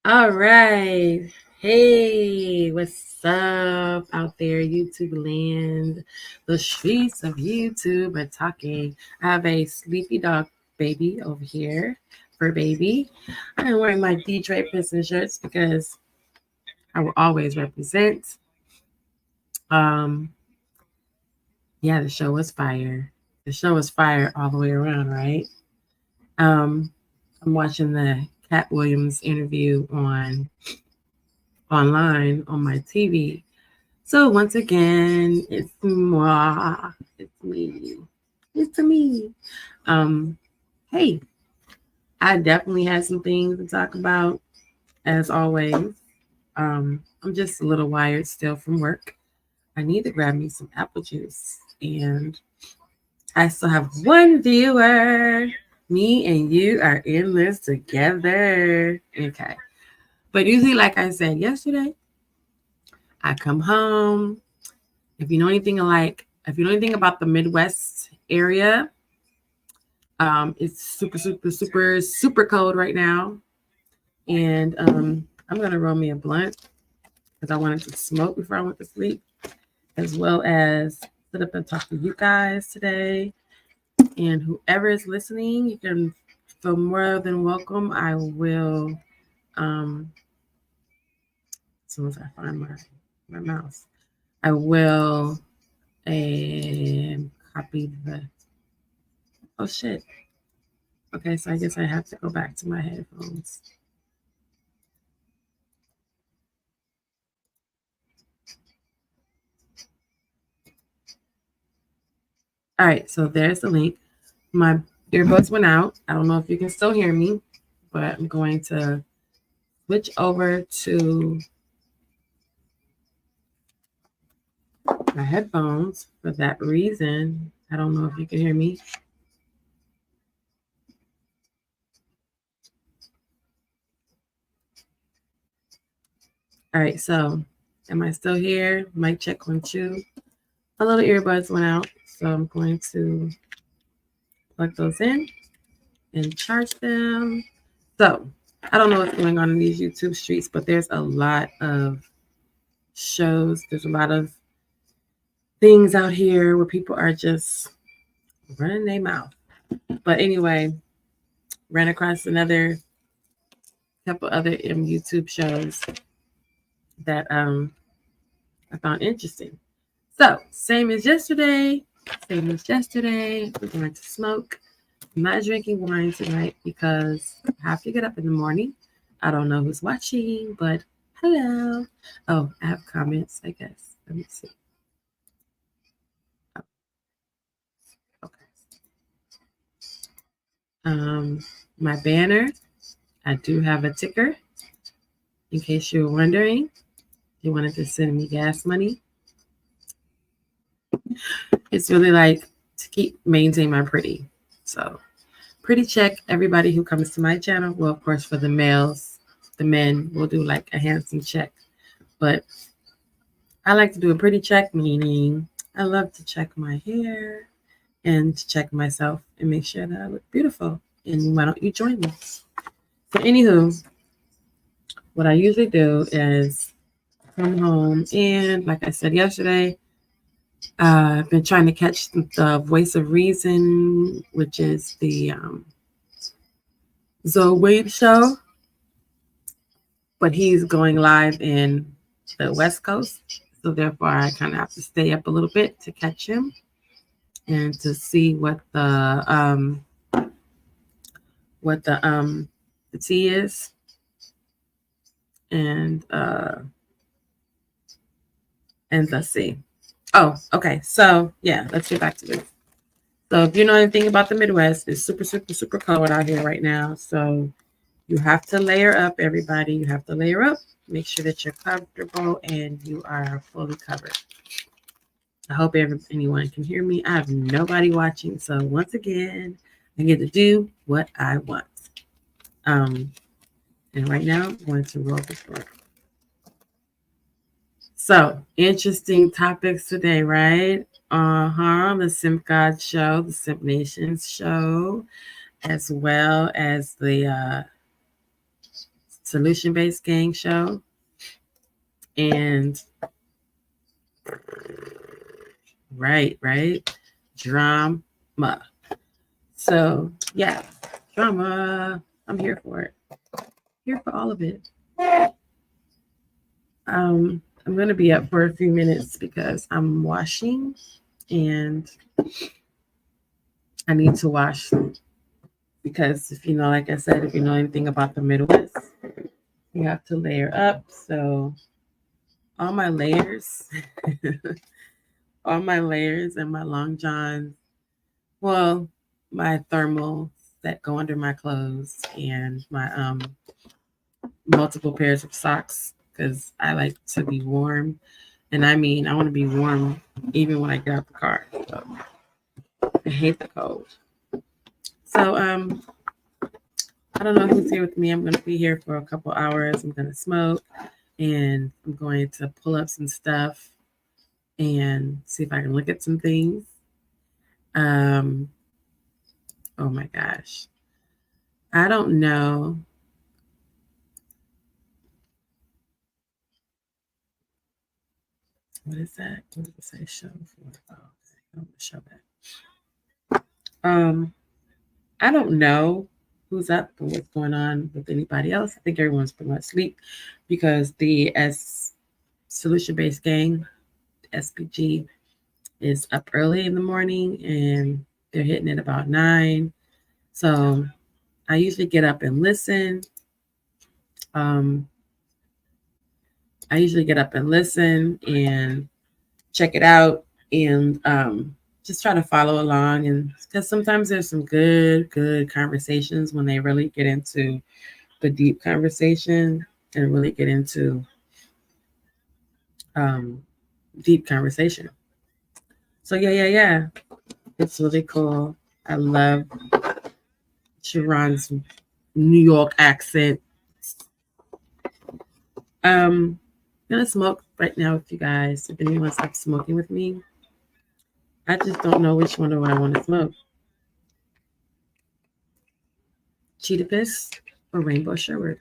All right. Hey, what's up out there, YouTube land? The streets of YouTube are talking. I have a sleepy dog baby over here for baby. I'm wearing my Detroit Pistons shirts because I will always represent. Um, yeah, the show was fire. The show was fire all the way around, right? Um, I'm watching the Cat Williams interview online on my TV. So once again, it's moi. It's me. It's me. Um, hey, I definitely had some things to talk about as always. I'm just a little wired still from work. I need to grab me some apple juice. And I still have one viewer. Me and you are in this together. Okay. But usually, like I said yesterday, I come home. If you know anything about the Midwest area, it's super cold right now. And I'm gonna roll me a blunt because I wanted to smoke before I went to sleep, as well as sit up and talk to you guys today. And whoever is listening, you can feel more than welcome. I will, as soon as I find my mouse, I will copy the. Oh shit. Okay, so I guess I have to go back to my headphones. All right, so there's the link. My earbuds went out. I don't know if you can still hear me, but I'm going to switch over to my headphones for that reason. I don't know if you can hear me. All right, so am I still here? Mic check 1 2. A little earbuds went out, so I'm going to plug those in and charge them. So I don't know what's going on in these YouTube streets, but there's a lot of shows. There's a lot of things out here where people are just running their mouth. But anyway, ran across another couple other YouTube shows that I found interesting. So same as yesterday. Same as yesterday. We're going to smoke. I'm not drinking wine tonight because I have to get up in the morning. I don't know who's watching, but hello. Oh, I have comments, I guess. Let me see. Oh, okay. My banner, I do have a ticker. In case you were wondering, you wanted to send me gas money. It's really like to keep maintain my pretty. So pretty check everybody who comes to my channel. Well, of course, for the males, the men will do like a handsome check. But I like to do a pretty check, meaning I love to check my hair and to check myself and make sure that I look beautiful. And why don't you join me? So, anywho, what I usually do is come home and, like I said yesterday, I've been trying to catch the Voice of Reason, which is the Zoe Wade show, but he's going live in the West Coast. So therefore, I kind of have to stay up a little bit to catch him and to see what the tea is. And let's see. Oh, okay. So yeah, let's get back to this. So if you know anything about the Midwest, it's super cold out here right now. So you have to layer up, everybody. You have to layer up. Make sure that you're comfortable and you are fully covered. I hope anyone can hear me. I have nobody watching, so once again, I get to do what I want. And right now, I'm going to roll the board. So, interesting topics today, right? The Simp God show, the Simp Nations show, as well as the solution-based gang show. And right, drama. So yeah, drama. I'm here for it. Here for all of it. I'm gonna be up for a few minutes because I'm washing and I need to wash because if you know, like I said, if you know anything about the Midwest, you have to layer up. So all my layers, all my layers and my long johns, well, my thermals that go under my clothes and my multiple pairs of socks because I like to be warm. And I mean, I want to be warm even when I get out the car. So I hate the cold. So I don't know who's here with me. I'm going to be here for a couple hours. I'm going to smoke and I'm going to pull up some stuff and see if I can look at some things. Oh my gosh. I don't know. What is that? What does it say show for? Oh, okay. I'm gonna show that. I don't know who's up and what's going on with anybody else. I think everyone's pretty much asleep because the solution-based gang, SPG, is up early in the morning and they're hitting it about 9. So I usually get up and listen. I usually get up and listen and check it out and just try to follow along. And because sometimes there's some good conversations when they really get into the deep conversation and really get into deep conversation. So yeah. It's really cool. I love Sharon's New York accent. I'm gonna smoke right now with you guys. If anyone wants to smoking with me, I just don't know which one do I want to smoke. Cheetah Piss or Rainbow Sherbet.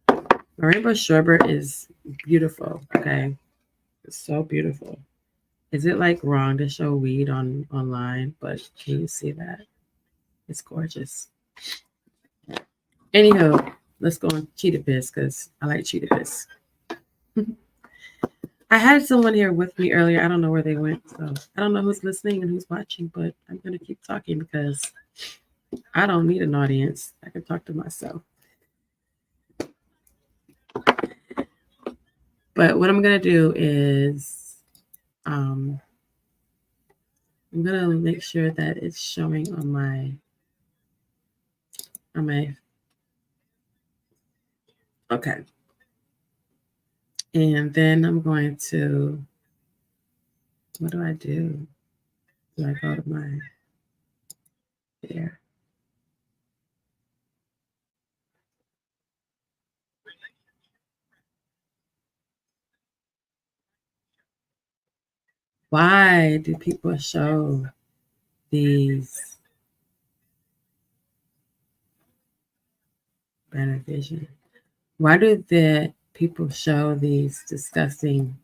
My Rainbow Sherbet is beautiful. Okay, it's so beautiful. Is it like wrong to show weed online? But can you see that? It's gorgeous. Anyhow, let's go on Cheetah Piss because I like Cheetah Piss. I had someone here with me earlier. I don't know where they went. So I don't know who's listening and who's watching, but I'm going to keep talking because I don't need an audience. I can talk to myself. But what I'm going to do is I'm going to make sure that it's showing on my okay. And then I'm going to, what do I do? Do I go to my there? Why do people show these better vision? Why do the people show these disgusting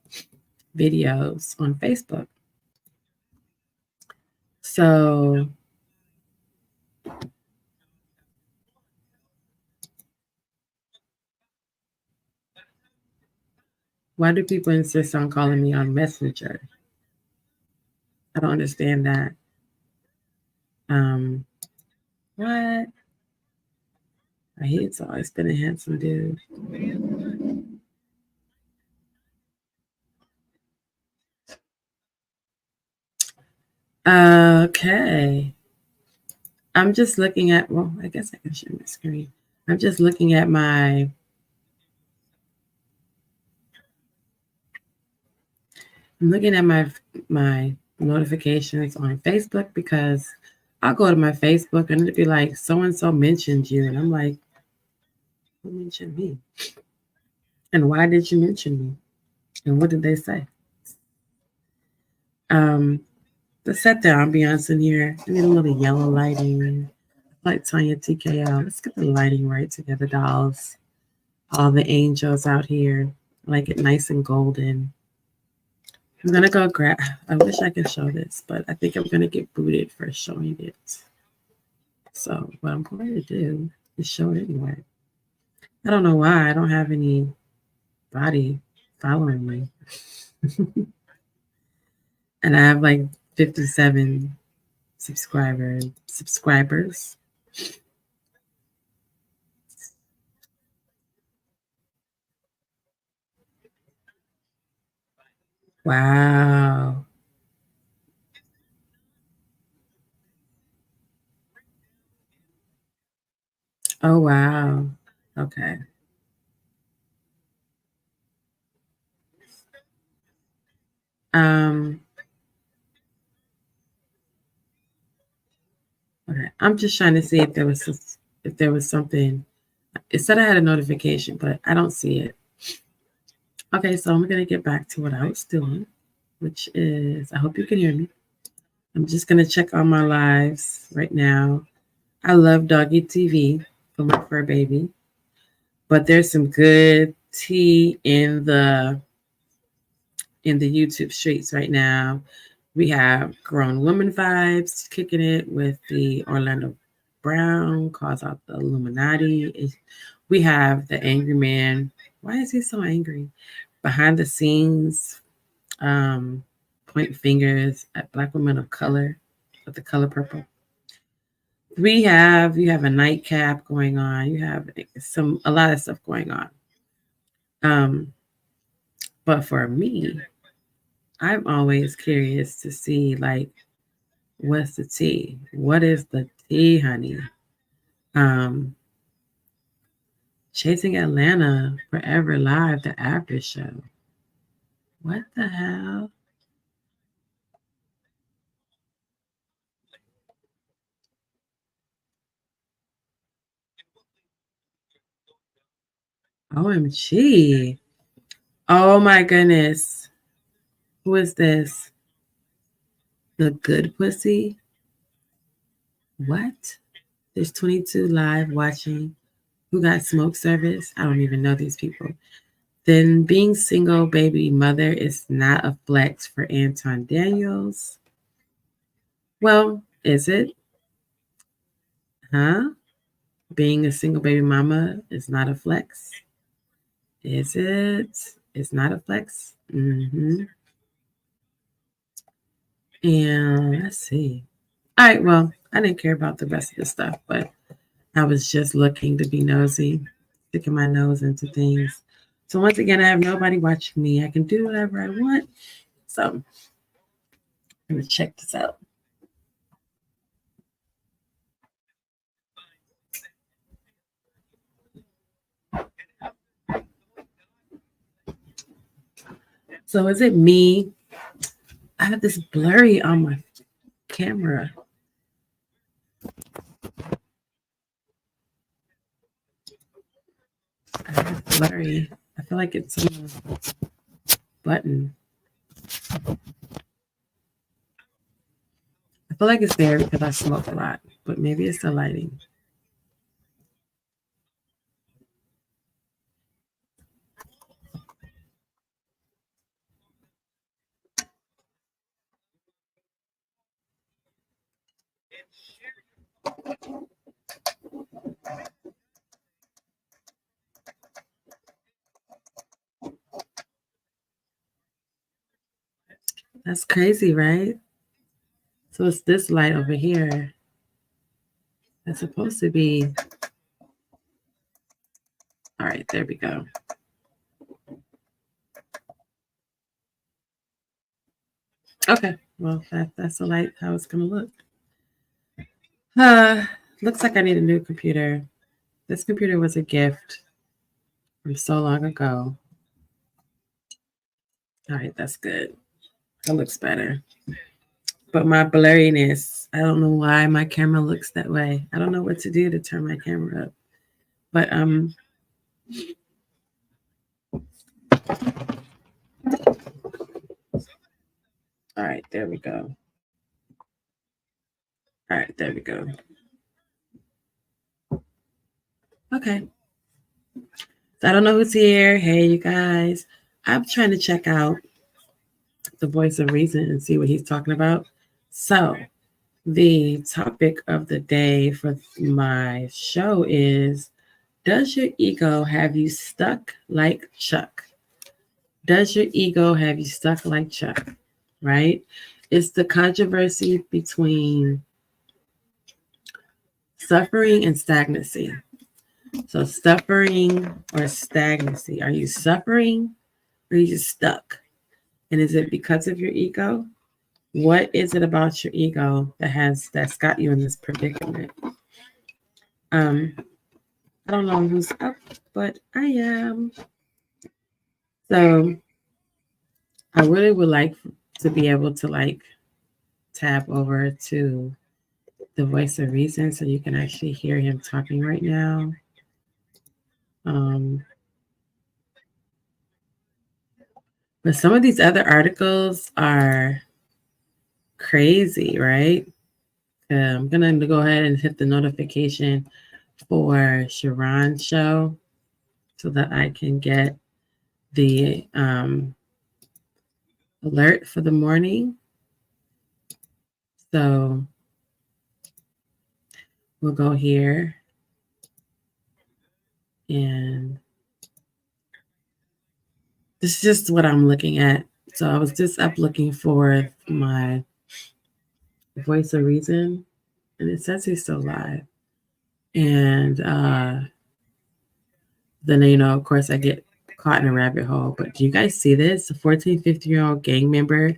videos on Facebook? So why do people insist on calling me on Messenger? I don't understand that. What? He's always been a handsome dude. Okay. I'm just looking at, well, I guess I can share my screen. I'm just looking at my my notifications on Facebook because I'll go to my Facebook and it'll be like so and so mentioned you, and I'm like, who mentioned me? And why did you mention me? And what did they say? Let's set the ambiance in here. I need a little yellow lighting. Like Tanya TKL. Let's get the lighting right together, dolls. all the angels out here. I like it nice and golden. I'm gonna go grab. I wish I could show this, but I think I'm gonna get booted for showing it. So what I'm going to do is show it anyway. I don't know why I don't have any body following me, and I have like 57 subscribers. Wow. Oh wow. Okay. Um. Okay. I'm just trying to see if there was something. It said I had a notification, but I don't see it. Okay, so I'm gonna get back to what I was doing, which is I hope you can hear me. I'm just gonna check on my lives right now. I love doggy TV for my fur baby, but there's some good tea in the YouTube streets right now. We have grown woman vibes kicking it with the Orlando Brown calls out the Illuminati. We have the angry man. Why is he so angry? Behind the scenes, pointing fingers at black women of color with the color purple. You have a nightcap going on. You have a lot of stuff going on. Um, but for me, I'm always curious to see like what's the tea? What is the tea, honey? Um, Chasing Atlanta Forever Live, the after show. What the hell? OMG. Oh my goodness. Who is this? The Good Pussy? What? There's 22 live watching. Who got smoke service? I don't even know these people. Then being single baby mother is not a flex for Anton Daniels. Well, is it? Huh? Being a single baby mama is not a flex. Is it? It's not a flex. And let's see. All right. Well, I didn't care about the rest of the stuff, but I was just looking to be nosy, sticking my nose into things. So once again, I have nobody watching me. I can do whatever I want. So I'm gonna check this out. So is it me? I have this blurry on my camera. I have blurry. I feel like it's on the button. I feel like it's there because I smoke a lot, but maybe it's the lighting. That's crazy, right? So it's this light over here that's supposed to be. All right, there we go. Okay, well, that's the light, how it's going to look. Looks like I need a new computer. This computer was a gift from so long ago. All right, that's good. That looks better. But my blurriness, I don't know why my camera looks that way. I don't know what to do to turn my camera up. But all right, there we go. All right, there we go. Okay. I don't know who's here. Hey, you guys. I'm trying to check out the voice of reason and see what he's talking about. So, the topic of the day for my show is, does your ego have you stuck like Chuck? Does your ego have you stuck like Chuck? Right? It's the controversy between suffering and stagnancy. So, suffering or stagnancy. Are you suffering or are you stuck? And is it because of your ego? What is it about your ego that's got you in this predicament? Um, I don't know who's up, but I am. So I really would like to be able to tab over to the voice of reason so you can actually hear him talking right now. But some of these other articles are crazy, right? I'm going to go ahead and hit the notification for Sharon's show so that I can get the alert for the morning. So we'll go here and this is just what I'm looking at. So I was just up looking for my voice of reason and it says he's still live. And then, of course, I get caught in a rabbit hole. But do you guys see this? A 14, 15-year-old gang member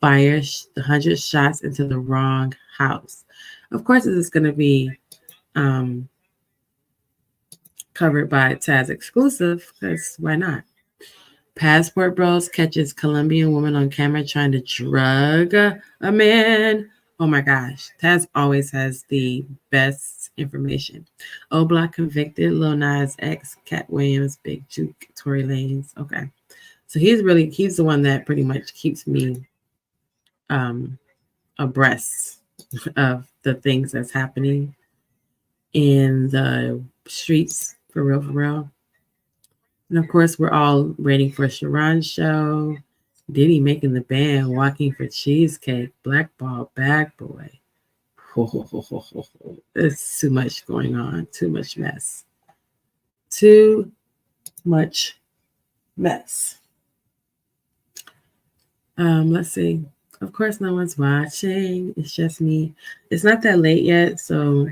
fires 100 shots into the wrong house. Of course, this is going to be covered by Taz Exclusive, because why not? Passport Bros catches Colombian woman on camera trying to drug a man. Oh my gosh. Taz always has the best information. O Block convicted, Lil Nas X, Cat Williams, Big Juke, Tory Lanez. Okay. So he's the one that pretty much keeps me abreast of the things that's happening in the streets for real, for real. And of course, we're all waiting for Sharon's show. Diddy making the band, walking for cheesecake, blackball, bad boy. There's too much going on. Too much mess. Too much mess. Let's see. Of course, no one's watching. It's just me. It's not that late yet, so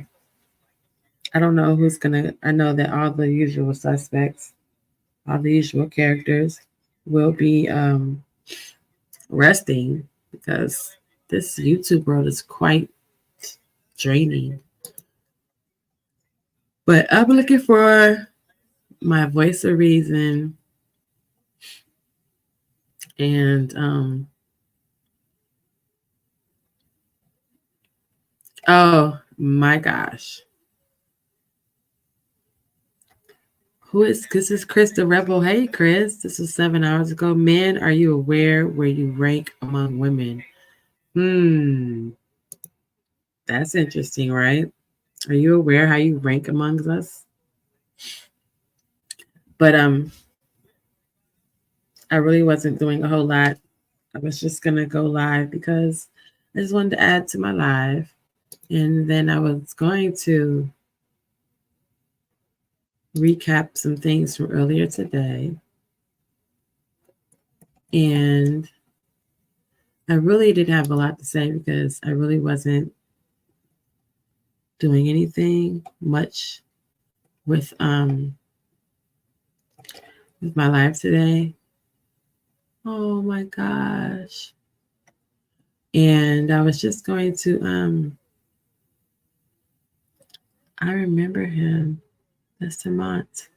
I don't know who's gonna. I know that all the usual suspects, all the usual characters, will be resting because this YouTube world is quite draining. But I'm looking for my voice of reason and oh my gosh. Who is this? Is Chris the Rebel? Hey Chris, this was 7 hours ago. Men, are you aware where you rank among women? That's interesting, right? Are you aware how you rank amongst us? But I really wasn't doing a whole lot. I was just gonna go live because I just wanted to add to my live. And then I was going to recap some things from earlier today. And I really didn't have a lot to say because I really wasn't doing anything much with my live today. Oh my gosh. And I was just going to I remember him. That's Samant.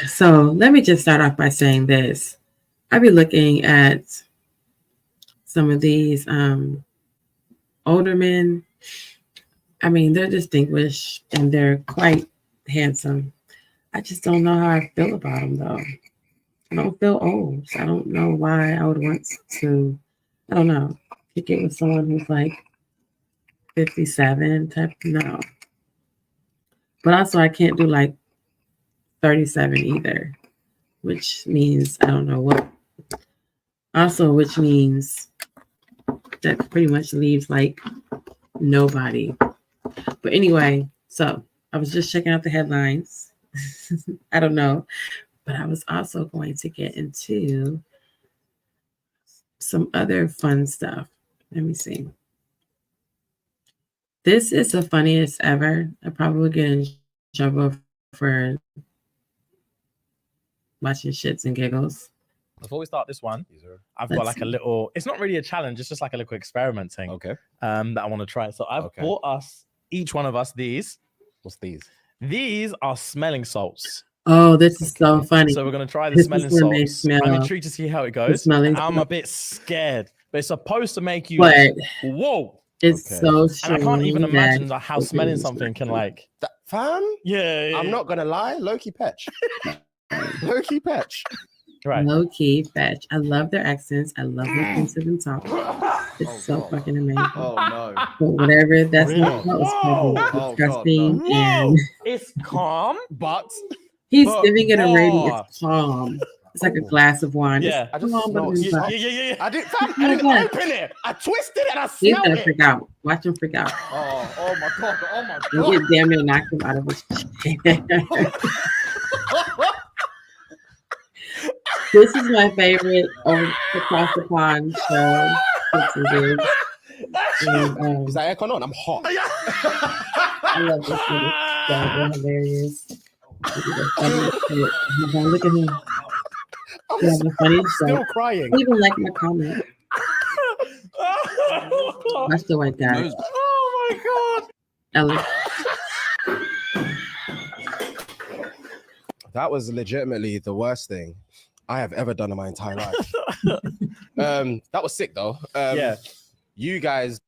So let me just start off by saying this. I'll be looking at some of these older men. I mean, they're distinguished and they're quite handsome. I just don't know how I feel about them, though. I don't feel old. So I don't know why I would want to, I don't know, kick it with someone who's like 57 type. No. But also, I can't do like 37 either, which means I don't know what. Also, which means that pretty much leaves like nobody. But anyway, so I was just checking out the headlines. I don't know. But I was also going to get into some other fun stuff. Let me see. This is the funniest ever. I probably get in trouble for watching shits and giggles. Before we start this one, I've got like a little, it's not really a challenge, it's just like a little experiment thing. Okay. That I want to try. So I've bought us, each one of us, these. What's these? These are smelling salts. Oh, this is so funny. So we're going to try the smelling salts. Smell. I'm intrigued to see how it goes. I'm a bit scared, but it's supposed to make you, whoa. It's so strong. And I can't even imagine how smelling something can like. Fam? Yeah. I'm not going to lie. Low-key petch. Low-key petch. Right. Low-key fetch. I love their accents. I love listening to them talk. It's so fucking amazing. Oh no. But whatever, that's not disgusting. And it's calm, but he's giving it a rating. It's calm. It's like a glass of wine. Yeah. I just smelled it. Yeah. I didn't open it. I twisted it and I He's smelled gonna it. freak out. Watch him freak out. Oh my god. Oh my god. You'll get damn near knocked him out of his chair. This is my favorite across the pond show. And, is that aircon on? I'm hot. I love this one. They're hilarious. Look at him. Yeah, the funny Still crying. I even like my comment. That's the white guy. Oh my god. That was legitimately the worst thing I have ever done in my entire life. That was sick though. Yeah. You guys.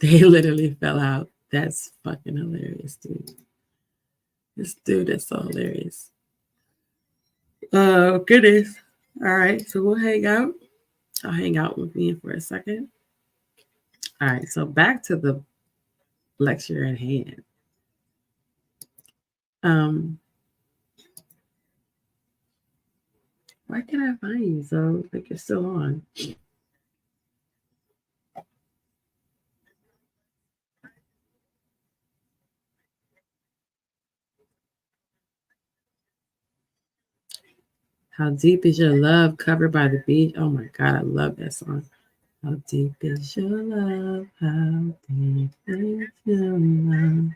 They literally fell out. That's fucking hilarious, dude. This dude is so hilarious. Oh, goodness. All right, so we'll hang out. I'll hang out with me for a second. All right, so back to the lecture at hand. Why can't I find you? So like you're still on. How deep is your love? Covered by the beach. Oh my God, I love that song. How deep is your love? How deep is your love?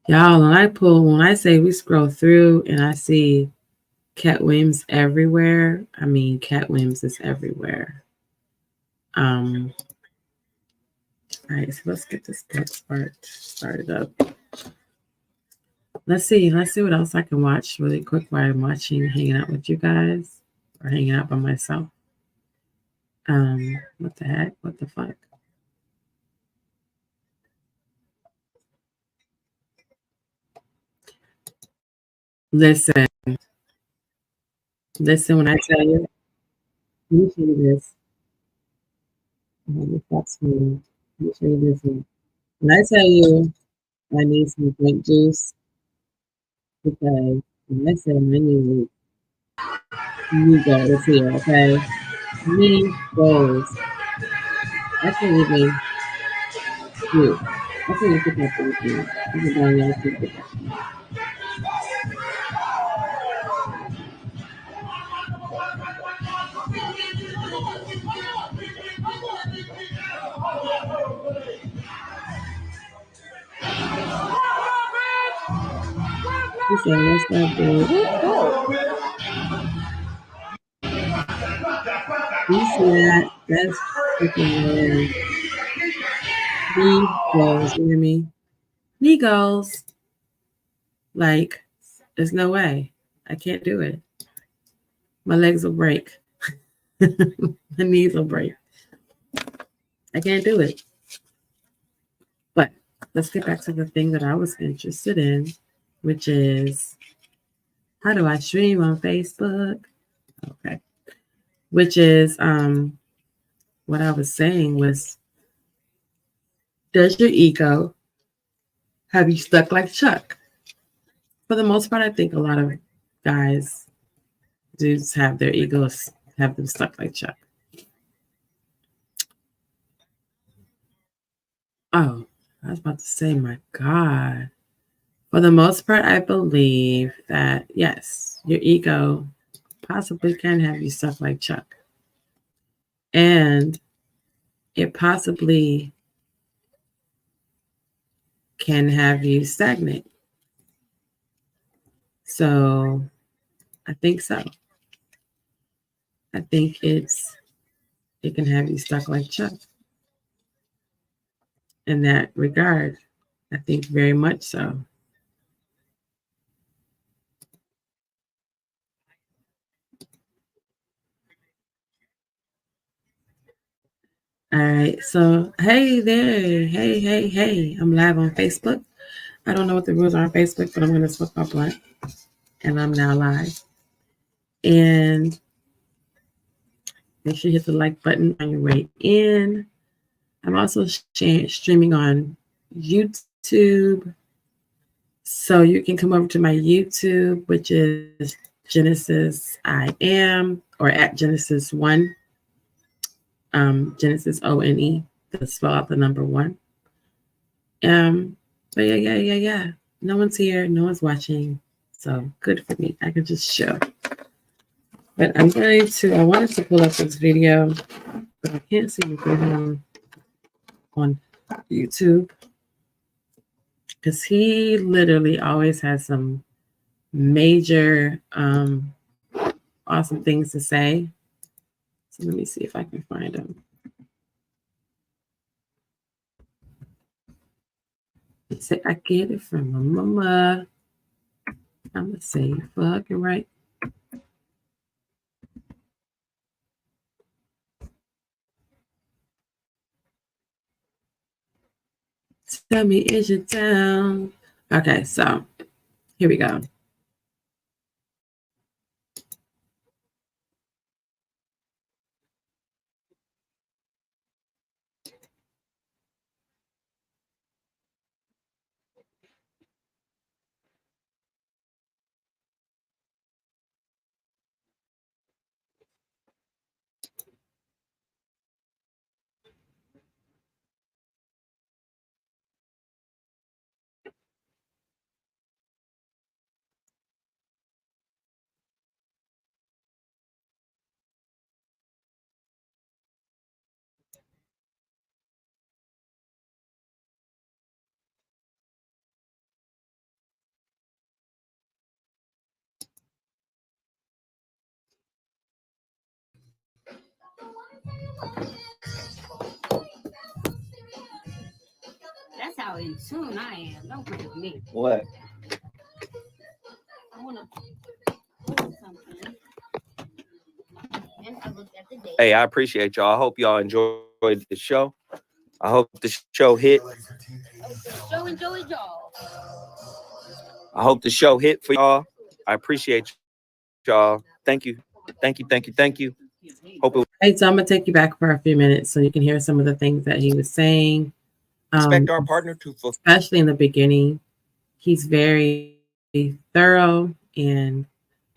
Y'all, when I say we scroll through and I see Cat Williams everywhere, I mean Cat Williams is everywhere. All right, so let's get this next part started up. Let's see what else I can watch really quick while I'm hanging out with you guys or hanging out by myself. What the heck? What the fuck? Listen, when I tell you, let me show you this. Let me show you this one. When I tell you I need some grape juice, because when I say I need Migos here, okay? Migos. I can't even do. I can't even pick up anything. Even though y'all can pick up. He said, "What's that, dude?" You see that? That's freaking hilarious. Migos, you hear me? Migos. Like, there's no way. I can't do it. My legs will break. My knees will break. I can't do it. But let's get back to the thing that I was interested in, which is how do I stream on Facebook? Okay. Which is what I was saying was, does your ego have you stuck like Chuck? For the most part, I think a lot of guys do have their egos have them stuck like Chuck. Oh, I was about to say, my God. For the most part, I believe that, yes, your ego possibly can have you stuck like Chuck. And it possibly can have you stagnant. So I think so. I think it can have you stuck like Chuck. In that regard, I think very much so. All right, so hey there, hey, I'm live on Facebook. I don't know what the rules are on Facebook, but I'm going to smoke my blunt, and I'm now live. And make sure you hit the like button on your way in. I'm also streaming on YouTube, so you can come over to my YouTube, which is Jenisis I am, or at Jenisis 1. Jenisis ONE, to spell out the number 1. But yeah. No one's here, no one's watching, so good for me. I can just show. But I wanted to pull up this video, but I can't seem to get him on YouTube because he literally always has some major awesome things to say. So let me see if I can find him. He said, I get it from my mama. I'm gonna say you fucking right. Tell me, is your town? Okay, so here we go. That's how in tune I am. Don't play with me. What? I want to do something. And I looked at the date. Hey, I appreciate y'all. I hope y'all enjoyed the show. I hope the show hit. Enjoy y'all. I hope the show hit for y'all. I appreciate y'all. Thank you. Hope it. Hey, so I'm gonna take you back for a few minutes so you can hear some of the things that he was saying. Expect our partner to fulfill. Especially in the beginning, he's very thorough, and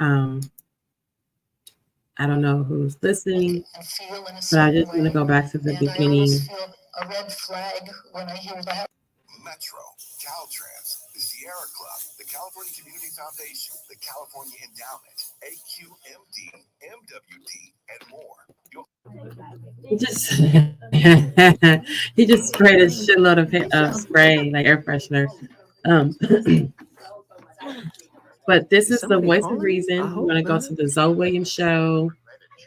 I don't know who's listening, but I just want to go back to the beginning. A red flag when I hear that. Metro, Caltrans, the Sierra Club, the California Community Foundation, the California Endowment, AQMD, MWD, and more. He just sprayed a shitload of spray, like air freshener. But this is the voice of reason. We're gonna go to the Zoe Williams show.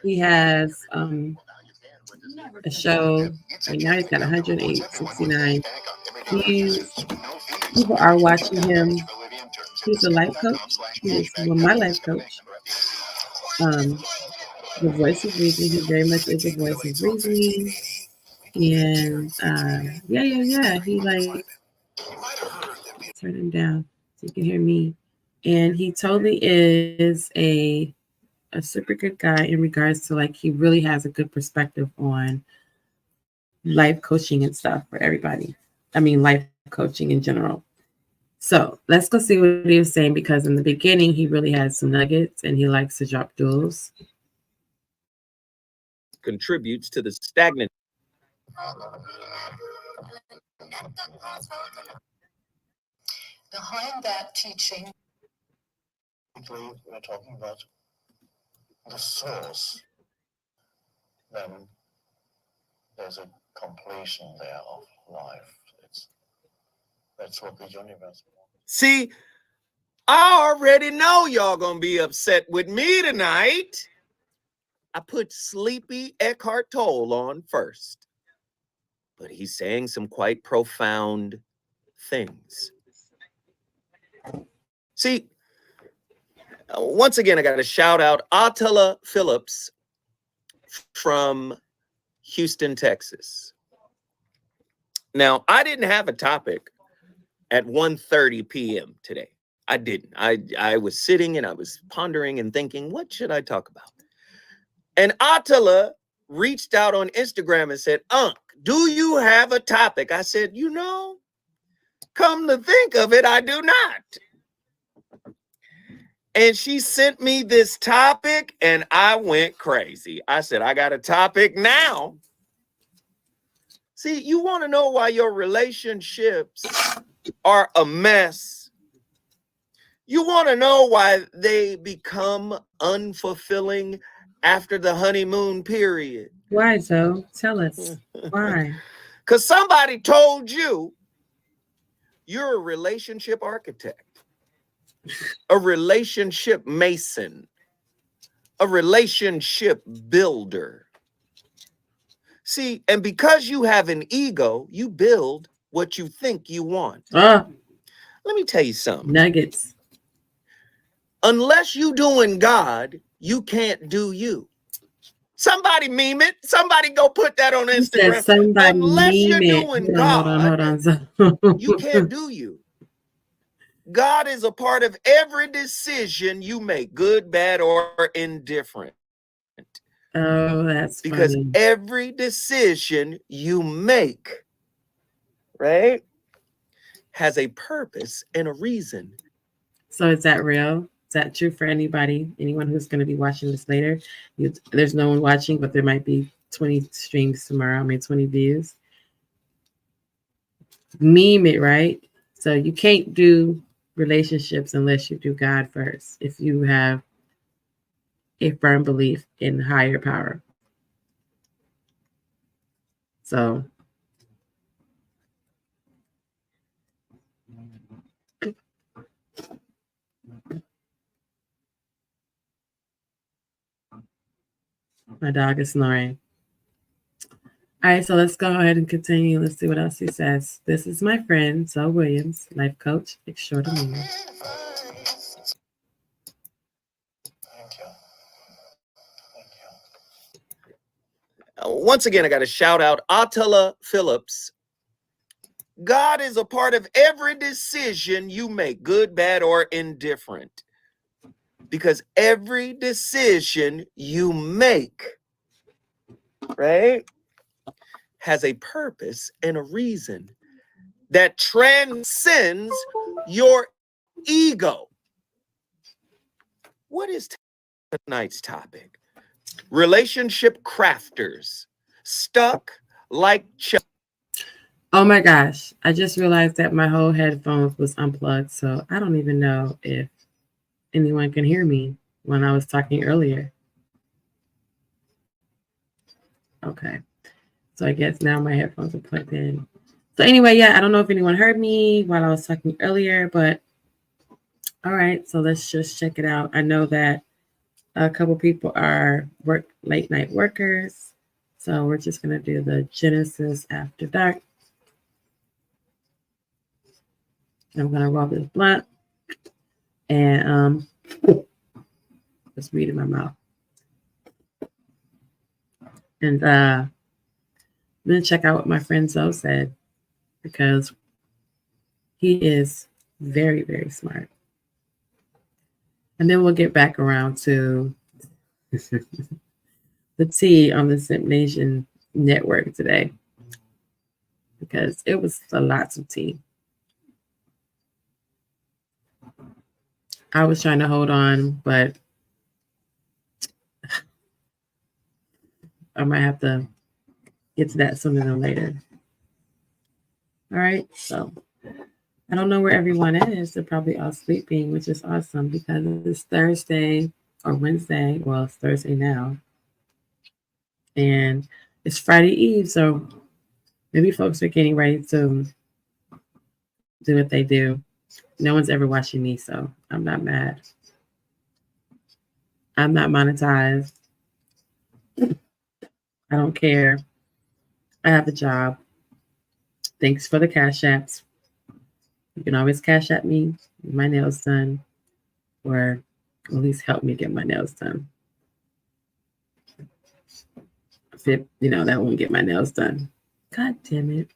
He has a show right now. He's got 169 views. People are watching him. He's a life coach. He is my life coach. The voice of reason. He very much is the voice of reasoning. And yeah. He like turn him down. You can hear me. And he totally is a super good guy in regards to like he really has a good perspective on life coaching and stuff for everybody. I mean, life coaching in general. So let's go see what he was saying, because in the beginning he really had some nuggets and he likes to drop jewels. Contributes to the stagnant. Behind that teaching, we're talking about the source, then there's a completion there of life. That's what the universe wants. See, I already know y'all gonna be upset with me tonight. I put Sleepy Eckhart Tolle on first, but he's saying some quite profound things. See, once again, I got to shout out Attila Phillips from Houston, Texas. Now, I didn't have a topic at 1:30 p.m. today. I didn't. I was sitting and I was pondering and thinking, what should I talk about? And Attila reached out on Instagram and said, Unc, do you have a topic? I said, come to think of it, I do not. And she sent me this topic and I went crazy. I said, I got a topic now. See, you want to know why your relationships are a mess? You want to know why they become unfulfilling after the honeymoon period? Why, Zoe? Tell us. Why? Because somebody told you you're a relationship architect, a relationship mason, a relationship builder. See, and because you have an ego, you build what you think you want. Let me tell you something. Nuggets. Unless you doing God, you can't do you. Somebody meme it. Somebody go put that on Instagram. Somebody unless you're meme doing it. God, Hold on. you can't do you. God is a part of every decision you make, good, bad, or indifferent. Oh, that's because funny. every decision you make, right, has a purpose and a reason. So is that real? Is that true for anyone who's going to be watching this later? There's no one watching, but there might be 20 streams tomorrow. 20 views. Meme it, right? So you can't do relationships unless you do God first. If you have a firm belief in higher power. So my dog is snoring. All right, so let's go ahead and continue. Let's see what else he says. This is my friend, Zoe Williams, life coach extraordinaire. Once again, I got to shout out Attila Phillips. God is a part of every decision you make, good, bad, or indifferent. Because every decision you make, right, has a purpose and a reason that transcends your ego. What is tonight's topic? Relationship crafters, stuck like Oh my gosh, I just realized that my whole headphones was unplugged, so I don't even know if anyone can hear me when I was talking earlier. Okay, so I guess now my headphones are plugged in. So anyway, yeah, I don't know if anyone heard me while I was talking earlier, but all right, so let's just check it out. I know that a couple people are late night workers, so we're just gonna do the Jenisis After Dark. I'm gonna roll this blunt and just read in my mouth. And I'm gonna check out what my friend Zoe said, because he is Very, very smart. And then we'll get back around to the tea on the Simp Nation network today, because it was a lot of tea. I was trying to hold on, but I might have to get to that sooner than later. All right, so I don't know where everyone is. They're probably all sleeping, which is awesome because it's Thursday or Wednesday. Well, it's Thursday now. And it's Friday Eve, so maybe folks are getting ready to do what they do. No one's ever watching me, so I'm not mad. I'm not monetized. I don't care. I have a job. Thanks for the cash apps. You can always cash at me, get my nails done, or at least help me get my nails done. If, that won't get my nails done. God damn it.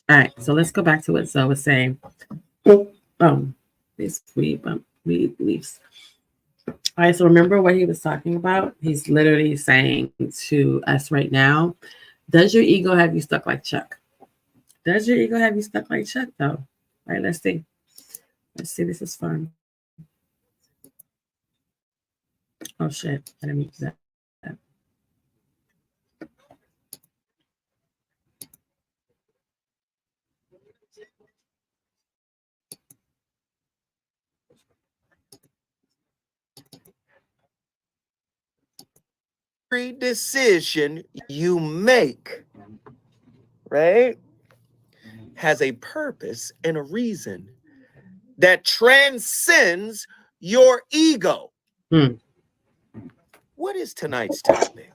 All right, so let's go back to what Zoe was saying. This weed leaves. All right, so remember what he was talking about? He's literally saying to us right now, does your ego have you stuck like Chuck? Does your ego have you stuck like Chuck, though? All right, let's see. Let's see, this is fun. Oh, shit. I didn't mean to do that. Every decision you make, right, has a purpose and a reason that transcends your ego. What is tonight's topic?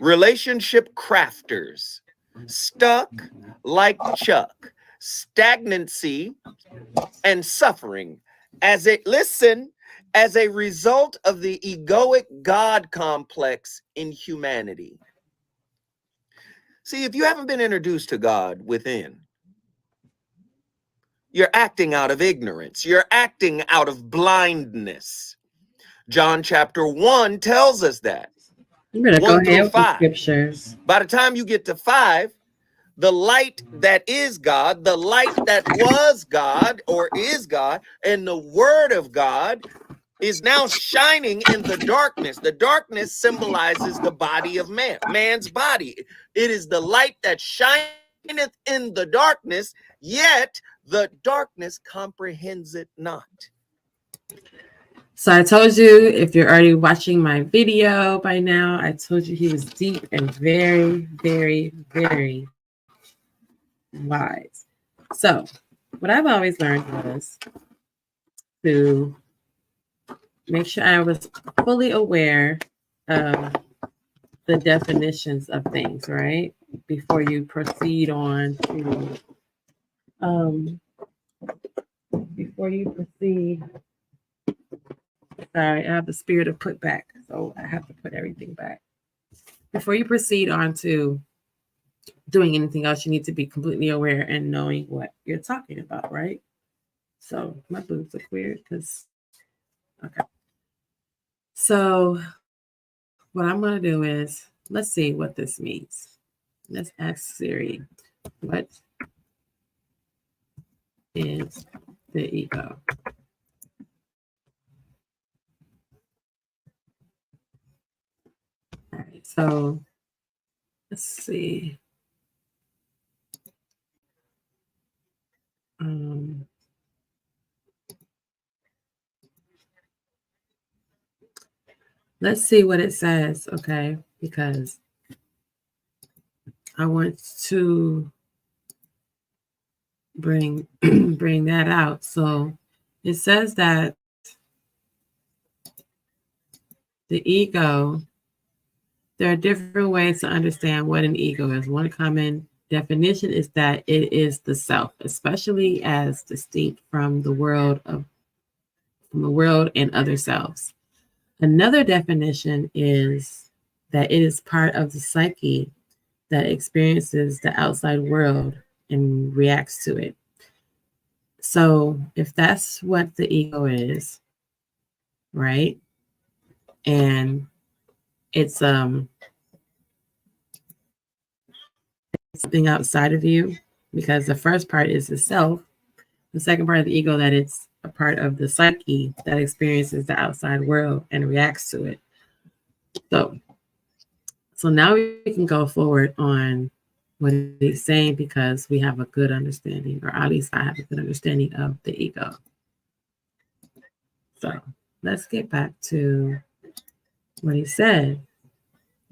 Relationship crafters, stuck like Chuck, stagnancy and suffering as a result of the egoic God complex in humanity. See, if you haven't been introduced to God within, you're acting out of ignorance. You're acting out of blindness. John chapter 1 tells us that. You better go ahead with the scriptures. By the time you get to 5, the light that is God, the light that was God or is God, and the word of God is now shining in the darkness. The darkness symbolizes the body of man, man's body. It is the light that shineth in the darkness, yet the darkness comprehends it not. So I told you, if you're already watching my video by now, I told you he was deep and very, very, very wise. So what I've always learned was to make sure I was fully aware of the definitions of things, right? Before you proceed on to, sorry, I have the spirit of put back, so I have to put everything back. Before you proceed on to doing anything else, you need to be completely aware and knowing what you're talking about, right? So my boobs look weird because, okay. So what I'm going to do is, let's see what this means. Let's ask Siri, what is the ego? All right, so let's see. Let's see what it says, okay? Because I want to bring that out. So it says that the ego, there are different ways to understand what an ego is. One common definition is that it is the self, especially as distinct from the world of from the world and other selves. Another definition is that it is part of the psyche that experiences the outside world and reacts to it. So if that's what the ego is, right? And it's something outside of you, because the first part is the self, the second part of the ego, that it's a part of the psyche that experiences the outside world and reacts to it. So now we can go forward on what he's saying, because we have a good understanding, or at least I have a good understanding of the ego. So let's get back to what he said.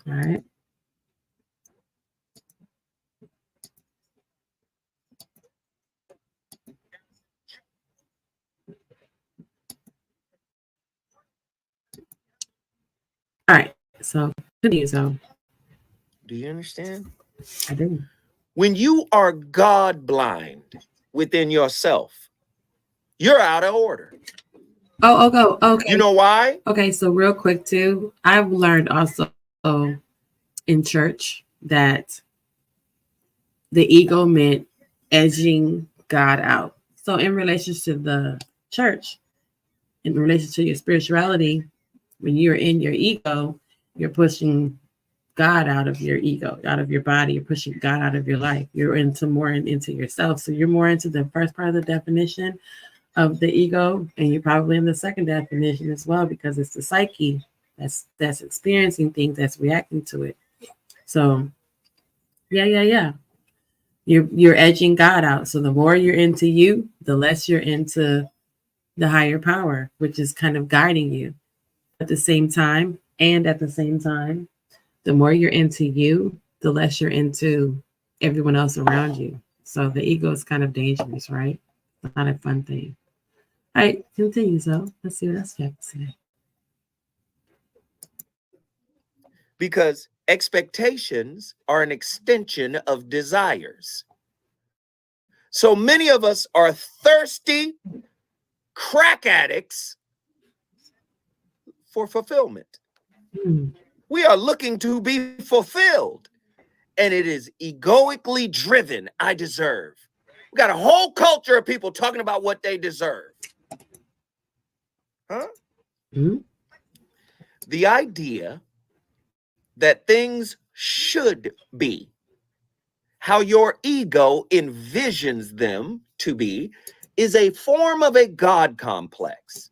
All right. All right. So continue. So Do you understand? I do. When you are God blind within yourself, you're out of order. Oh, okay. You know why? Okay, so real quick too, I've learned also in church that the ego meant edging God out. So in relation to the church, in relation to your spirituality, when you're in your ego, you're pushing God out of your ego, out of your body. You're pushing God out of your life. You're into yourself. So you're more into the first part of the definition of the ego, and you're probably in the second definition as well, because it's the psyche that's experiencing things, that's reacting to it. So yeah. You're edging God out. So the more you're into you, the less you're into the higher power, which is kind of guiding you. At the same time, the more you're into you, the less you're into everyone else around you. So the ego is kind of dangerous, right? It's not a fun thing. All right, continue. So let's see what else you have to say. Because expectations are an extension of desires. So many of us are thirsty crack addicts for fulfillment. We are looking to be fulfilled, and it is egoically driven. I deserve. We got a whole culture of people talking about what they deserve. Huh? Mm-hmm. The idea that things should be how your ego envisions them to be is a form of a God complex.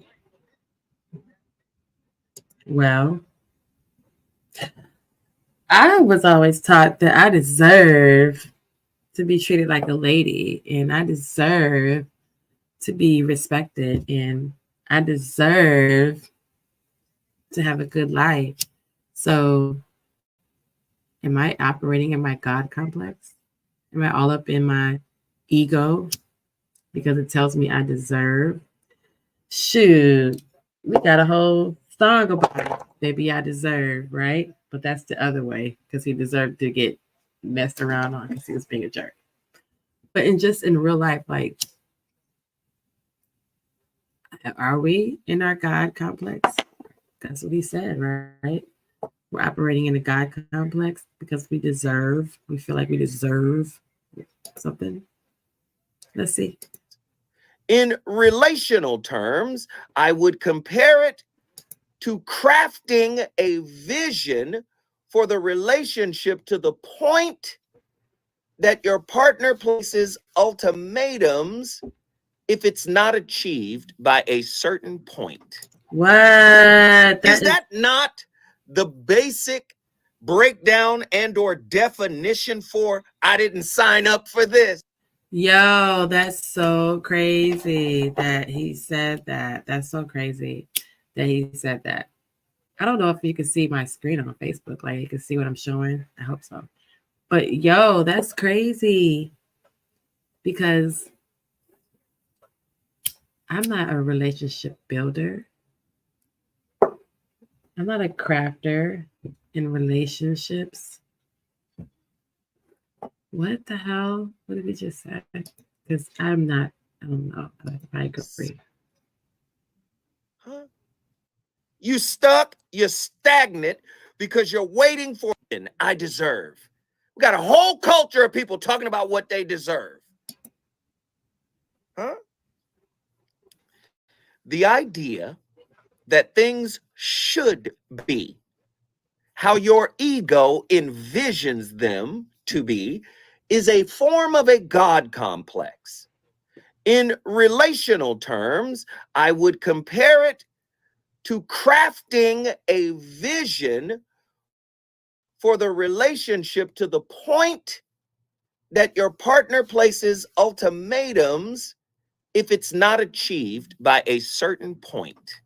Well, I was always taught that I deserve to be treated like a lady, and I deserve to be respected, and I deserve to have a good life. So am I operating in my God complex? Am I all up in my ego because it tells me I deserve? Shoot, we got a whole song about it. Baby, I deserve, right? But that's the other way, because he deserved to get messed around on because he was being a jerk. But in real life, like, are we in our God complex? That's what he said, right? We're operating in a God complex because we feel like we deserve something. Let's see. In relational terms, I would compare it to crafting a vision for the relationship to the point that your partner places ultimatums if it's not achieved by a certain point. What? Is that not the basic breakdown and or definition for I didn't sign up for this? Yo, that's so crazy that he said that. That's so crazy that he said that. I don't know if you can see my screen on Facebook. Like, you can see what I'm showing. I hope so. But yo, that's crazy, because I'm not a relationship builder. I'm not a crafter in relationships. What the hell? What did we just say? Because I don't know if I agree. Huh? You stuck, you're stagnant because you're waiting for it. I deserve. We got a whole culture of people talking about what they deserve. Huh? The idea that things should be how your ego envisions them to be is a form of a God complex. In relational terms, I would compare it to crafting a vision for the relationship to the point that your partner places ultimatums if it's not achieved by a certain point.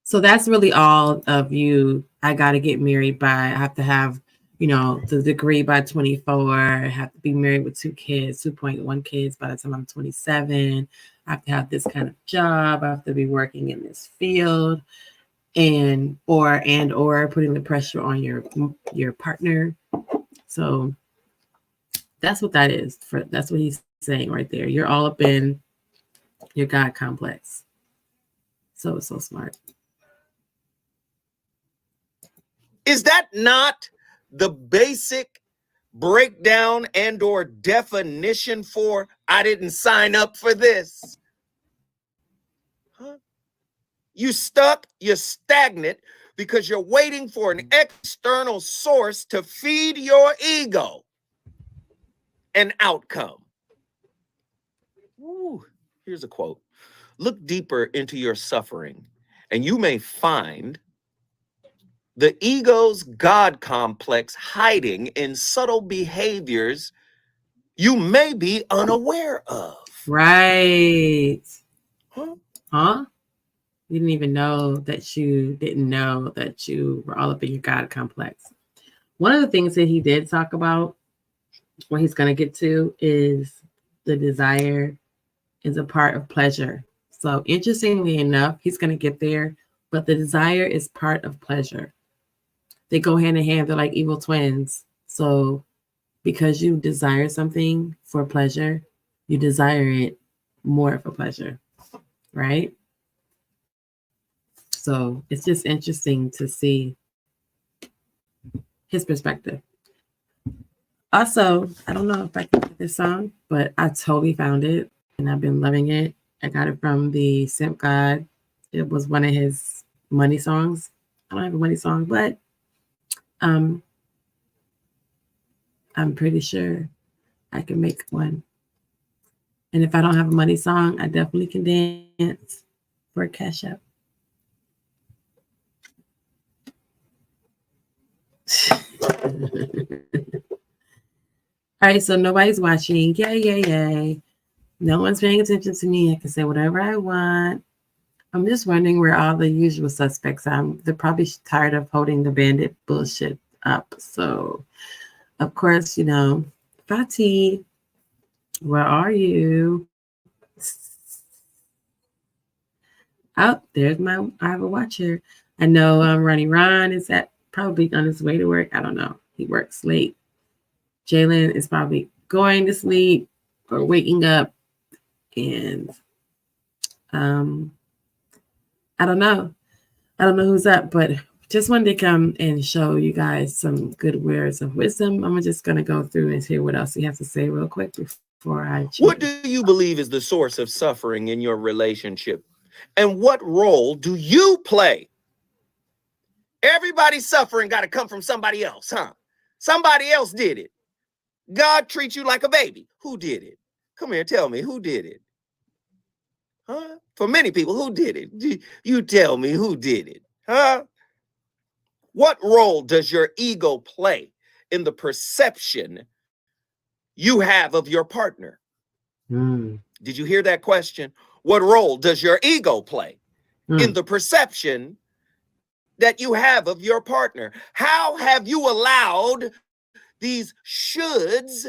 So that's really all of you. I got to get married by, I have to have, the degree by 24. I have to be married with 2 kids, 2.1 kids by the time I'm 27. I have to have this kind of job. I have to be working in this field or putting the pressure on your partner. So that's what that is. That's what he's saying right there. You're all up in your God complex. So smart. Is that not the basic breakdown and or definition for I didn't sign up for this? Huh? You stuck, you're stagnant because you're waiting for an external source to feed your ego an outcome. Ooh, here's a quote. Look deeper into your suffering, and you may find the ego's God complex hiding in subtle behaviors you may be unaware of. Right. Huh? You didn't even know that you didn't know that you were all up in your God complex. One of the things that he did talk about, what he's going to get to, is the desire is a part of pleasure. So interestingly enough, he's going to get there, but the desire is part of pleasure. They go hand in hand. They're like evil twins. So because you desire something for pleasure, you desire it more for pleasure, right? So it's just interesting to see his perspective. Also, I don't know if I can get this song, but I totally found it and I've been loving it. I got it from the Simp God. It was one of his money songs. I don't have a money song, but I'm pretty sure I can make one. And if I don't have a money song, I definitely can dance for a cash app. All right, so nobody's watching. Yay. No one's paying attention to me. I can say whatever I want. I'm just wondering where all the usual suspects are. They're probably tired of holding the bandit bullshit up. So, of course, Fati, where are you? Oh, there's I have a watcher. I know Ronnie Ron is probably on his way to work. I don't know. He works late. Jalen is probably going to sleep or waking up. And I don't know. I don't know who's up, but just wanted to come and show you guys some good words of wisdom. I'm just going to go through and hear what else you have to say real quick before I choose. What do you believe is the source of suffering in your relationship? And what role do you play? Everybody's suffering got to come from somebody else, huh? Somebody else did it. God treats you like a baby. Who did it? Come here, tell me, who did it? Huh? For many people, who did it? You tell me who did it, huh? What role does your ego play in the perception you have of your partner? Did you hear that question? What role does your ego play in the perception that you have of your partner? How have you allowed these shoulds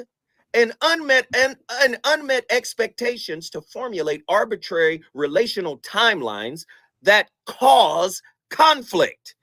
and unmet expectations to formulate arbitrary relational timelines that cause conflict?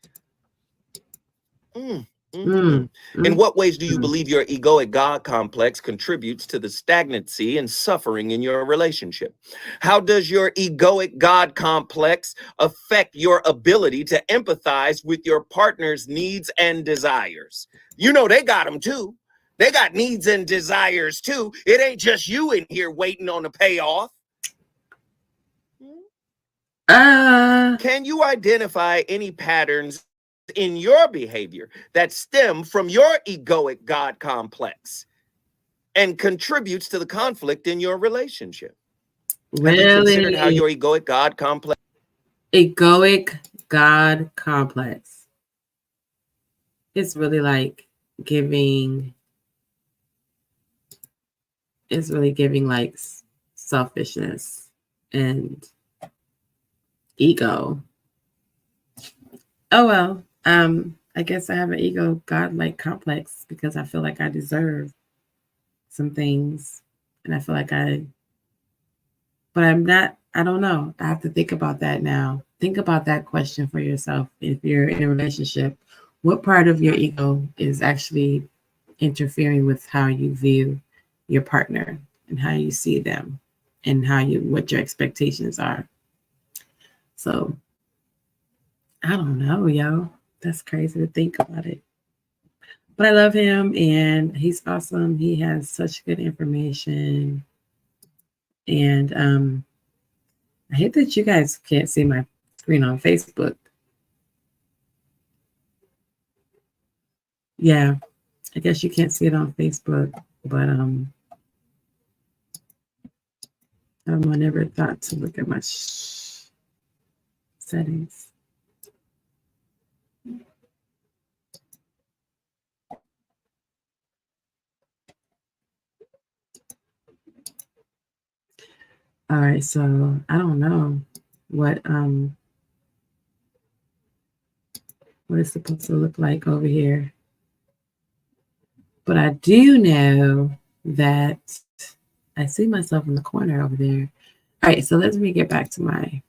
Mm, In mm, what ways do you mm. believe your egoic God complex contributes to the stagnancy and suffering in your relationship? How does your egoic God complex affect your ability to empathize with your partner's needs and desires? You know, they got them too. They got needs and desires too. It ain't just you in here waiting on a payoff. Can you identify any patterns in your behavior that stem from your egoic God complex and contributes to the conflict in your relationship? Have you considered how your egoic God complex? Egoic God complex. It's really like giving. It's really giving like selfishness and ego. Oh well. I guess I have an ego godlike complex because I feel like I deserve some things, and I feel like but I'm not. I don't know. I have to think about that now. Think about that question for yourself. If you're in a relationship, what part of your ego is actually interfering with how you view your partner and how you see them and what your expectations are? So I don't know, yo. That's crazy to think about it. But I love him and he's awesome. He has such good information. And I hate that you guys can't see my screen on Facebook. Yeah, I guess you can't see it on Facebook, but I don't know, I never thought to look at my settings. All right, so I don't know what it's supposed to look like over here. But I do know that I see myself in the corner over there. All right, so let me get back to my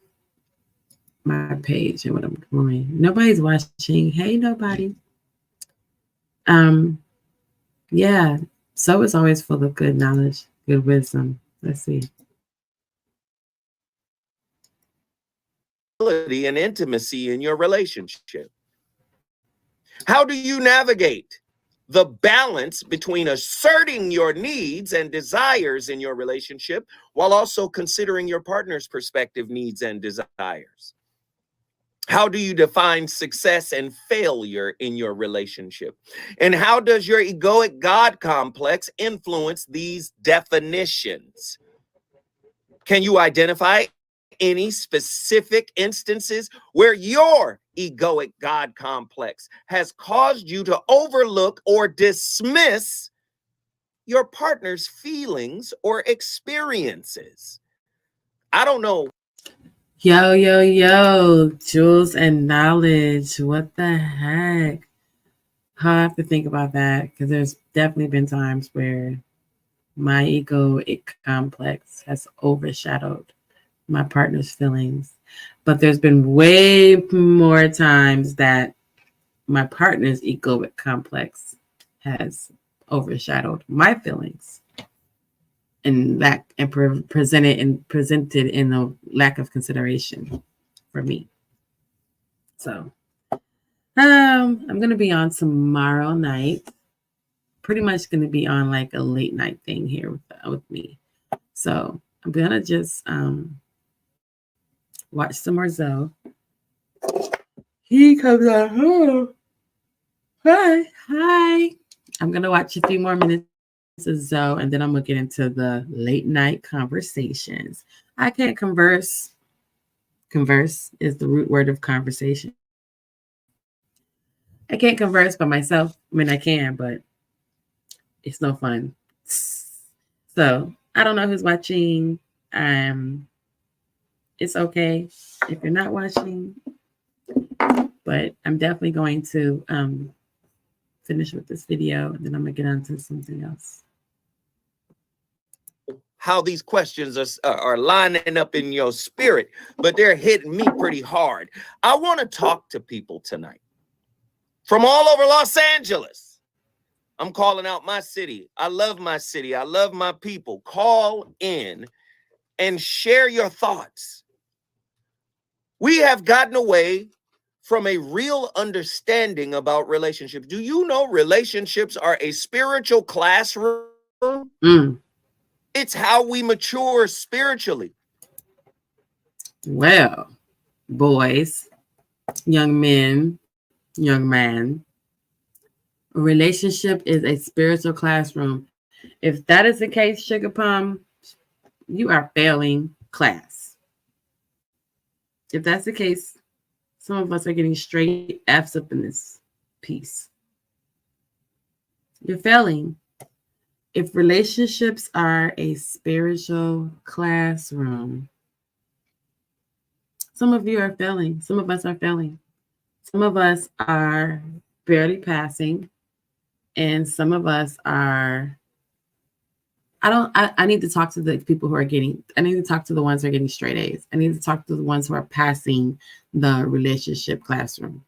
page and what I'm doing. Nobody's watching. Hey, nobody. Yeah, so it's always full of good knowledge, good wisdom. Let's see. And intimacy in your relationship. How do you navigate the balance between asserting your needs and desires in your relationship while also considering your partner's perspective, needs, and desires? How do you define success and failure in your relationship? And how does your egoic God complex influence these definitions? Can you identify any specific instances where your egoic God complex has caused you to overlook or dismiss your partner's feelings or experiences? I don't know. Yo, Jules and knowledge. What the heck? I have to think about that because there's definitely been times where my egoic complex has overshadowed my partner's feelings. But there's been way more times that my partner's egoic complex has overshadowed my feelings and presented in a lack of consideration for me. So I'm gonna be on tomorrow night. Pretty much gonna be on like a late night thing here with me. So I'm gonna just watch some more Zoe. He comes out. Oh, hi. I'm gonna watch a few more minutes of Zoe, and then I'm gonna get into the late night conversations. I can't converse. Converse is the root word of conversation. I can't converse by myself. I mean, I can, but it's no fun. So I don't know who's watching. It's okay if you're not watching, but I'm definitely going to finish with this video, and then I'm gonna get on to something else. How these questions are lining up in your spirit, but they're hitting me pretty hard. I want to talk to people tonight from all over Los Angeles. I'm calling out my city. I love my city. I love my people. Call in and share your thoughts. We have gotten away from a real understanding about relationships. Do you know relationships are a spiritual classroom? It's how we mature spiritually. Well, boys, young men, young man, a relationship is a spiritual classroom. If that is the case, Sugar Plum, you are failing class. If that's the case, some of us are getting straight F's up in this piece. You're failing. If relationships are a spiritual classroom, some of you are failing. Some of us are failing. Some of us are barely passing. And some of us are, I need to talk to the people who are I need to talk to the ones who are getting straight A's. I need to talk to the ones who are passing the relationship classroom.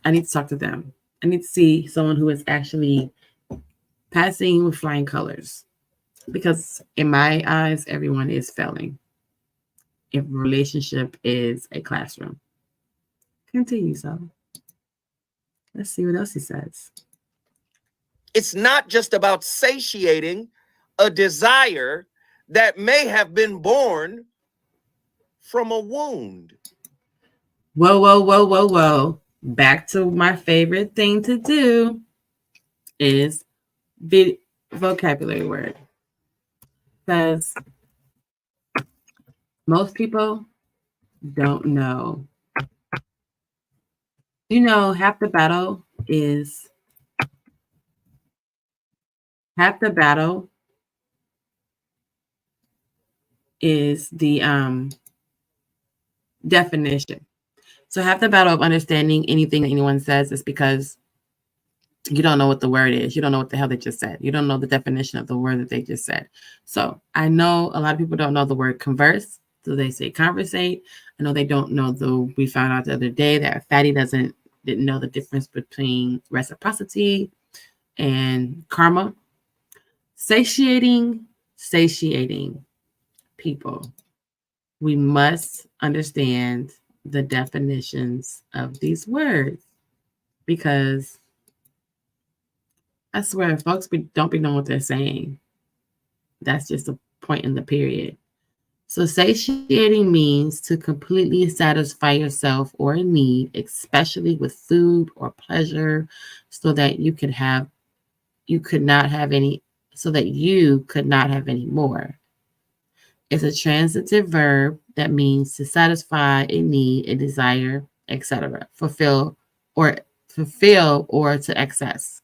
I need to talk to them. I need to see someone who is actually passing with flying colors. Because in my eyes, everyone is failing. If relationship is a classroom. Continue, so. Let's see what else he says. It's not just about satiating a desire that may have been born from a wound. Whoa, whoa, whoa, whoa, whoa. Back to my favorite thing to do is the vocabulary word. Because most people don't know. You know, half the battle is the definition. So half the battle of understanding anything that anyone says is because you don't know what the word is. You don't know what the hell they just said. You don't know the definition of the word that they just said. So I know a lot of people don't know the word converse. So they say conversate. I know they don't know we found out the other day that Fatty didn't know the difference between reciprocity and karma. Satiating people. We must understand the definitions of these words because I swear, folks don't be knowing what they're saying. That's just a point in the period. So satiating means to completely satisfy yourself or a need, especially with food or pleasure, so that you could not have any more. It's a transitive verb that means to satisfy a need, a desire, etc. Fulfill or to excess.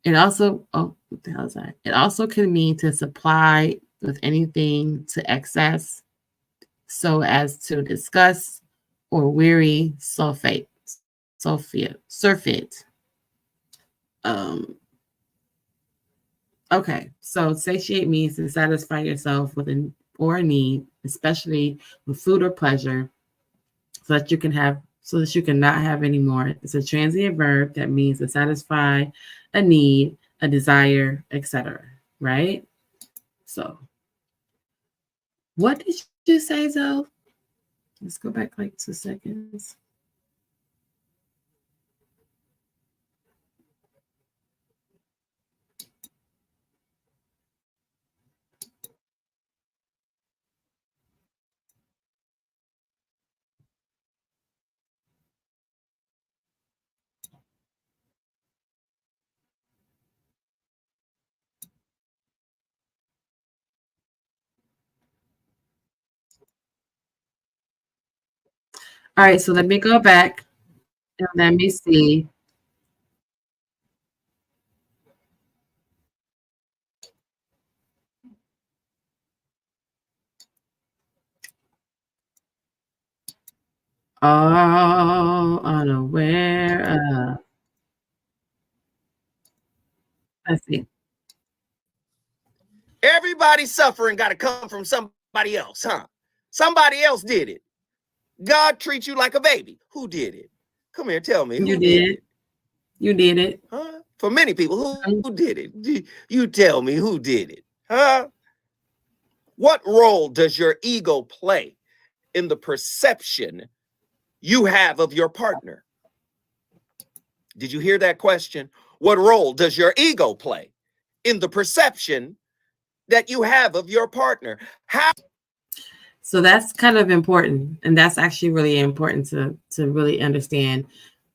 It also, what the hell is that? It also can mean to supply with anything to excess, so as to disgust or weary, surfeit. Okay, so satiate means to satisfy yourself with a need, especially with food or pleasure, so that you can not have any more. It's a transient verb that means to satisfy a need, a desire, etc. Right? So, what did you say, Zoe? Let's go back like 2 seconds. All right, so let me go back and let me see. All unaware of. Let's see. Everybody's suffering got to come from somebody else, huh? Somebody else did it. God treats you like a baby. Who did it? Come here, tell me. You did. You did it. Huh? For many people, who did it? You tell me who did it. Huh? What role does your ego play in the perception you have of your partner? Did you hear that question? What role does your ego play in the perception that you have of your partner? How? So that's kind of important. And that's actually really important to really understand,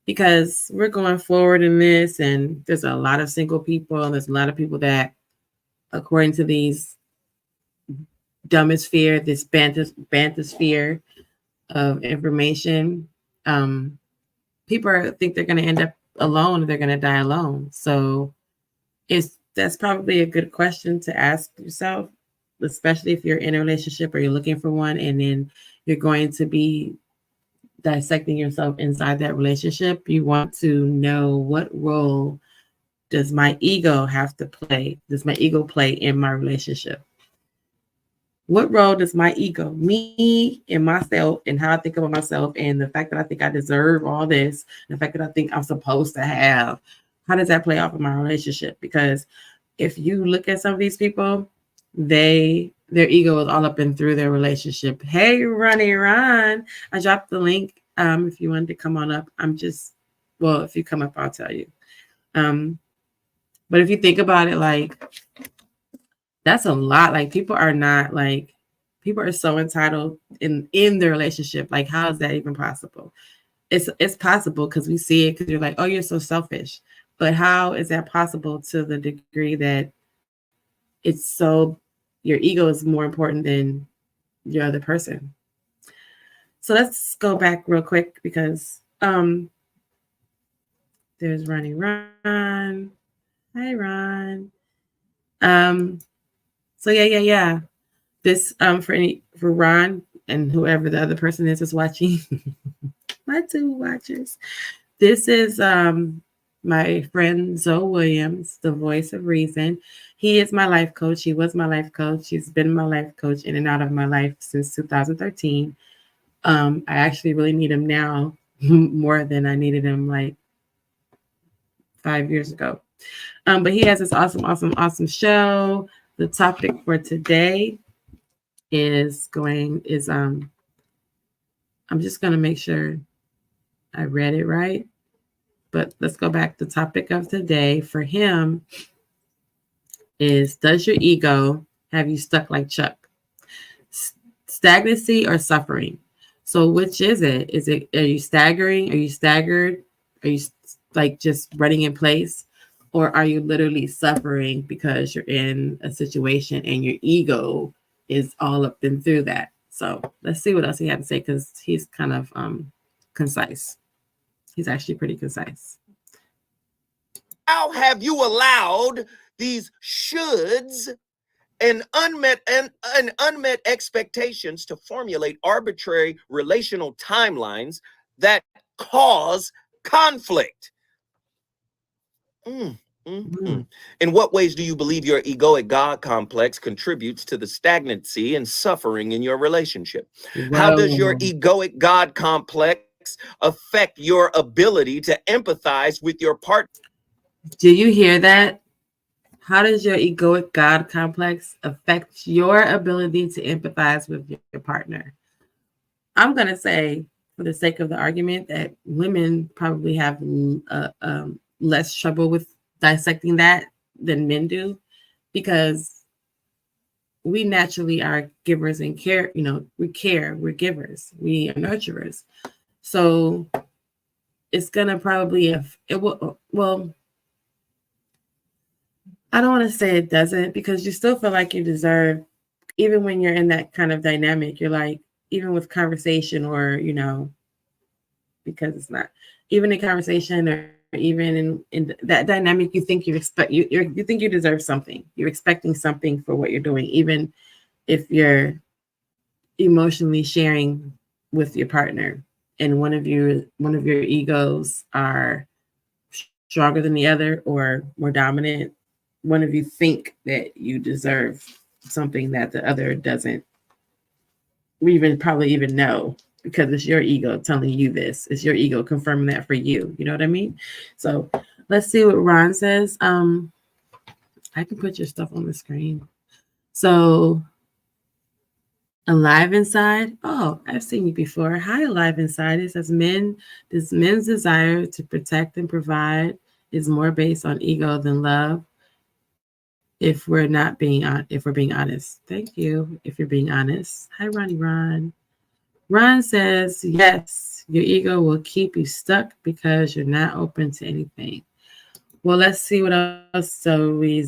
because we're going forward in this, and there's a lot of single people, and there's a lot of people that, according to these dumbesphere, this bantosphere of information, people think they're going to end up alone, or they're going to die alone. So that's probably a good question to ask yourself, especially if you're in a relationship or you're looking for one, and then you're going to be dissecting yourself inside that relationship. You want to know, what role does my ego have to play? Does my ego play in my relationship? What role does my ego, me and myself, and how I think about myself, and the fact that I think I deserve all this, and the fact that I think I'm supposed to have, how does that play off in my relationship? Because if you look at some of these people, their ego is all up and through their relationship. Hey, Ron, I dropped the link. If you wanted to come on up, if you come up, I'll tell you. But if you think about it, like, that's a lot. Like, people are so entitled in their relationship. Like, how is that even possible? It's possible because we see it, because you're like, oh, you're so selfish. But how is that possible to the degree that your ego is more important than your other person? So let's go back real quick, because there's Ron. Hi, Ron. So yeah. This for Ron and whoever the other person is watching, my two watchers. This is my friend Zoe Williams, the voice of reason. He is my life coach. He was my life coach. He's been my life coach in and out of my life since 2013. I actually really need him now more than I needed him like 5 years ago. But he has this awesome show. The topic for today is I'm just going to make sure I read it right. But let's go back. The topic of today for him is, does your ego have you stuck like Chuck? Stagnancy or suffering? So which is it? Are you staggering? Are you staggered? Are you like just running in place? Or are you literally suffering because you're in a situation and your ego is all up and through that? So let's see what else he had to say, because he's kind of concise. He's actually pretty concise. How have you allowed these shoulds and unmet expectations to formulate arbitrary relational timelines that cause conflict? In what ways do you believe your egoic God complex contributes to the stagnancy and suffering in your relationship? How does your egoic God complex affect your ability to empathize with your partner? Do you hear that? How does your egoic God complex affect your ability to empathize with your partner? I'm going to say, for the sake of the argument, that women probably have less trouble with dissecting that than men do, because we naturally are givers and care. We're givers, we are nurturers. So it's going to probably, I don't want to say it doesn't, because you still feel like you deserve, even when you're in that kind of dynamic, you're like, even with conversation, or, because it's not, even in conversation, or even in that dynamic, you think you think you deserve something. You're expecting something for what you're doing, even if you're emotionally sharing with your partner, and one of your egos are stronger than the other or more dominant. One of you think that you deserve something that the other doesn't probably even know because it's your ego telling you this. It's your ego confirming that for you. You know what I mean? So let's see what Ron says. I can put your stuff on the screen. So Alive Inside. Oh, I've seen you before. Hi, Alive Inside. It says this men's desire to protect and provide is more based on ego than love. If we're being honest. Thank you. If you're being honest. Hi, Ron. Ron says, yes, your ego will keep you stuck because you're not open to anything. Well, let's see what else Zoe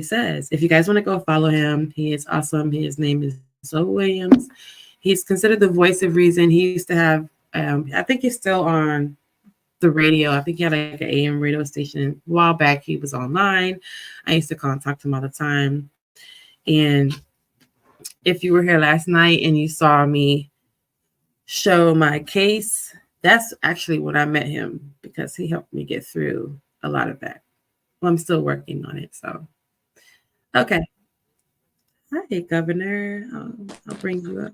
says. If you guys want to go follow him, he is awesome. His name is Zoe Williams. He's considered the voice of reason. He used to have, I think he's still on the radio. I think he had like an AM radio station a while back. He was online. I used to call and talk to him all the time. And if you were here last night and you saw me show my case, that's actually when I met him, because he helped me get through a lot of that. Well, I'm still working on it. So, okay. Hi, Governor. I'll bring you up.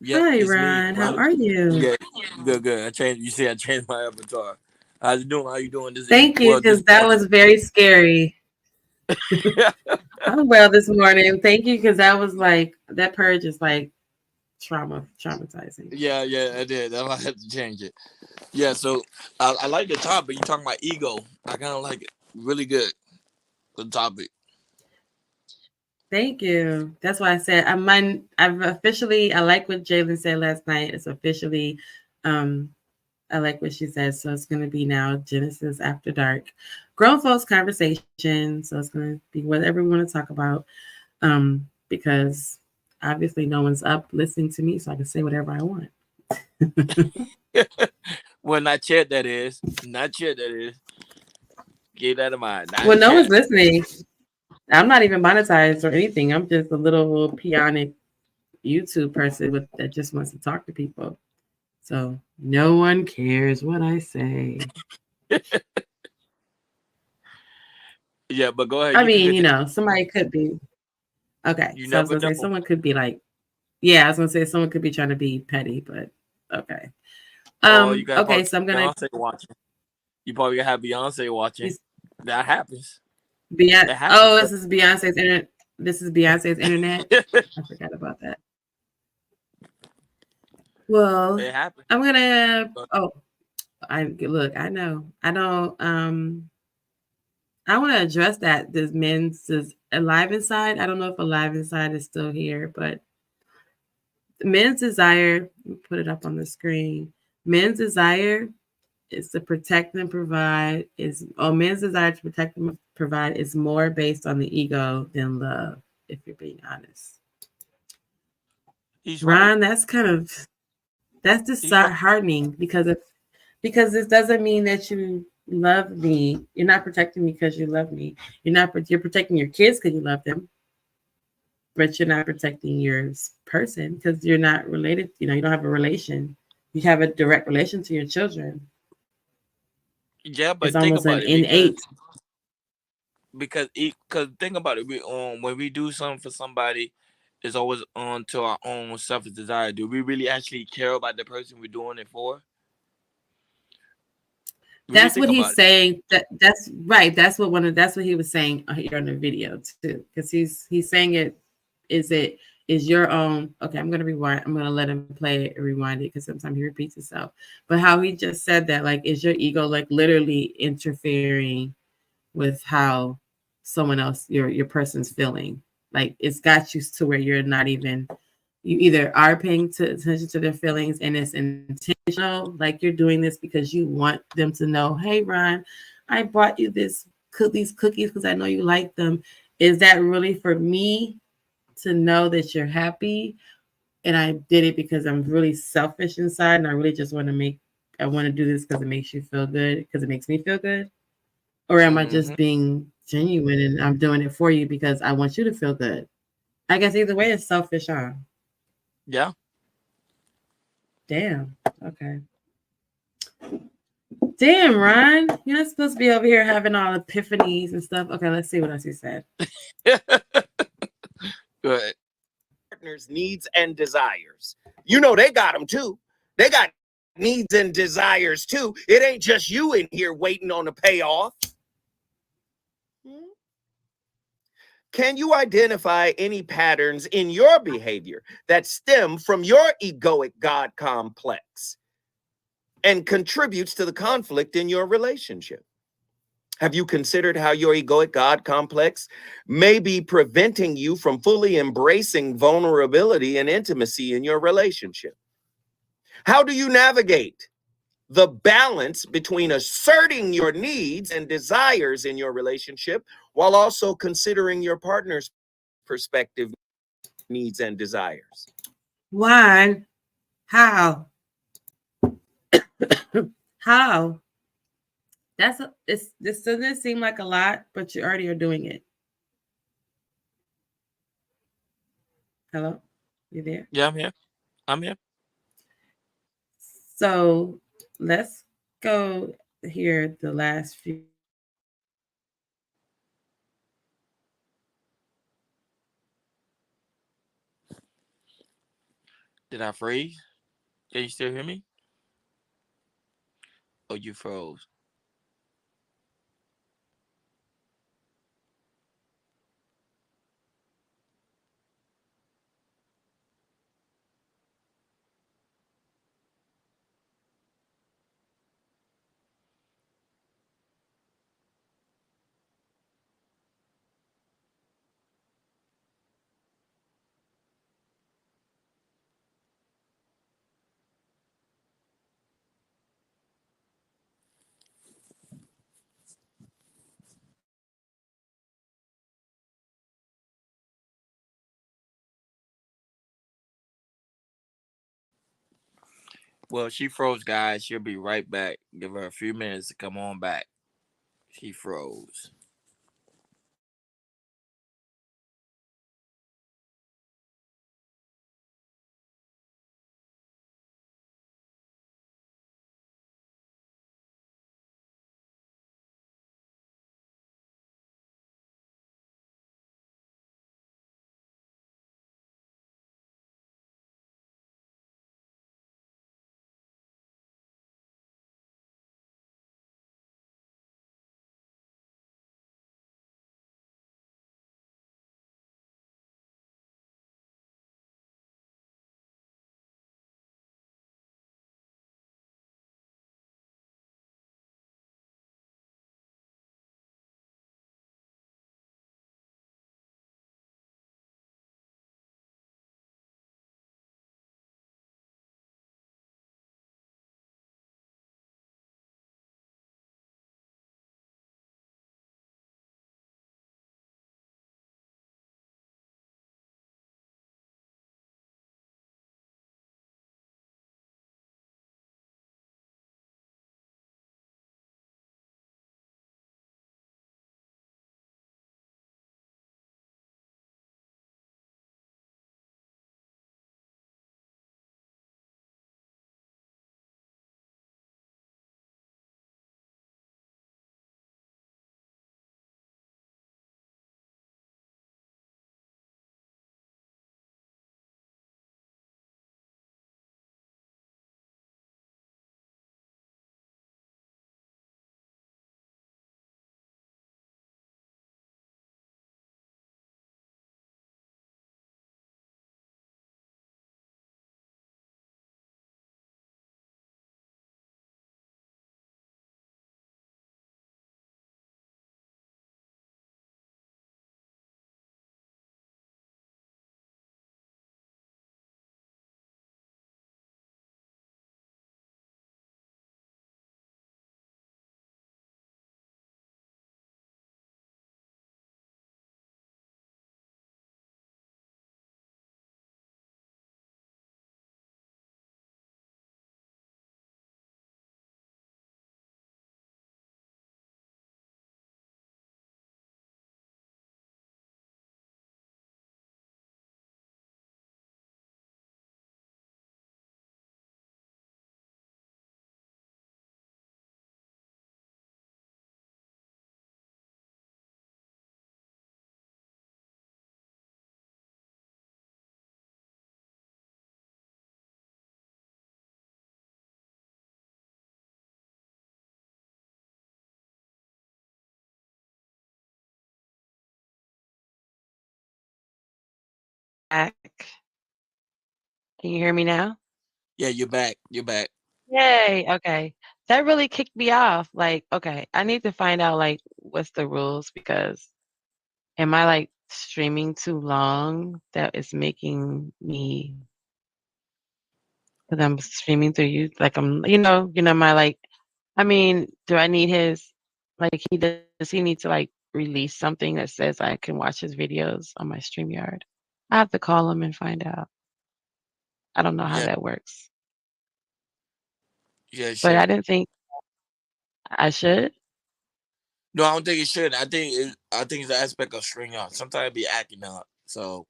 Yeah, hi, it's Ron. me. How are you? Yeah, good. I changed my avatar. How's it doing? How you doing? Thank you, because that was very scary. I'm well this morning. Thank you, because that was like, that purge is like traumatizing. Yeah, I did. I had to change it. Yeah, so I like the topic. You talking about ego. I kind of like it. Really good. Good topic. Thank you. That's why I said I like what Jalen said last night. It's officially, I like what she said. So it's going to be now Jenisis After Dark, grown folks conversation. So it's going to be whatever we want to talk about, because obviously no one's up listening to me, so I can say whatever I want. Well, not yet. That is. Keep that in mind. No one's listening. I'm not even monetized or anything. I'm just a little peonic YouTube person that just wants to talk to people. So no one cares what I say. Yeah, but go ahead. I mean, somebody could be. Okay. So I was going to say someone could be like, yeah, I was going to say someone could be trying to be petty, but okay. Okay, so I'm going to. You probably have Beyonce watching. That happens. This is Beyonce's internet. This is Beyonce's internet. I forgot about that. Well, I'm gonna. I know. I don't. I want to address that. This men's is Alive Inside. I don't know if Alive Inside is still here, but men's desire. Let me put it up on the screen. Men's desire is to protect and provide. Men's desire to protect and provide is more based on the ego than love. If you're being honest, Ron, that's disheartening because this doesn't mean that you love me. You're not protecting me because you love me. You're protecting your kids because you love them, but you're not protecting your person because you're not related. You don't have a relation. You have a direct relation to your children. Yeah, but it's almost an innate. Because think about it. When we do something for somebody, it's always on to our own selfish desire. Do we really actually care about the person we're doing it for? That's what he's saying. That's right. That's what he was saying here on the video too. Because he's saying it is your own. Okay, I'm gonna rewind. I'm gonna let him play it and rewind it because sometimes he repeats himself. But how he just said that, like, is your ego like literally interfering with how someone else, your person's feeling? Like, it's got you to where you're not even. You either are paying attention to their feelings and it's intentional, like you're doing this because you want them to know, hey, Ron, I bought you these cookies because I know you like them. Is that really for me to know that you're happy? And I did it because I'm really selfish inside and I really just want to do this because it makes you feel good, because it makes me feel good? Or am I just being genuine and I'm doing it for you because I want you to feel good? I guess either way it's selfish, huh? Yeah. Damn. Okay. Damn, Ron. You're not supposed to be over here having all epiphanies and stuff. Okay, let's see what else he said. Good. partner's needs and desires. You know, they got them too. They got needs and desires too. It ain't just you in here waiting on a payoff. Can you identify any patterns in your behavior that stem from your egoic God complex and contributes to the conflict in your relationship? Have you considered how your egoic God complex may be preventing you from fully embracing vulnerability and intimacy in your relationship? How do you navigate the balance between asserting your needs and desires in your relationship while also considering your partner's perspective, needs, and desires? One, how? How? This doesn't seem like a lot, but you already are doing it. Hello? You there? Yeah, I'm here. I'm here. So let's go here the last few. Did I freeze? Can you still hear me? Oh, you froze. Well, she froze, guys. She'll be right back. Give her a few minutes to come on back. She froze. Can you hear me now? Yeah, you're back. You're back. Yay. Okay. That really kicked me off. Like, okay, I need to find out like what's the rules because am I like streaming too long that is making me because I'm streaming through you like I'm my like I mean, do I need his like does he need to like release something that says I can watch his videos on my StreamYard? I have to call him and find out. I don't know how Yeah, that works. yeah, But sure. I didn't think I should. No, I don't think it should. I think it's the aspect of string out. Sometimes it be acting up. So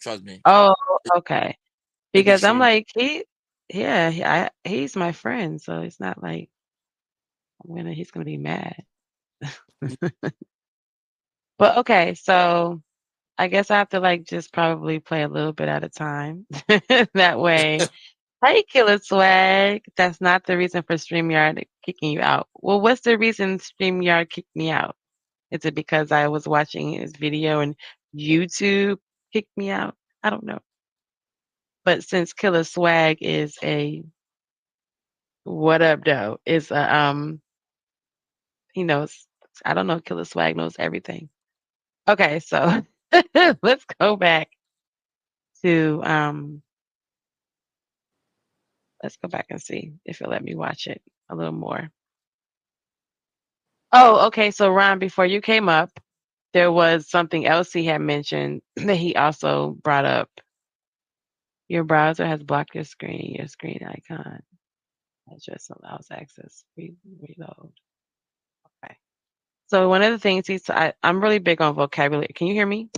trust me. Oh, It, okay. it be Because I'm streaming. like, he's my friend, so it's not like he's gonna be mad. But okay, so I guess I have to like just probably play a little bit at a time. That way, hey, Killer Swag. That's not the reason for StreamYard kicking you out. Well, what's the reason StreamYard kicked me out? Is it because I was watching his video and YouTube kicked me out? I don't know. But since Killer Swag is a what up though, is a he knows I don't know, Killer Swag knows everything. Okay, so let's go back to let's go back and see if it'll let me watch it a little more. Oh, okay. So Ron, before you came up, there was something else he had mentioned that he also brought up. Your browser has blocked your screen. Your screen icon that just allows access. Reload. Okay. So one of the things I'm really big on vocabulary. Can you hear me?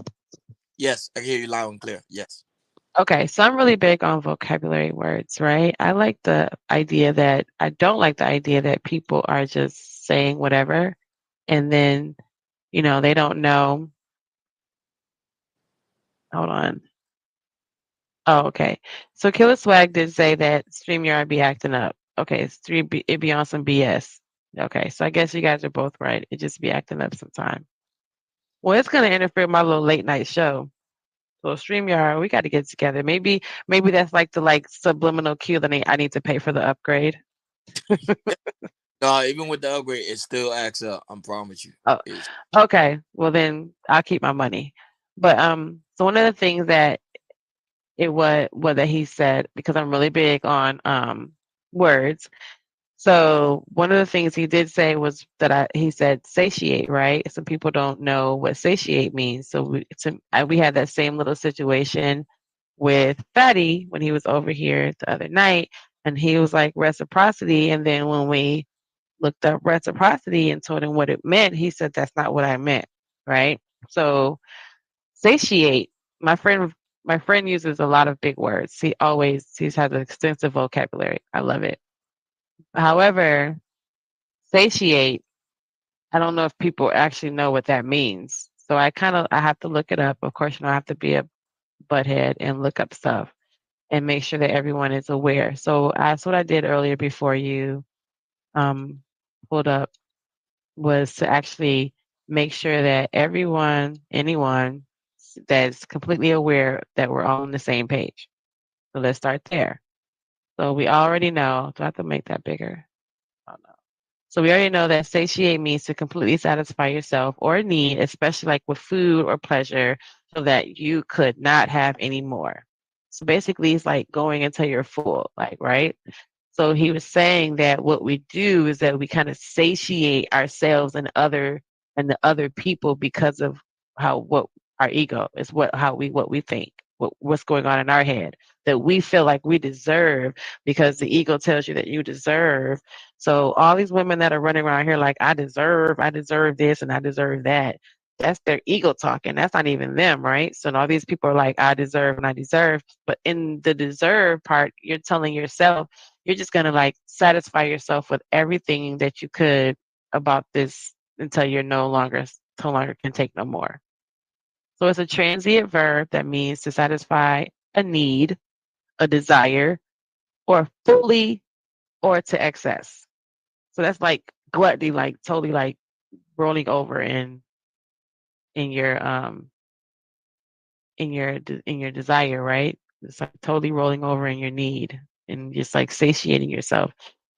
Yes, I can hear you loud and clear. Yes. Okay, so I'm really big on vocabulary words, right? I don't like the idea that people are just saying whatever and then, they don't know. Hold on. Oh, okay. So Killer Swag did say that StreamYard be acting up. Okay, it be on some BS. Okay, so I guess you guys are both right. It just be acting up sometime. Well, it's gonna interfere with my little late night show. So StreamYard, we got to get together. Maybe that's like the subliminal cue that I need to pay for the upgrade. No, even with the upgrade, it still acts up. I promise you. Oh, It's, okay. Well then I'll keep my money. But so one of the things that it was what that he said, because I'm really big on words. So one of the things he did say was that he said satiate, right? Some people don't know what satiate means. So we had that same little situation with Fatty when he was over here the other night, and he was like reciprocity. And then when we looked up reciprocity and told him what it meant, he said that's not what I meant, right? So satiate, my friend uses a lot of big words. He has an extensive vocabulary. I love it. However, satiate, I don't know if people actually know what that means. So I have to look it up. Of course, I have to be a butthead and look up stuff and make sure that everyone is aware. So that's what I did earlier before you um, pulled up was to actually make sure that anyone that's completely aware that we're all on the same page. So let's start there. So we already know. Do I have to make that bigger? Oh, no. So we already know that satiate means to completely satisfy yourself or need, especially like with food or pleasure, so that you could not have any more. So basically, it's like going until you're full, like, right? So he was saying that what we do is that we kind of satiate ourselves and the other people because of what our ego is, what we think, what's going on in our head, that we feel like we deserve because the ego tells you that you deserve. So all these women that are running around here like I deserve this and I deserve that. That's their ego talking. That's not even them, right? So all these people are like, I deserve and I deserve. But in the deserve part, you're telling yourself you're just going to like satisfy yourself with everything that you could about this until you're no longer can take no more. So it's a transient verb that means to satisfy a need, a desire, or fully or to excess. So that's like gluttony, like totally like rolling over in your your desire, right? It's like totally rolling over in your need and just like satiating yourself.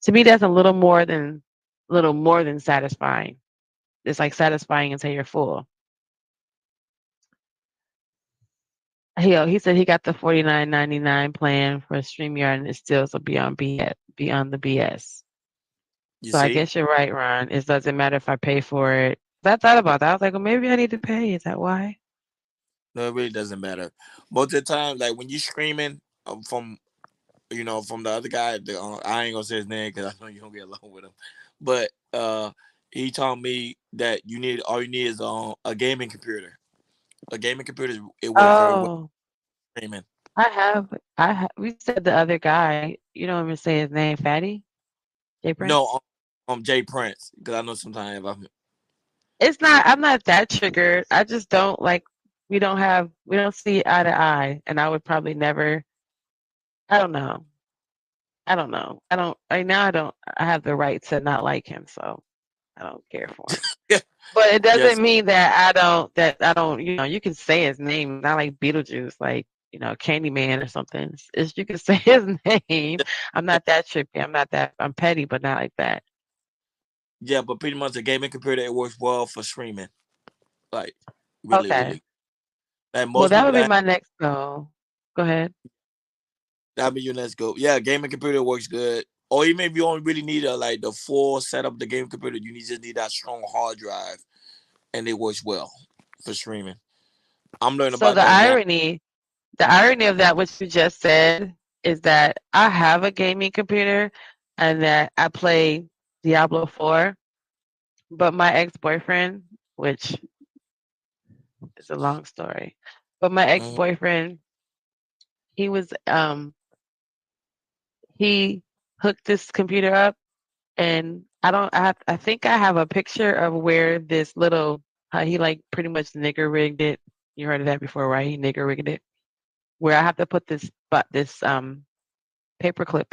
To me, that's a little more than satisfying. It's like satisfying until you're full. He said he got the $49.99 plan for StreamYard and it still so beyond the BS. You So I see? guess you're right, Ron. It doesn't matter if I pay for it. I thought about that. I was like, well, maybe I need to pay. Is that why? No, it really doesn't matter. Most of the time, like when you're screaming from from the other guy, I ain't gonna say his name because I know you don't get along with him. But he told me that all you need is a gaming computer. A gaming computer, it works very well. Oh, Screaming. we said the other guy. You don't even say his name, Fatty? Jay Prince? No, Jay Prince, because I know sometimes I'm not that triggered. I just don't like, we don't see eye to eye. And I would probably never, I don't know. Right now I have the right to not like him. So I don't care for him. Yeah. But it Yes. doesn't mean that I don't, you can say his name, not like Beetlejuice, like, Candyman or something. You can say his name. I'm not that trippy. I'm petty, but not like that. Yeah, but pretty much a gaming computer, it works well for streaming. Like, really, Okay. really. Like Well, most that people would be my next goal. Go ahead. that'd be your next goal. Yeah, gaming computer works good. Or even if you only really need the full setup of the game computer, you just need that strong hard drive, and it works well for streaming. I'm learning So about that now. the irony of that, what you just said, is that I have a gaming computer and that I play Diablo 4, but my ex-boyfriend, which is a long story, but my ex-boyfriend, he was he hooked this computer up, and I think I have a picture of where this little how he like pretty much nigger rigged it. You heard of that before, right? He nigger rigged it. Where I have to put this paperclip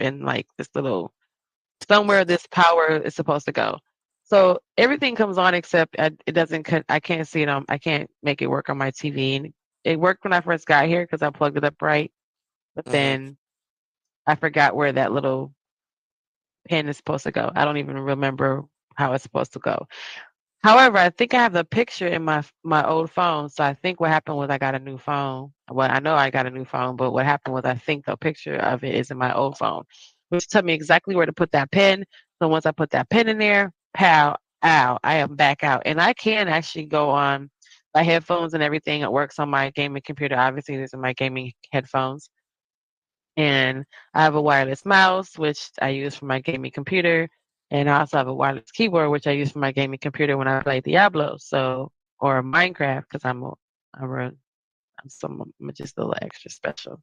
in like this little somewhere this power is supposed to go. So everything comes on except it doesn't. I can't see it on. I can't make it work on my TV. And it worked when I first got here because I plugged it up right, but then I forgot where that little pin is supposed to go. I don't even remember how it's supposed to go. However, I think I have the picture in my old phone. So I think what happened was I got a new phone. Well, I know I got a new phone, but what happened was I think the picture of it is in my old phone, which told me exactly where to put that pin. So once I put that pin in there, pow, ow, I am back out. And I can actually go on my headphones and everything. It works on my gaming computer. Obviously, these are my gaming headphones. And I have a wireless mouse, which I use for my gaming computer. And I also have a wireless keyboard, which I use for my gaming computer when I play Diablo, or Minecraft, because I'm just a little extra special.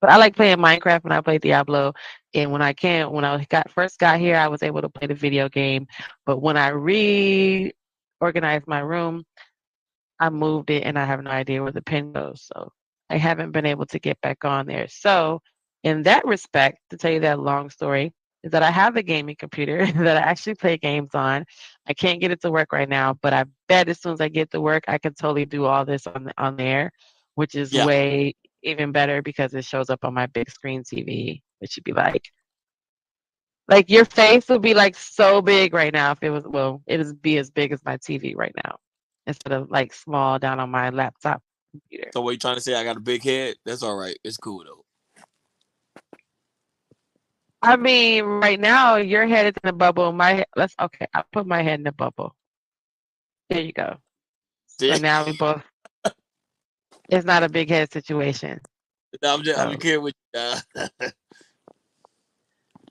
But I like playing Minecraft when I play Diablo, and when I first got here, I was able to play the video game. But when I reorganized my room, I moved it and I have no idea where the pin goes. So I haven't been able to get back on there. So in that respect, to tell you that long story, is that I have a gaming computer that I actually play games on. I can't get it to work right now, but I bet as soon as I get to work, I can totally do all this on there, which is Yeah. way even better because it shows up on my big screen TV, which should be like your face would be like so big right now if it was it would be as big as my TV right now instead of like small down on my laptop computer. So what you trying to say? I got a big head. That's all right. It's cool though. I mean, right now your head is in a bubble. I'll put my head in a bubble. There you go. So now we both. It's not a big head situation. I'm just kidding with you.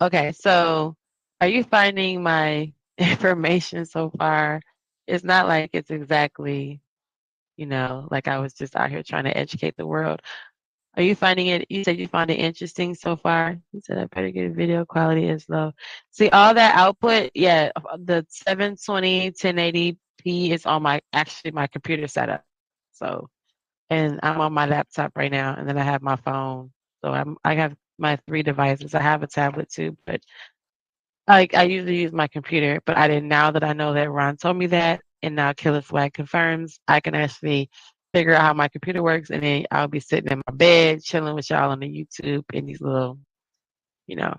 Okay, so are you finding my information so far? It's not like it's exactly, like I was just out here trying to educate the world. Are you finding it? You said you found it interesting so far. You said I better get video quality is low. See all that output, yeah. The 720 1080p is on my computer setup. So, and I'm on my laptop right now, and then I have my phone. So I have my 3 devices. I have a tablet too, but I usually use my computer. But I didn't. Now that I know that Ron told me that, and now Killer Swag confirms, I can actually figure out how my computer works, and then I'll be sitting in my bed chilling with y'all on the YouTube in these little, you know,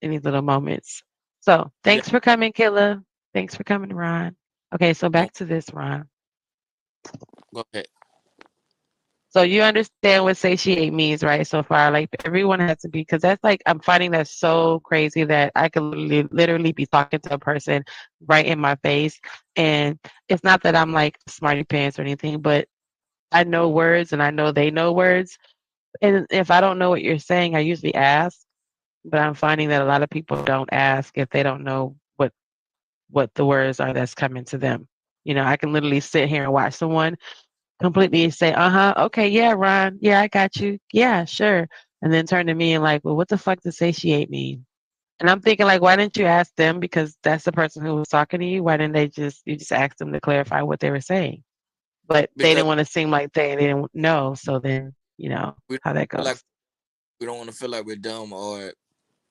in these little moments. So Yeah, thanks for coming, Killa. Thanks for coming, Ron. Okay, so no, back to this, Ron. go ahead. So you understand what satiate means, right? So far, like everyone has to be, because that's like I'm finding that so crazy that I could literally be talking to a person right in my face, and it's not that I'm like smarty pants or anything, but I know words and I know they know words, and if I don't know what you're saying, I usually ask. But I'm finding that a lot of people don't ask if they don't know what the words are that's coming to them. You know, I can literally sit here and watch someone completely say, uh-huh, okay, yeah, Ron, yeah, I got you. Yeah, sure. And then turn to me and like, well, what the fuck does satiate mean? And I'm thinking like, why didn't you ask them? Because that's the person who was talking to you. Why didn't you just ask them to clarify what they were saying? But they Because didn't want to seem like they didn't know. So then, you know, we how that feel like goes. we don't want to feel like we're dumb or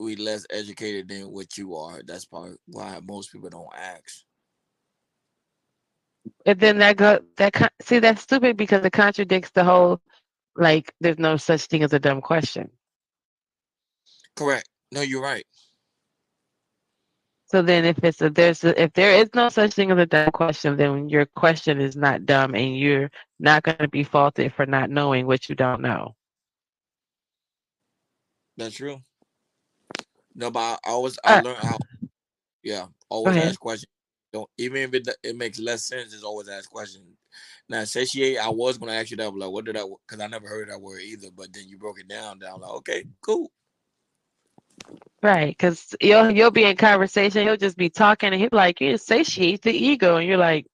we less educated than what you are. That's probably why most people don't ask. And then see, that's stupid because it contradicts the whole, like, there's no such thing as a dumb question. Correct. No, you're right. So then, if there is no such thing as a dumb question, then your question is not dumb, and you're not going to be faulted for not knowing what you don't know. That's true. No, but I Uh, learned how. Yeah, Go always ahead. ask questions. Don't even if it makes less sense. Just always ask questions. Now, satiate. I was gonna ask you that, like, what did that? Because I never heard that word either. But then you broke it down. Down like, okay, cool. Right, because you'll be in conversation, he'll just be talking, and he'll be like, "You satiate the ego," and you're like,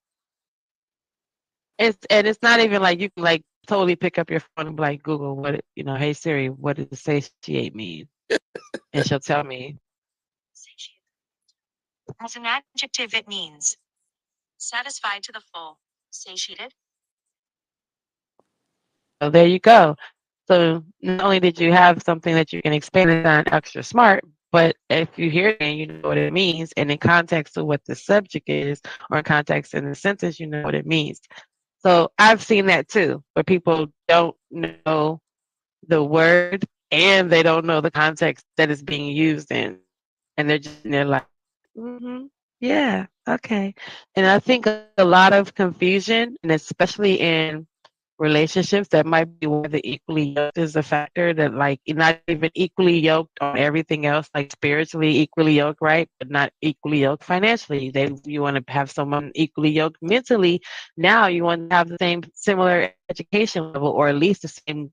it's not even like you can like totally pick up your phone and be like, Google hey Siri, what does satiate mean? And she'll tell me. As an adjective, it means satisfied to the full, satiated. So there you go. So not only did you have something that you can expand it on extra smart, but if you hear it and you know what it means, and in context of what the subject is, or in context in the sentence, you know what it means. So I've seen that too, where people don't know the word and they don't know the context that it's being used in, and they're like, yeah, okay. And I think a lot of confusion, and especially in relationships, that might be where the equally yoked is a factor, that like you're not even equally yoked on everything else, like spiritually equally yoked, right? But not equally yoked financially. You want to have someone equally yoked mentally. Now you want to have the same similar education level, or at least the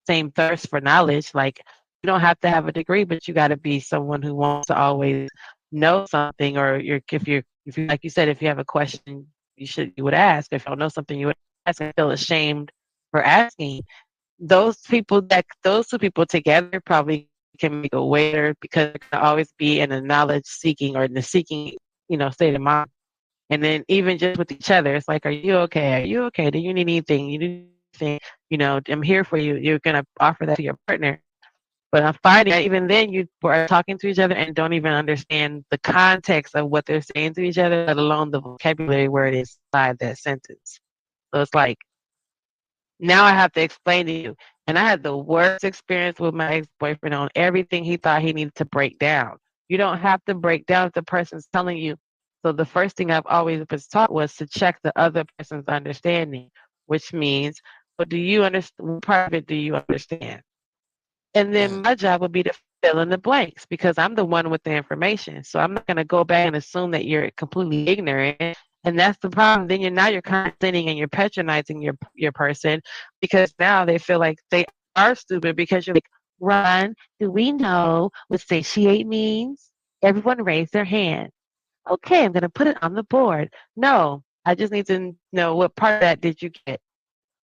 same thirst for knowledge. Like you don't have to have a degree, but you got to be someone who wants to always know something. Or if you like you said, if you have a question, you would ask. If you don't know something, you would ask and feel ashamed for asking. Those two people together probably can make a waiter, because they can always be in a knowledge seeking, or in the seeking, state of mind. And then even just with each other, it's like, are you okay? Are you okay? Do you need anything? You need anything? I'm here for you. You're gonna offer that to your partner. But I'm finding that even then you are talking to each other and don't even understand the context of what they're saying to each other, let alone the vocabulary where it is inside that sentence. So it's like, now I have to explain to you. And I had the worst experience with my ex-boyfriend on everything he thought he needed to break down. You don't have to break down if the person's telling you. So the first thing I've always been taught was to check the other person's understanding, which means, what do you understand? What part of it do you understand? And then my job would be to fill in the blanks, because I'm the one with the information. So I'm not going to go back and assume that you're completely ignorant. And that's the problem. Then you're condescending and you're patronizing your person, because now they feel like they are stupid, because you're like, Ron, do we know what satiate means? Everyone raise their hand. Okay, I'm going to put it on the board. No, I just need to know, what part of that did you get?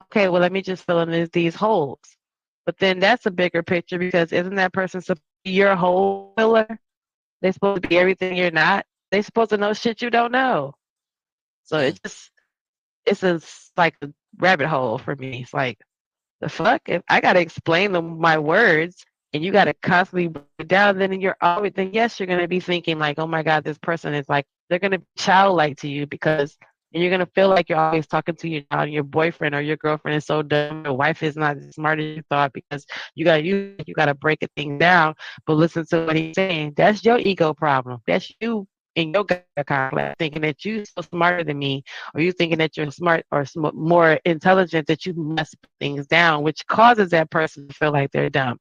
Okay, well, let me just fill in these holes. But then that's a bigger picture, because isn't that person supposed to be your hole filler? They're supposed to be everything you're not. They're supposed to know shit you don't know. So like a rabbit hole for me. It's like, the fuck? If I gotta explain my words and you gotta constantly break it down, then yes, you're gonna be thinking like, oh my God, this person is like, they're gonna be childlike to you, because And you're gonna feel like you're always talking to your boyfriend or your girlfriend is so dumb. Your wife is not as smart as you thought because you gotta break a thing down. But listen to what he's saying. That's your ego problem. That's you in your God complex, thinking that you're so smarter than me, or you thinking that you're smart or more intelligent that you must put things down, which causes that person to feel like they're dumb.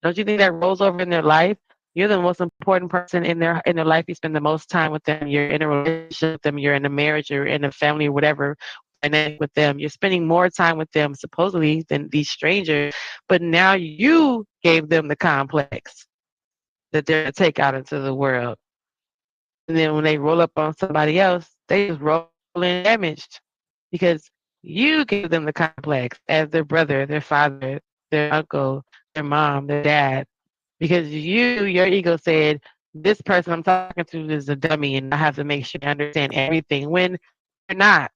Don't you think that rolls over in their life? You're the most important person in their life. You spend the most time with them. You're in a relationship with them. You're in a marriage. You're in a family, or whatever. Dynamic with them. You're spending more time with them supposedly than these strangers. But now you gave them the complex that they're gonna take out into the world. And then when they roll up on somebody else, they just roll in damaged because you gave them the complex as their brother, their father, their uncle, their mom, their dad, because your ego said, this person I'm talking to is a dummy and I have to make sure I understand everything when you're not.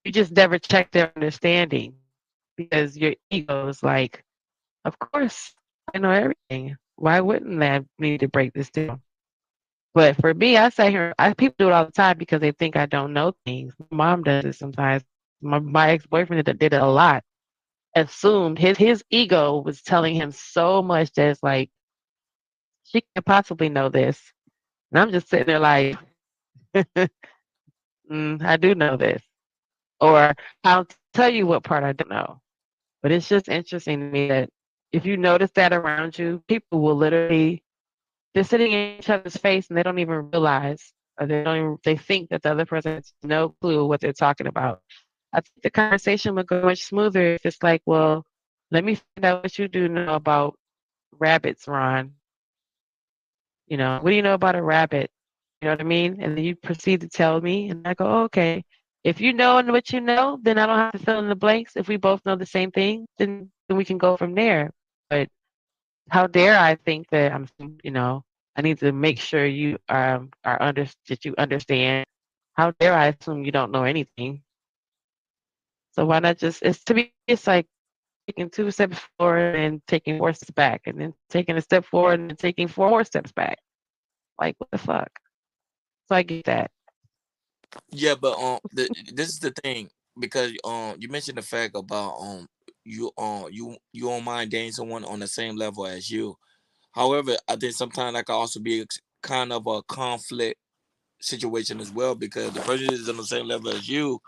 You just never check their understanding because your ego is like, of course, I know everything. Why wouldn't I need to break this down? But for me, I say here, people do it all the time because they think I don't know things. My mom does it sometimes. My ex-boyfriend did it a lot. Assumed his ego was telling him so much that it's like, she can't possibly know this. And I'm just sitting there like, I do know this. Or I'll tell you what part I don't know. But it's just interesting to me that if you notice that around you, people will literally, they're sitting in each other's face and they don't even realize, or they think that the other person has no clue what they're talking about. I think the conversation would go much smoother if it's like, well, let me find out what you do know about rabbits, Ron. What do you know about a rabbit? You know what I mean? And then you proceed to tell me, and I go, oh, okay. If you know what you know, then I don't have to fill in the blanks. If we both know the same thing, then we can go from there. But how dare I think that I need to make sure you that you understand. How dare I assume you don't know anything? So why not to me, it's like taking 2 steps forward and taking 4 steps back, and then taking a step forward and taking 4 more steps back. Like, what the fuck? So I get that. Yeah, but this is the thing, because you mentioned the fact about you don't mind dating someone on the same level as you. However, I think sometimes that can also be kind of a conflict situation as well, because the person is on the same level as you,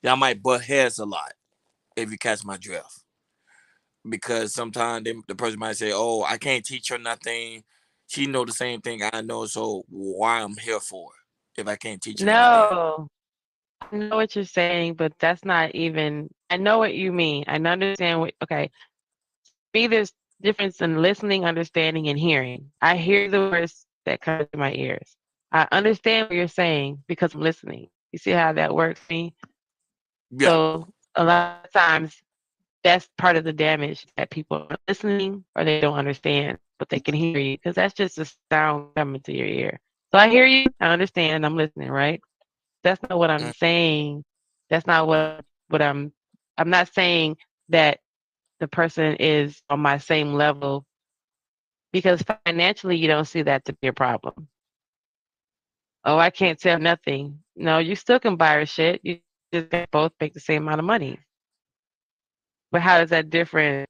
y'all might butt heads a lot, if you catch my drift. Because sometimes the person might say, "Oh, I can't teach her nothing. She know the same thing I know, so why I'm here for if I can't teach her anything?" No, I know what you're saying, but that's not even. I know what you mean. I understand what. Okay, me, there's difference in listening, understanding, and hearing. I hear the words that come to my ears. I understand what you're saying because I'm listening. You see how that works for me? Yeah. So a lot of times that's part of the damage, that people are listening or they don't understand, but they can hear you because that's just a sound coming to your ear. So I hear you, I understand, I'm listening, right? That's not what I'm Mm. saying. That's not what I'm not saying that the person is on my same level because financially you don't see that to be a problem. Oh, I can't tell nothing. No, you still can buy her shit. You just both make the same amount of money. But how is that different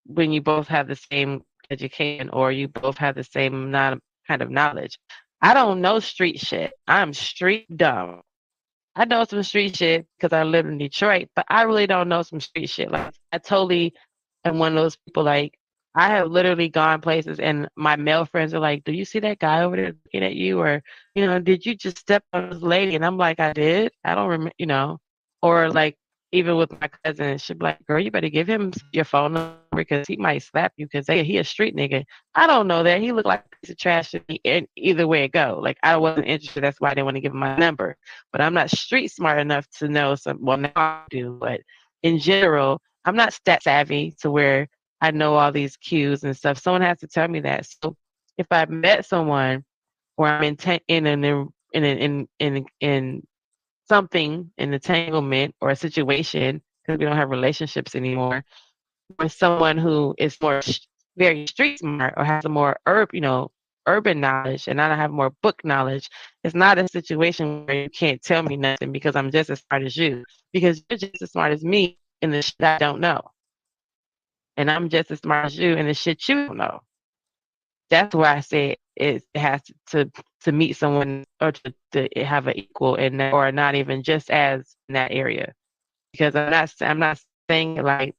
when you both have the same education or you both have the same kind of knowledge? I don't know street shit. I'm street dumb. I know some street shit because I live in Detroit, but I really don't know some street shit. Like, I totally am one of those people. Like, I have literally gone places, and my male friends are like, "Do you see that guy over there looking at you?" Or, "Did you just step on this lady?" And I'm like, "I did. I don't remember." Or like, even with my cousin, she'd be like, "Girl, you better give him your phone number because he might slap you because he a street nigga." I don't know that. He looked like a piece of trash to me. And either way it go, like, I wasn't interested. That's why I didn't want to give him my number. But I'm not street smart enough to know some. Well, now I do, but in general, I'm not stat savvy to where I know all these cues and stuff. Someone has to tell me that. So if I met someone or I'm in something, an entanglement or a situation, because we don't have relationships anymore, with someone who is very street smart or has a more urban knowledge and I have more book knowledge. It's not a situation where you can't tell me nothing because I'm just as smart as you. Because you're just as smart as me in the shit I don't know. And I'm just as smart as you in the shit you don't know. That's why I say it has to meet someone or to have an equal in that, or not even just as in that area. Because I'm not saying like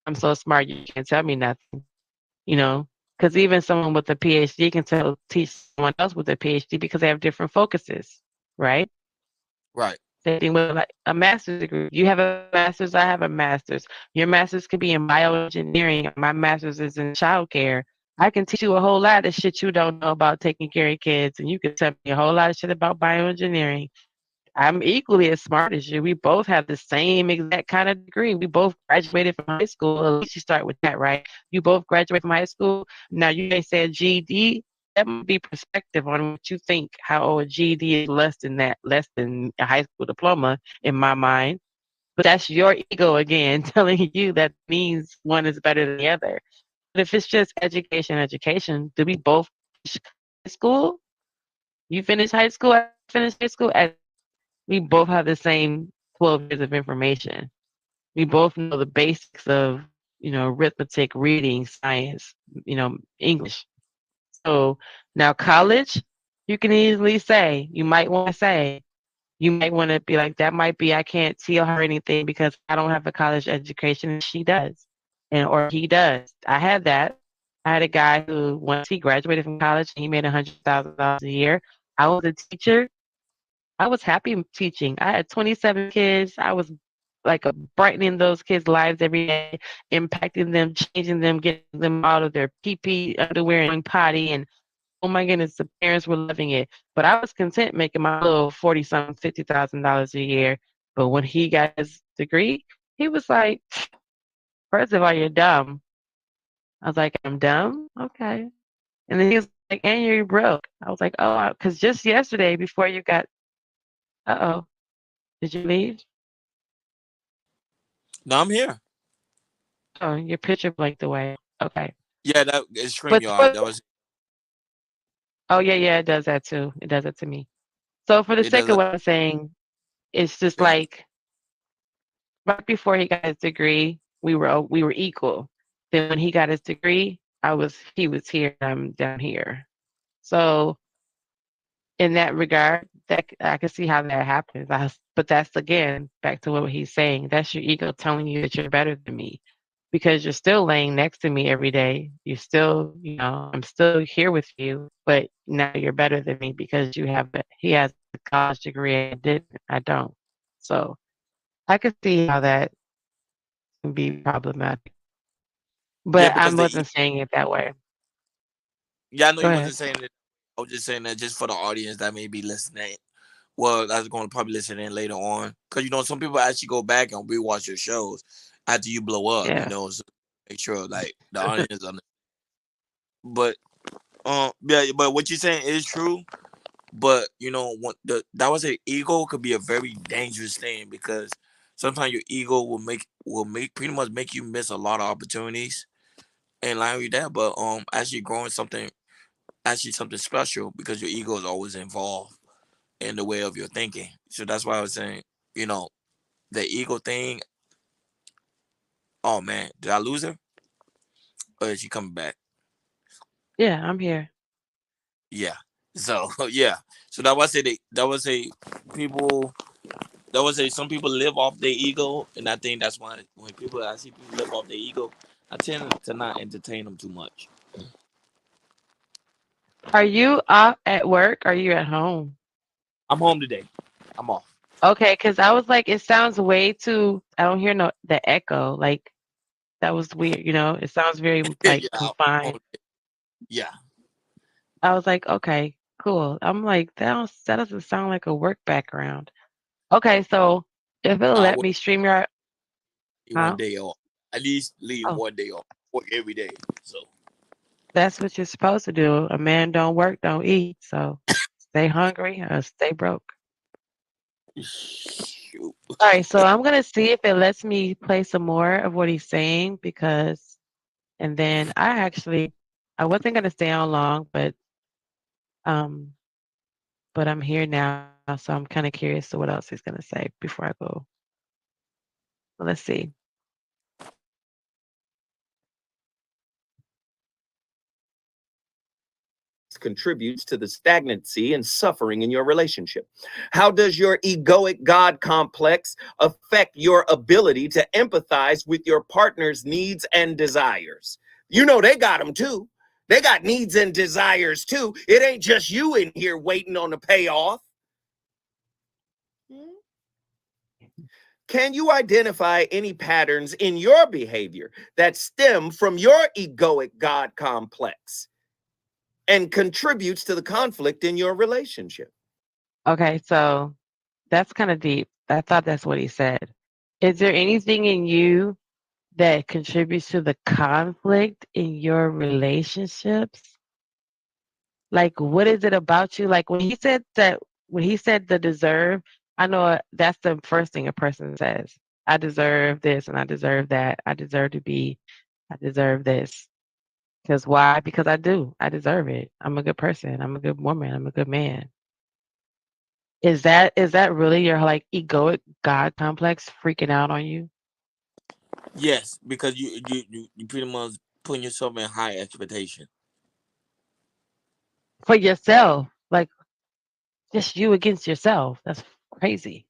I'm so smart you can't tell me nothing. You know, because even someone with a PhD can teach someone else with a PhD because they have different focuses, right? Right. Same thing with like a master's degree. You have a master's, I have a master's. Your master's could be in bioengineering. My master's is in childcare. I can teach you a whole lot of shit you don't know about taking care of kids, and you can tell me a whole lot of shit about bioengineering. I'm equally as smart as you. We both have the same exact kind of degree. We both graduated from high school. At least you start with that, right? You both graduated from high school. Now you may say a GED. That might be perspective on what you think. How a GED is less than that, less than a high school diploma in my mind. But that's your ego again telling you that means one is better than the other. But if it's just education, do we both finish high school? You finish high school, I finish high school. We both have the same 12 years of information. We both know the basics of, arithmetic, reading, science, English. So now college, you can easily say, you might want to be like, that might be, I can't tell her anything because I don't have a college education and she does. Or he does. I had that. I had a guy who, once he graduated from college, he made $100,000 a year. I was a teacher. I was happy teaching. I had 27 kids. I was like brightening those kids' lives every day, impacting them, changing them, getting them out of their pee underwear and going potty. And oh my goodness, the parents were loving it. But I was content making my little 40 something, $50,000 a year. But when he got his degree, he was like, first of all, you're dumb. I was like, I'm dumb? Okay. And then he was like, and you're broke. I was like, oh, because just yesterday before you got, uh-oh, did you leave? No, I'm here. Oh, your picture blanked away. Okay. Yeah, that is But StreamYard. That was oh yeah, it does that too. It does that to me. So for the it. sake Does of it? what I'm saying, it's just Yeah. like right before he got his degree, we were equal. Then when he got his degree, he was here, I'm down here. So in that regard, that I can see how that happens. But that's again back to what he's saying. That's your ego telling you that you're better than me because you're still laying next to me every day. You're still, I'm still here with you, but now you're better than me because he has a college degree and I don't. So I could see how that can be problematic. Yeah, But I because wasn't saying it that way. yeah, I know Go you ahead. wasn't saying it. I was just saying that just for the audience that may be listening. Well, I was going to probably listen in later on because some people actually go back and rewatch your shows after you blow up. Yeah. So make sure like the audience. But yeah, but what you're saying is true. But that was an ego could be a very dangerous thing because sometimes your ego will make pretty much make you miss a lot of opportunities and line with that. But actually growing something special because your ego is always involved in the way of your thinking. So that's why I was saying, you know, the ego thing. Oh man, did I lose her? Or is she coming back? Yeah, I'm here. Yeah. So yeah. So that was it. That was a people. That was a some people live off their ego, and I think that's why when I see people live off their ego, I tend to not entertain them too much. Are you off at work? Or are you at home? I'm home today. I'm off. Okay, because I was like, it sounds way too. I don't hear the echo. Like that was weird. It sounds very like Yeah. I'm home confined. today. Yeah. I was like, okay, cool. I'm like, that doesn't sound like a work background. Okay, so if it'll I let work me stream your, one huh? day off. At least leave Oh, one day off. Work every day. So that's what you're supposed to do. A man don't work, don't eat. So stay hungry or stay broke. shoot. All right, so I'm gonna see if it lets me play some more of what he's saying, because, and then I wasn't gonna stay on long, but I wanted to see if it lets me play some more of what he's saying, because, and then I wasn't gonna stay on long, but, But I'm here now, so I'm kind of curious to what else he's gonna say before I go. Well, let's see. Contributes to the stagnancy and suffering in your relationship? How does your egoic God complex affect your ability to empathize with your partner's needs and desires? You know, they got them too. They got needs and desires too. It ain't just you in here waiting on the payoff. Can you identify any patterns in your behavior that stem from your egoic God complex and contributes to the conflict in your relationship? Okay, so that's kind of deep. I thought that's what he said. Is there anything in you that contributes to the conflict in your relationships? Like, what is it about you? Like when he said the deserve, I know that's the first thing a person says. I deserve this and I deserve that. I deserve to be, I deserve this. Because why? Because I do. I deserve it. I'm a good person. I'm a good woman. I'm a good man. Is that really your like egoic God complex freaking out on you? Yes, because you pretty much putting yourself in high expectation. For yourself. Like just you against yourself. That's crazy.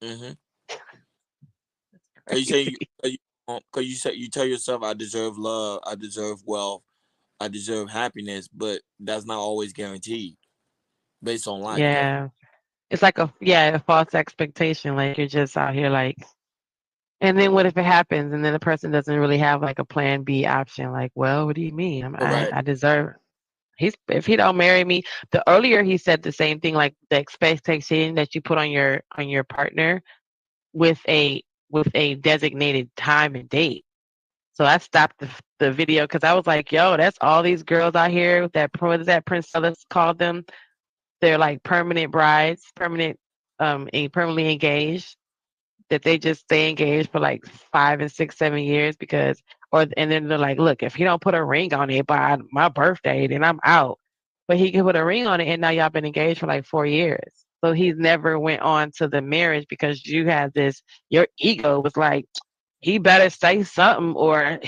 Mm-hmm. That's Cause you say you, crazy. cause you say you tell yourself, I deserve love, I deserve wealth, I deserve happiness, but that's not always guaranteed based on life, though. Yeah. It's like a false expectation. Like you're just out here like, and then what if it happens and then the person doesn't really have like a plan B option? Like, well, what do you mean? Right. I deserve. If he don't marry me, the earlier he said the same thing, like the expectation that you put on your partner with a designated time and date. So I stopped the video because I was like, yo, that's all these girls out here what is that Prince Ellis called them? They're like permanent brides, permanently engaged, that they just stay engaged for like 5 and 6, 7 years and then they're like, look, if he don't put a ring on it by my birthday, then I'm out. But he can put a ring on it, and now y'all been engaged for like 4 years. So he's never went on to the marriage because you had this. Your ego was like, he better say something, or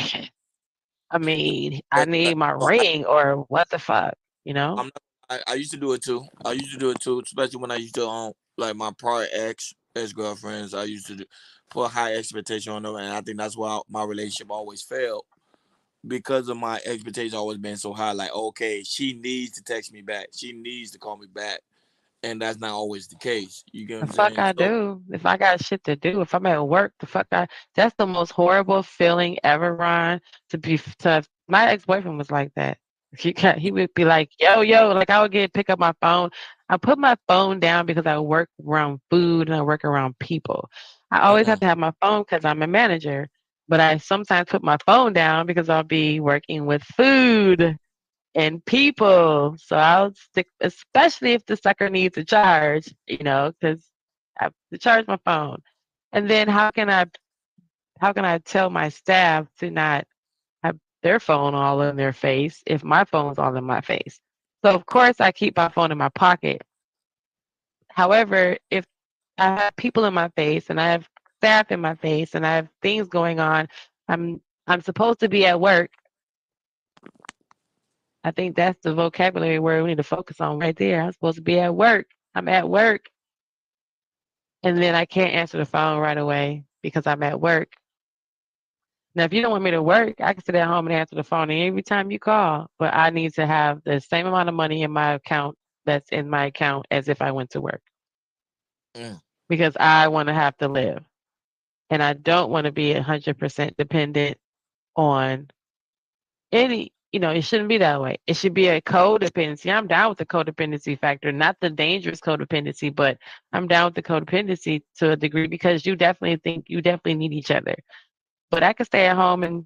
I mean, I But need my ring, or what the fuck, you know? I'm not, I used to do it too. I used to do it too, especially when I used to like my prior ex girlfriends. I used to put high expectation on them, and I think that's why my relationship always failed because of my expectations always been so high. Like, okay, she needs to text me back, she needs to call me back, and that's not always the case. You get what The I'm fuck saying? I So, do. If I got shit to do, if I'm at work, that's the most horrible feeling ever, Ron, my ex-boyfriend was like that. He would be like, yo, like I would pick up my phone. I put my phone down because I work around food and I work around people. I always have to have my phone because I'm a manager, but I sometimes put my phone down because I'll be working with food and people. So I'll stick, especially if the sucker needs a charge, because I have to charge my phone. And then how can I tell my staff to not have their phone all in their face if my phone's all in my face? So of course I keep my phone in my pocket. However, if I have people in my face and I have staff in my face and I have things going on, I'm supposed to be at work. I think that's the vocabulary word we need to focus on right there. I'm supposed to be at work. I'm at work. And then I can't answer the phone right away because I'm at work. Now, if you don't want me to work, I can sit at home and answer the phone every time you call. But I need to have the same amount of money in my account that's in my account as if I went to work because I want to have to live. And I don't want to be 100% dependent on it shouldn't be that way. It should be a codependency. I'm down with the codependency factor, not the dangerous codependency, but I'm down with the codependency to a degree because you definitely need each other. But I could stay at home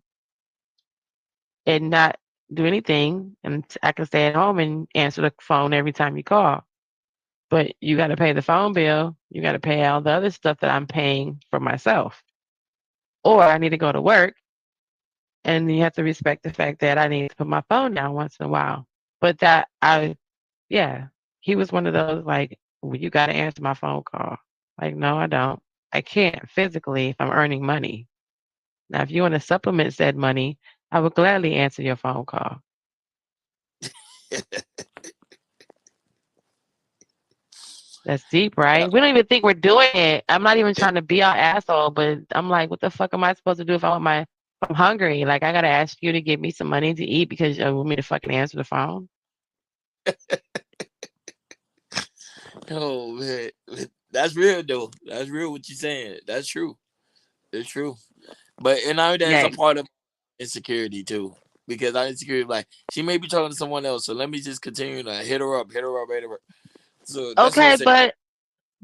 and not do anything, and I can stay at home and answer the phone every time you call. But you got to pay the phone bill. You got to pay all the other stuff that I'm paying for myself. Or I need to go to work, and you have to respect the fact that I need to put my phone down once in a while. But that Yeah, he was one of those like, well, you got to answer my phone call. Like, no, I don't. I can't physically if I'm earning money. Now, if you want to supplement said money, I would gladly answer your phone call. That's deep, Yeah. right? We don't even think we're doing it. I'm not even trying to be our asshole, but I'm like, what the fuck am I supposed to do if if I'm hungry? Like, I gotta ask you to give me some money to eat because you want me to fucking answer the phone. Oh man, that's real though. That's real what you're saying. That's true. It's true. But and now that's Yeah. a part of insecurity too. Because I insecurity like she may be talking to someone else, so let me just continue to hit her up, hit her up, hit her up. So that's what I'm Okay, saying. but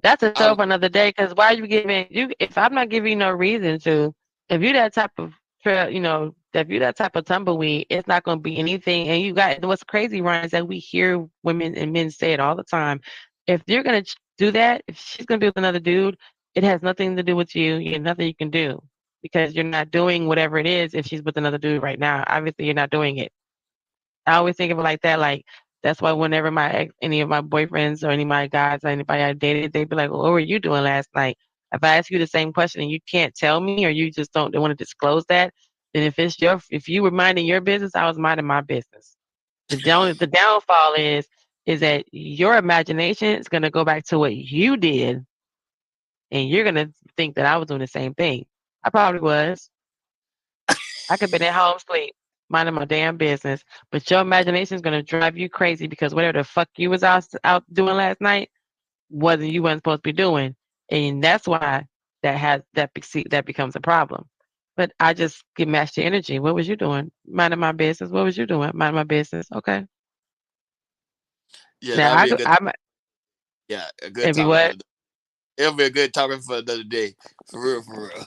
that's a show I for another day. Because why are you giving you? If I'm not giving you no reason to, if you that type of if you that type of tumbleweed, it's not going to be anything. And you got what's crazy, Ryan, is that we hear women and men say it all the time. If you're gonna do that, if she's gonna be with another dude, it has nothing to do with you. You nothing you can do because you're not doing whatever it is. If she's with another dude right now, obviously you're not doing it. I always think of it like that. Like that's why whenever any of my boyfriends or any of my guys or anybody I dated, they'd be like, well, "What were you doing last night?" If I ask you the same question and you can't tell me, or you just don't want to disclose that, then if you were minding your business, I was minding my business. The downfall is that your imagination is going to go back to what you did, and you're going to think that I was doing the same thing. I probably was. I could been at home sleep, minding my damn business. But your imagination is gonna drive you crazy because whatever the fuck you was out doing last night wasn't supposed to be doing. And that's why that becomes a problem. But I just get matched your energy. What was you doing? Minding my business. What was you doing? Minding my business. Okay. yeah, Now that'll be a good I'm yeah, a good and be topic for what? the day. It'll be a good topic for another day. For real, for real.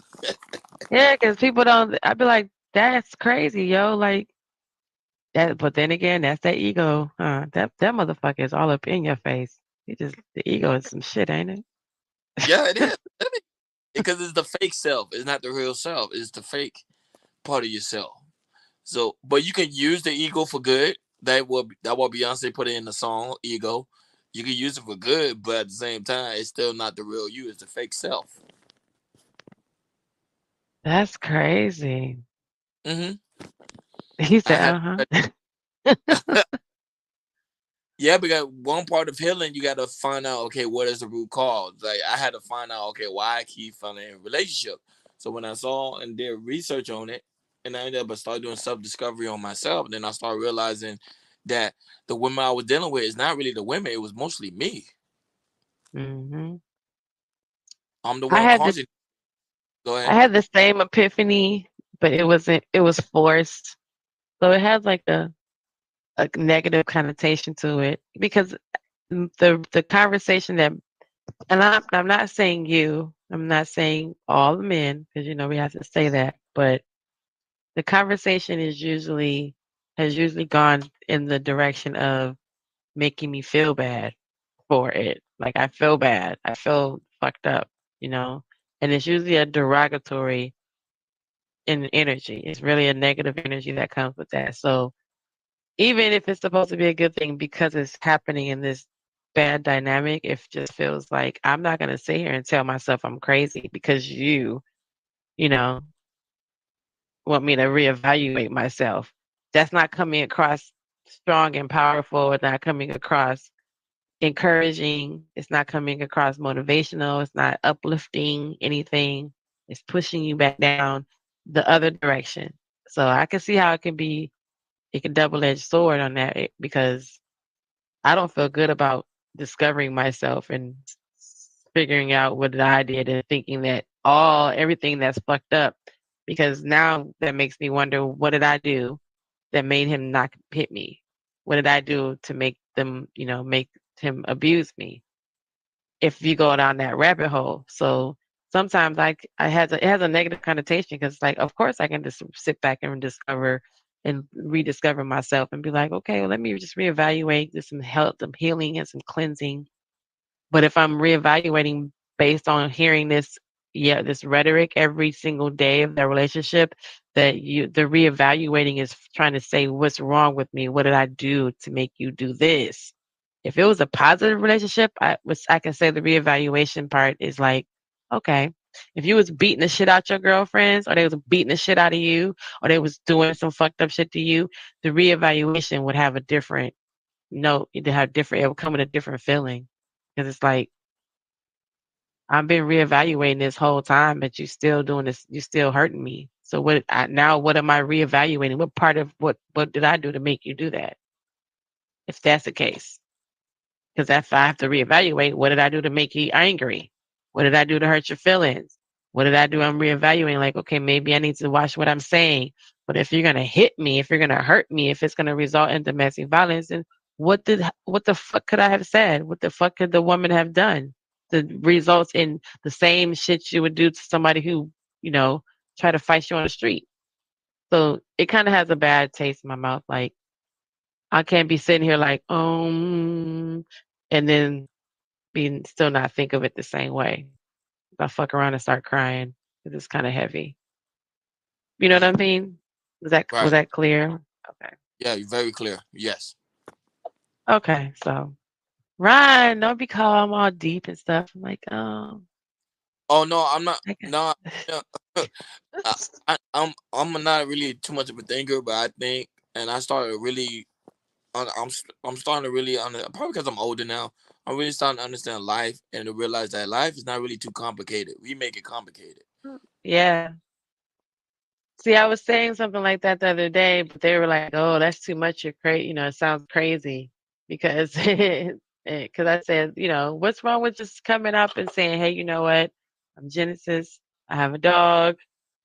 Yeah, because people don't. I'd be like, that's crazy, yo. Like that. But then again, that's that ego. That motherfucker is all up in your face. The ego is some shit, ain't it? Yeah, it is. Because it's the fake self. It's not the real self. It's the fake part of yourself. So, but you can use the ego for good. That what Beyonce put in the song "Ego." You can use it for good, but at the same time, it's still not the real you. It's the fake self. That's crazy. Hmm He I said, had, uh-huh. yeah, because one part of healing, you got to find out, okay, what is the root cause? Like I had to find out, okay, why I keep failing in a relationship. So when I saw and did research on it, and I ended up start doing self discovery on myself, then I started realizing that the women I was dealing with is not really the women; it was mostly me. hmm I'm the I one had the causing. Go I ahead. had the same epiphany, but it was forced. So it has like a negative connotation to it because the conversation that and I'm not saying you, I'm not saying all the men, because we have to say that, but the conversation has usually gone in the direction of making me feel bad for it. Like I feel bad. I feel fucked up, you know? And it's usually a derogatory in energy. It's really a negative energy that comes with that. So even if it's supposed to be a good thing because it's happening in this bad dynamic, it just feels like I'm not gonna sit here and tell myself I'm crazy because you know, want me to reevaluate myself. That's not coming across strong and powerful. It's not coming across encouraging. It's not coming across motivational. It's not uplifting anything. It's pushing you back down the other direction. So I can see how it can double-edged sword on that because I don't feel good about discovering myself and figuring out what I did and thinking that everything that's fucked up because now that makes me wonder what did I do that made him not hit me? What did I do to make him abuse me? If you go down that rabbit hole. So sometimes it has a negative connotation because like of course I can just sit back and discover and rediscover myself and be like, okay, well, let me just reevaluate. There's some health, some healing, and some cleansing. But if I'm reevaluating based on hearing this rhetoric every single day of that relationship, the reevaluating is trying to say what's wrong with me. What did I do to make you do this? If it was a positive relationship, I can say the reevaluation part is like, okay. If you was beating the shit out your girlfriends, or they was beating the shit out of you, or they was doing some fucked up shit to you, the reevaluation would have a different note. It'd have different. It would come with a different feeling, because it's like, I've been reevaluating this whole time, but you still doing this. You still hurting me. So now? What am I reevaluating? What part of what did I do to make you do that? If that's the case. Because if I have to reevaluate, what did I do to make you angry? What did I do to hurt your feelings? What did I do? I'm reevaluating, like, okay, maybe I need to watch what I'm saying. But if you're gonna hit me, if you're gonna hurt me, if it's gonna result in domestic violence, then what the fuck could I have said? What the fuck could the woman have done that results in the same shit you would do to somebody who, try to fight you on the street? So it kind of has a bad taste in my mouth. Like, I can't be sitting here like, and then still not think of it the same way. If I fuck around and start crying, 'cause it's kind of heavy. You know what I mean? Was Right. that clear? Okay. Yeah, you're very clear. Yes. Okay. So, Ryan, don't be calm all deep and stuff. I'm like, Oh no, I'm not. I got- No, no. I'm not really too much of a thinker, but I think, and I started really. I'm starting to really probably because I'm older now. I'm really starting to understand life and to realize that life is not really too complicated. We make it complicated. yeah. See, I was saying something like that the other day, but they were like, "Oh, that's too much. You're crazy. It sounds crazy." Because because I said, what's wrong with just coming up and saying, "Hey, you know what? I'm Genesis. I have a dog.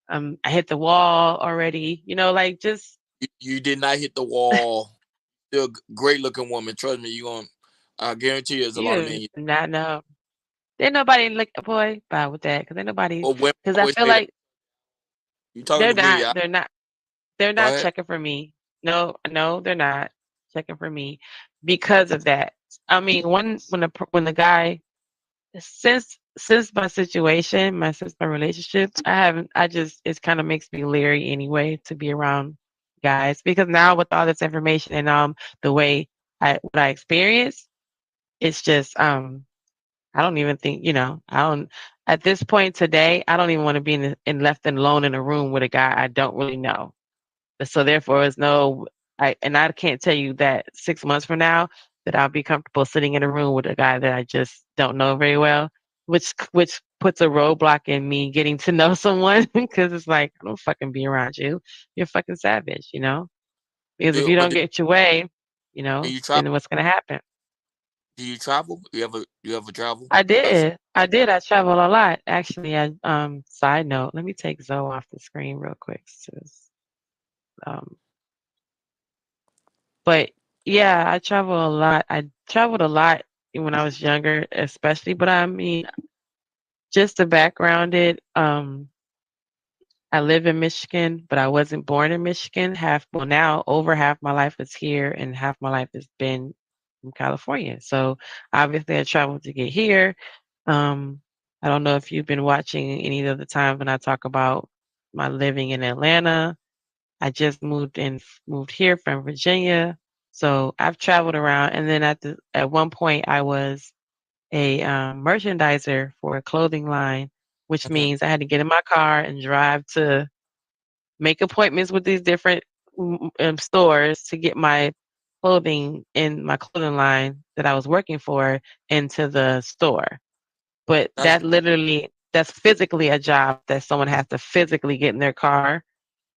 I hit the wall already." Like, just You did not hit the wall. You're a great looking woman. Trust me, I guarantee you, there's a lot of men. you not know. Ain't nobody look, boy, bye with that, because ain't nobody. Or women Because I always feel say that. like You talking they're to me? not. They're not. They're Go not ahead. checking for me. No, no, they're not checking for me because of that. I mean, when the guy, since my situation, since my relationship, I haven't. I just it kind of makes me leery anyway to be around guys, because now with all this information and the way what I experience, it's just I don't even think, I don't, at this point today, I don't even want to be left alone in a room with a guy I don't really know. So therefore, I can't tell you that 6 months from now that I'll be comfortable sitting in a room with a guy that I just don't know very well, which puts a roadblock in me getting to know someone, because it's like, I don't fucking be around you. You're fucking savage, because if you But don't get your way, do you travel? then what's going to happen? Do you travel? You ever travel? I That's did. I did. I travel a lot. Actually, side note, let me take Zoe off the screen real quick. Um, but yeah, I travel a lot. I traveled a lot when I was younger, especially. But I mean, just to background it, I live in Michigan, but I wasn't born in Michigan. Now over half my life is here, and half my life has been in California. So obviously, I traveled to get here. Um, I don't know if you've been watching any of the time when I talk about my living in Atlanta. I just moved here from Virginia. So I've traveled around, and then at one point I was a merchandiser for a clothing line, which okay. means I had to get in my car and drive to make appointments with these different stores to get my clothing in my clothing line that I was working for into the store. But That's that's physically a job that someone has to physically get in their car,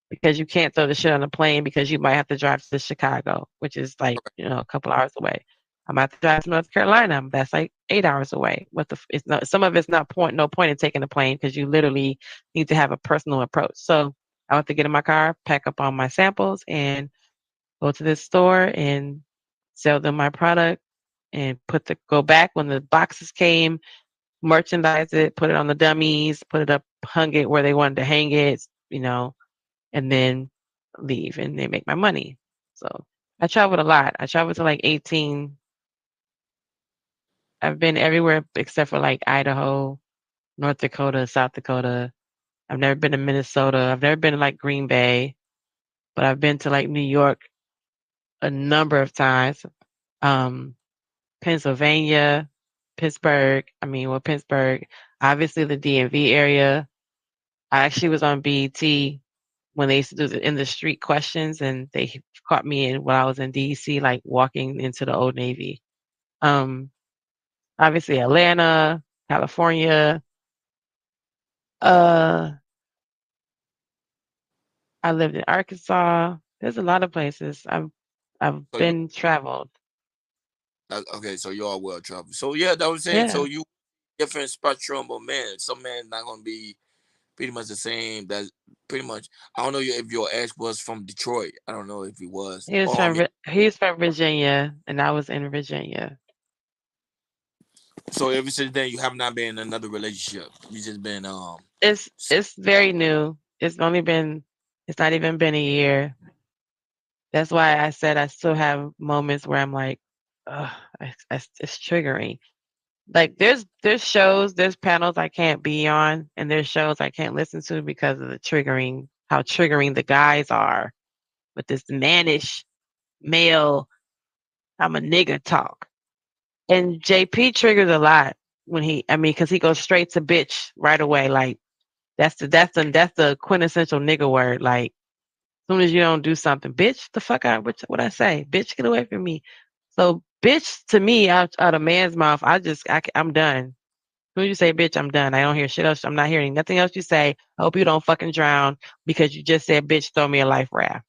because you can't throw the shit on a plane, because you might have to drive to Chicago, which is like, a couple hours away. I'm about to drive to North Carolina. That's like 8 hours away. It's not, some of it's not no point in taking a plane, because you literally need to have a personal approach. So I want to get in my car, pack up all my samples, and go to this store and sell them my product, and go back when the boxes came, merchandise it, put it on the dummies, put it up, hung it where they wanted to hang it, and then leave, and they make my money. So I traveled a lot. I traveled to like 18. I've been everywhere except for like Idaho, North Dakota, South Dakota. I've never been to Minnesota. I've never been to like Green Bay, but I've been to like New York a number of times. Um, Pennsylvania, Pittsburgh. Pittsburgh. Obviously, the DMV area. I actually was on BET when they used to do the in the street questions, and they caught me in when I was in DC, like walking into the Old Navy. Obviously Atlanta, California. I lived in Arkansas. There's a lot of places I've So you been traveled. okay? So you are well traveled. So yeah, that was saying. Yeah, So you different spectrum of men. Some men not gonna be pretty much the same. That's pretty much. I don't know if your ex was from Detroit. I don't know if he was. Oh, I mean, he's from Virginia, and I was in Virginia. so ever since then, you have not been in another relationship. You just been It's very new. It's not even been a year. That's why I said I still have moments where I'm like, ugh, it's triggering. Like there's shows, there's panels I can't be on, and there's shows I can't listen to because of how triggering the guys are with this mannish male, I'm a nigga talk. And JP triggers a lot because he goes straight to bitch right away. Like that's the quintessential nigga word. Like as soon as you don't do something, bitch, the fuck out, what I say, bitch, get away from me. So bitch to me out of man's mouth, I'm done. As soon as you say bitch, I'm done. I don't hear shit else. I'm not hearing nothing else you say. I hope you don't fucking drown because you just said bitch, throw me a life raft.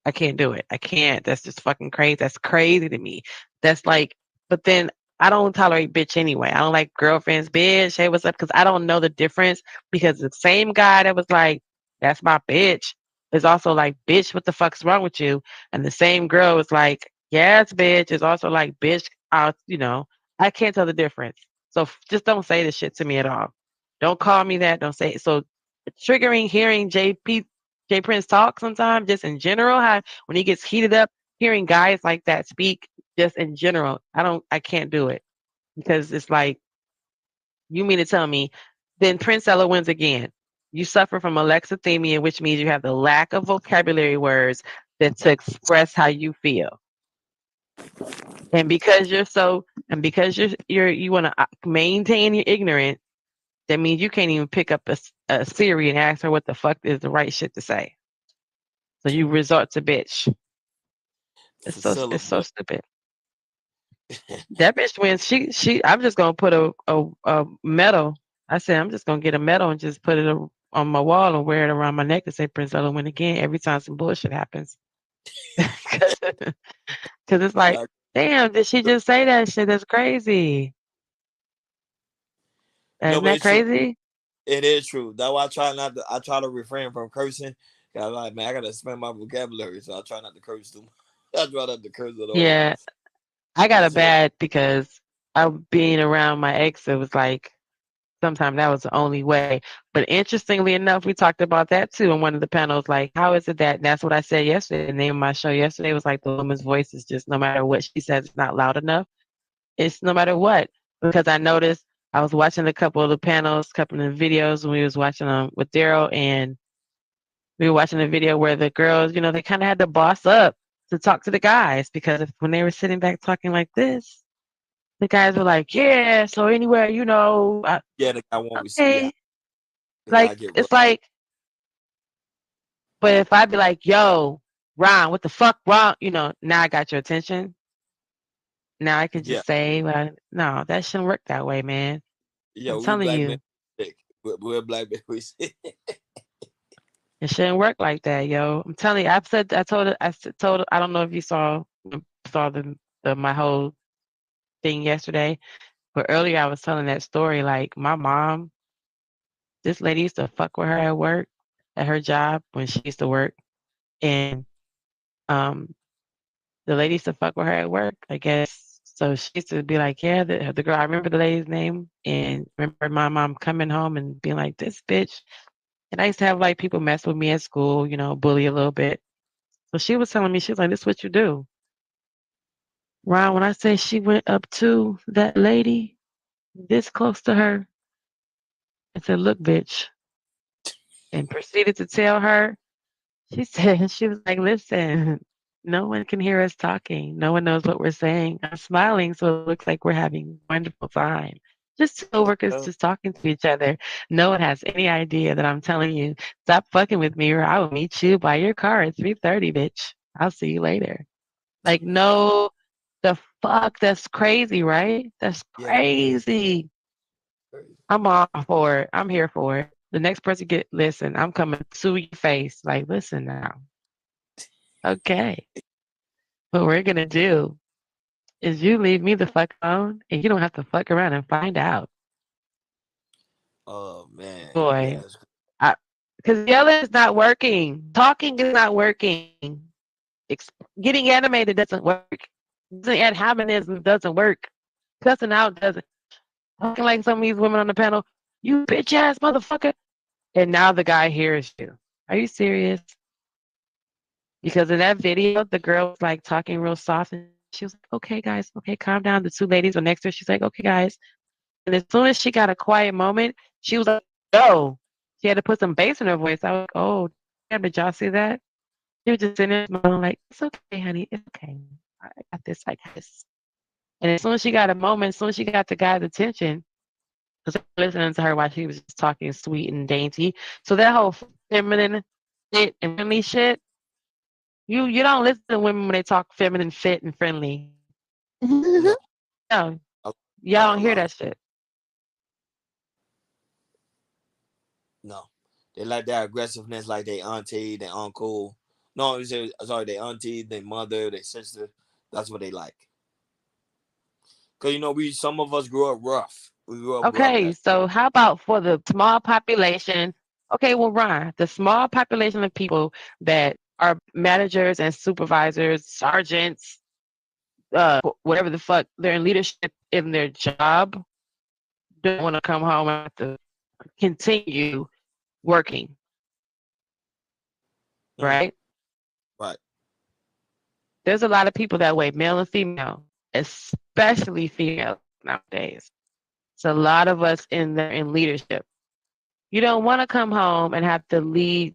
I can't do it. I can't. That's just fucking crazy. That's crazy to me. That's like, but then I don't tolerate bitch anyway. I don't like girlfriends, bitch. Hey, what's up? Because I don't know the difference. Because the same guy that was like, that's my bitch, is also like, bitch, what the fuck's wrong with you? And the same girl was like, yes, bitch, is also like, bitch, I can't tell the difference. So just don't say this shit to me at all. Don't call me that. Don't say it. So triggering hearing J Prince talk sometimes, just in general, how when he gets heated up, hearing guys like that speak, just in general, I can't do it because it's like, you mean to tell me, then Prince Ella wins again. You suffer from alexithymia, which means you have the lack of vocabulary words to express how you feel. And because you want to maintain your ignorance, that means you can't even pick up a Siri and ask her what the fuck is the right shit to say. So you resort to bitch. It's so stupid. That bitch wins. I'm just gonna put a medal. I said I'm just gonna get a medal and just put it on my wall and wear it around my neck and say Prince Ella win again every time some bullshit happens. Because it's like, damn, did she just say that shit? That's crazy. no, Isn't but that it's true. crazy? It is true. That's why I try to refrain from cursing. Cause I'm like, man, I gotta spend my vocabulary, so I try not to curse too much. I try not to curse at all. Yeah, I got a So bad because of being around my ex. It was like sometimes that was the only way. But interestingly enough, we talked about that too in one of the panels. Like, how is it that, and that's what I said yesterday. The name of my show yesterday was like, the woman's voice is just no matter what she says, it's not loud enough. It's no matter what. Because I noticed I was watching a couple of the panels, couple of the videos when we was watching them with Daryl, and we were watching a video where the girls, they kind of had to boss up to talk to the guys because when they were sitting back talking like this, the guys were like, yeah, so anywhere, yeah, the guy won't be. Yeah, okay. the guy Like, get rough. it's like, but if I be like, yo, Ron, what the fuck wrong? Now I got your attention. Now I can Yeah, just say, no, that shouldn't work that way, man. yeah. I'm We telling black men you, sick. We're black men. We sick. it shouldn't work like that, yo. I'm telling you, I don't know if you saw my whole thing yesterday, but earlier I was telling that story. Like my mom, this lady used to fuck with her at work, at her job when she used to work, and um, the lady used to fuck with her at work, I guess. So she used to be like, yeah, the girl. I remember the lady's name, and remember my mom coming home and being like, this bitch. And I used to have like people mess with me at school, bully a little bit. So she was telling me, she was like, this is what you do. Ron, when I say she went up to that lady this close to her and said, look, bitch, and proceeded to tell her, she said, she was like, listen, No one can hear us talking. No one knows what we're saying. I'm smiling, so it looks like we're having a wonderful time. Just two coworkers just talking to each other. No one has any idea that I'm telling you, stop fucking with me or I will meet you by your car at 3:30, bitch. I'll see you later. Like, no, the fuck? That's crazy, right? That's crazy. I'm all for it. I'm here for it. The next person listen, I'm coming to your face. Like, listen now. Okay. What we're gonna do is you leave me the fuck alone and you don't have to fuck around and find out. Oh man. Boy. Because yelling is not working. Talking is not working. Getting animated doesn't work. Antagonism doesn't work. Cussing out doesn't. Talking like some of these women on the panel, you bitch ass motherfucker. And now the guy hears you. Are you serious? Because in that video, the girl was like talking real soft and she was like, okay, guys, okay, calm down. The two ladies were next to her. She's like, okay, guys. And as soon as she got a quiet moment, she was like, no. She had to put some bass in her voice. I was like, oh, damn, did y'all see that? She was just sitting there smiling like, it's okay, honey. It's okay. I got this. I got this. And as soon as she got a moment, as soon as she got the guy's attention, because listening to her while she was just talking sweet and dainty. So that whole feminine fit and friendly shit, you don't listen to women when they talk feminine, fit, and friendly. No. No, Oh, y'all don't hear that shit. No, they like that aggressiveness, like they auntie, they uncle. No, sorry, they auntie, they mother, they sister. That's what they like. Cause some of us grew up rough. We grew up rough. Okay, so how about for the small population? Okay, well, Ron, the small population of people that are managers and supervisors, sergeants, whatever the fuck, they're in leadership in their job, don't want to come home and have to continue working. Right? Right. There's a lot of people that way, male and female, especially female nowadays. It's a lot of us in there in leadership. You don't want to come home and have to lead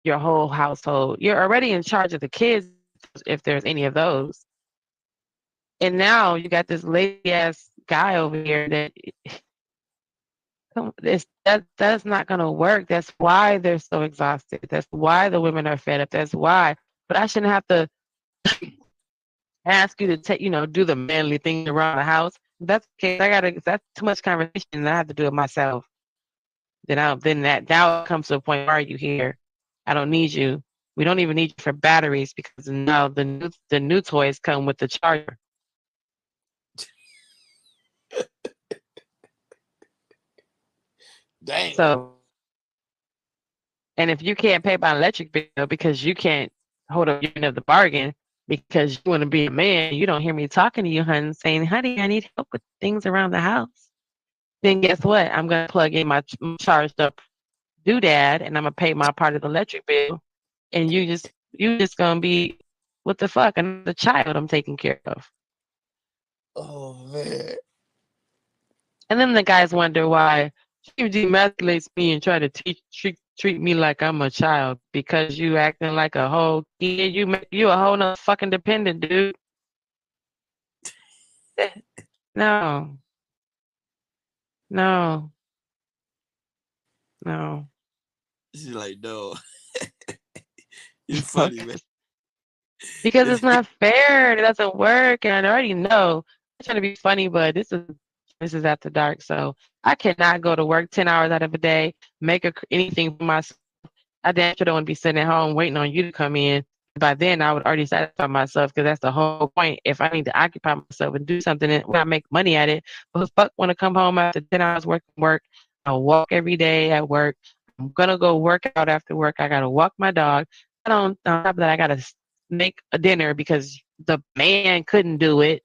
your whole household. You're already in charge of the kids if there's any of those. And now you got this lazy ass guy over here that's not going to work. That's why they're so exhausted. That's why the women are fed up. That's why. But I shouldn't have to ask you to do the manly thing around the house. If that's the case, that's too much conversation and I have to do it myself. Then that now it comes to a point, why are you here? I don't need you. We don't even need you for batteries because now the new toys come with the charger. Damn. So, and if you can't pay by electric bill because you can't hold up your end of the bargain because you want to be a man, you don't hear me talking to you, honey, saying, honey, I need help with things around the house. Then guess what? I'm going to plug in my charged up doodad and I'm going to pay my part of the electric bill. And you just going to be, what the fuck, another child I'm taking care of. Oh, man. And then the guys wonder why she demasculates me and try to treat me like I'm a child because you acting like a whole kid. You a whole nother fucking dependent, dude. No. She's like, no. You're funny, man. Because it's not fair. It doesn't work. And I already know. I'm trying to be funny, but this is after dark. So I cannot go to work 10 hours out of a day, make anything for myself. I damn sure don't want to be sitting at home waiting on you to come in. By then, I would already satisfy myself because that's the whole point. If I need to occupy myself and do something where I make money at it, but who the fuck want to come home after 10 hours work? I walk every day at work. I'm going to go work out after work. I got to walk my dog. On top of that, I got to make a dinner because the man couldn't do it.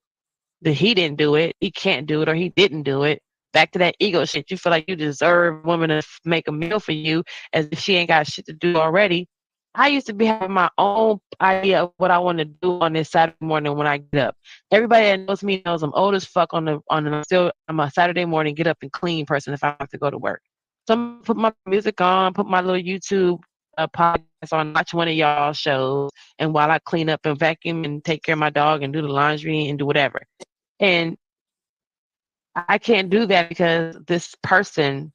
He didn't do it. He can't do it or he didn't do it. Back to that ego shit. You feel like you deserve a woman to make a meal for you as if she ain't got shit to do already. I used to be having my own idea of what I want to do on this Saturday morning when I get up. Everybody that knows me knows I'm old as fuck I'm a Saturday morning get up and clean person if I have to go to work. So I'm gonna put my music on, put my little YouTube a podcast on watch one of y'all shows, and while I clean up and vacuum and take care of my dog and do the laundry and do whatever. And I can't do that because this person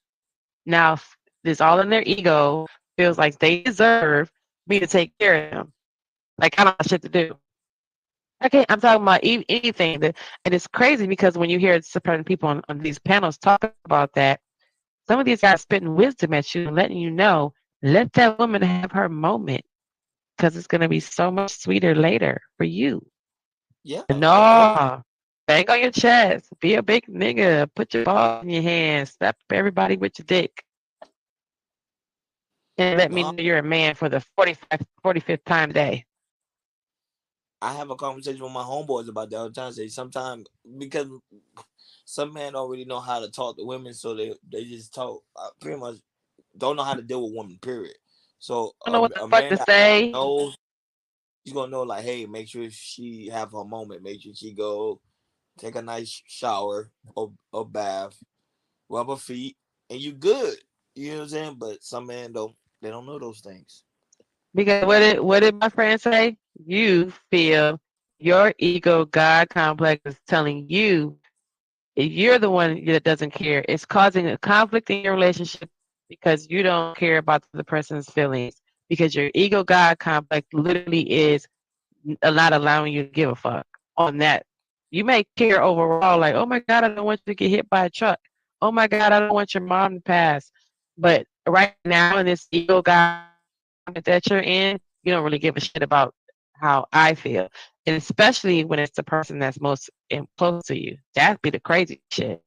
now is all in their ego, feels like they deserve me to take care of them. Like I don't have shit to do. Okay, I'm talking about anything. And it's crazy because when you hear certain people on these panels talk about that, some of these guys spitting wisdom at you and letting you know, let that woman have her moment because it's going to be so much sweeter later for you. Yeah. No, bang on your chest, be a big nigga, put your balls in your hands, slap everybody with your dick. And let me know you're a man for the 45th time day. I have a conversation with my homeboys about that all the time. Say sometimes because some men don't really know how to talk to women, so they just talk. Pretty much don't know how to deal with women. Period. So I don't know what the a fuck man to say. knows he's gonna know like, hey, make sure she have her moment. Make sure she go take a nice shower or bath, rub her feet, and you good. You know what I'm saying? But some men don't. They don't know those things. Because what did my friend say? You feel your ego God complex is telling you if you're the one that doesn't care. It's causing a conflict in your relationship because you don't care about the person's feelings. Because your ego God complex literally is not allowing you to give a fuck on that. You may care overall, like, oh my God, I don't want you to get hit by a truck. Oh my God, I don't want your mom to pass. But right now in this ego God that you're in, you don't really give a shit about how I feel. And especially when it's the person that's most close to you. That'd be the crazy shit.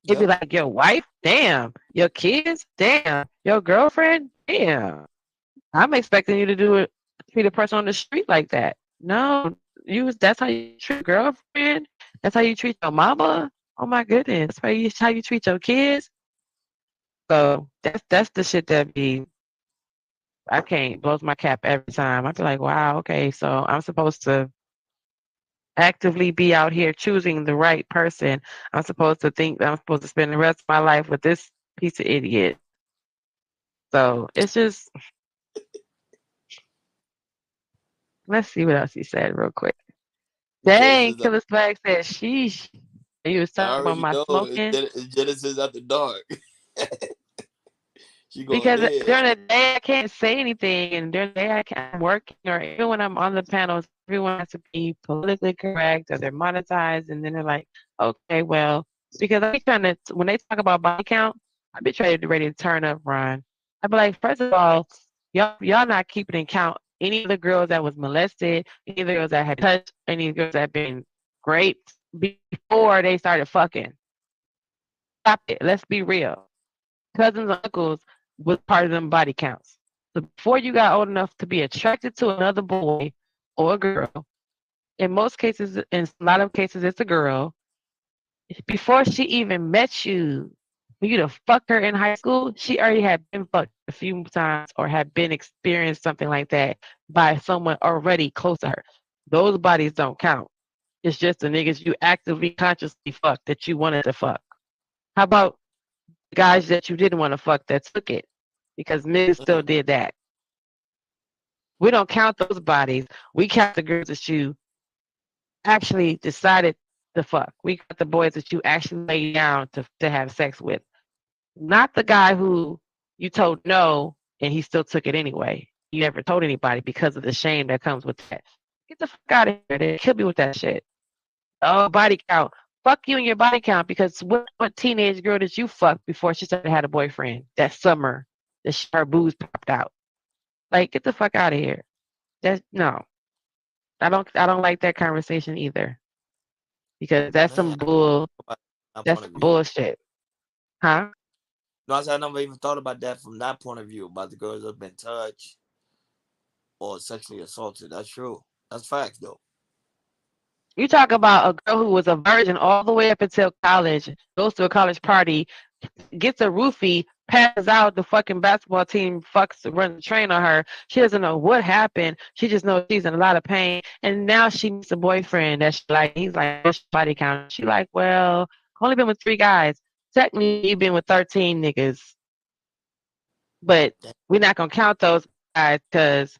It'd be like your wife, damn. Your kids, damn. Your girlfriend, damn. I'm expecting you to treat a person on the street like that. No, that's how you treat your girlfriend. That's how you treat your mama. Oh my goodness. That's how you treat your kids. So that's the shit that I can't blows my cap every time. I feel like, wow, okay, so I'm supposed to actively be out here choosing the right person. I'm supposed to think that I'm supposed to spend the rest of my life with this piece of idiot. So it's just, let's see what else he said real quick. Dang, Killer Swag said, sheesh. He was talking about my smoking. It's Genesis after dark. Because during the day I can't say anything, and during the day I'm working, or even when I'm on the panels, everyone has to be politically correct, or they're monetized, and then they're like, okay, well, because I be trying to, when they talk about body count, I be trying to ready to turn up, Ron. I be like, first of all, y'all not keeping in count any of the girls that was molested, any of the girls that had touched, any of the girls that had been raped before they started fucking. Stop it. Let's be real. Cousins, uncles was part of them body counts. So before you got old enough to be attracted to another boy or a girl, in most cases, in a lot of cases, it's a girl. Before she even met you, for you to fuck her in high school, she already had been fucked a few times or had been experienced something like that by someone already close to her. Those bodies don't count. It's just the niggas you actively, consciously fuck that you wanted to fuck. How about guys that you didn't want to fuck that took it? Because niggas still did that. We don't count those bodies. We count the girls that you actually decided to fuck. We count the boys that you actually laid down to have sex with. Not the guy who you told no and he still took it anyway. You never told anybody because of the shame that comes with that. Get the fuck out of here. They kill me with that shit. Oh, body count. Fuck you and your body count, because what teenage girl did you fuck before she started had a boyfriend that summer that her boobs popped out? Like, get the fuck out of here. That's no. I don't like that conversation either. Because that's some bullshit. Huh? No, I never even thought about that from that point of view, about the girls that have been touched or sexually assaulted. That's true. That's facts though. You talk about a girl who was a virgin all the way up until college, goes to a college party, gets a roofie, passes out, the fucking basketball team runs the train on her. She doesn't know what happened. She just knows she's in a lot of pain. And now she meets a boyfriend that he's like, what's your body count? She like, well, I've only been with 3 guys. Technically, you've been with 13 niggas. But we're not gonna count those guys because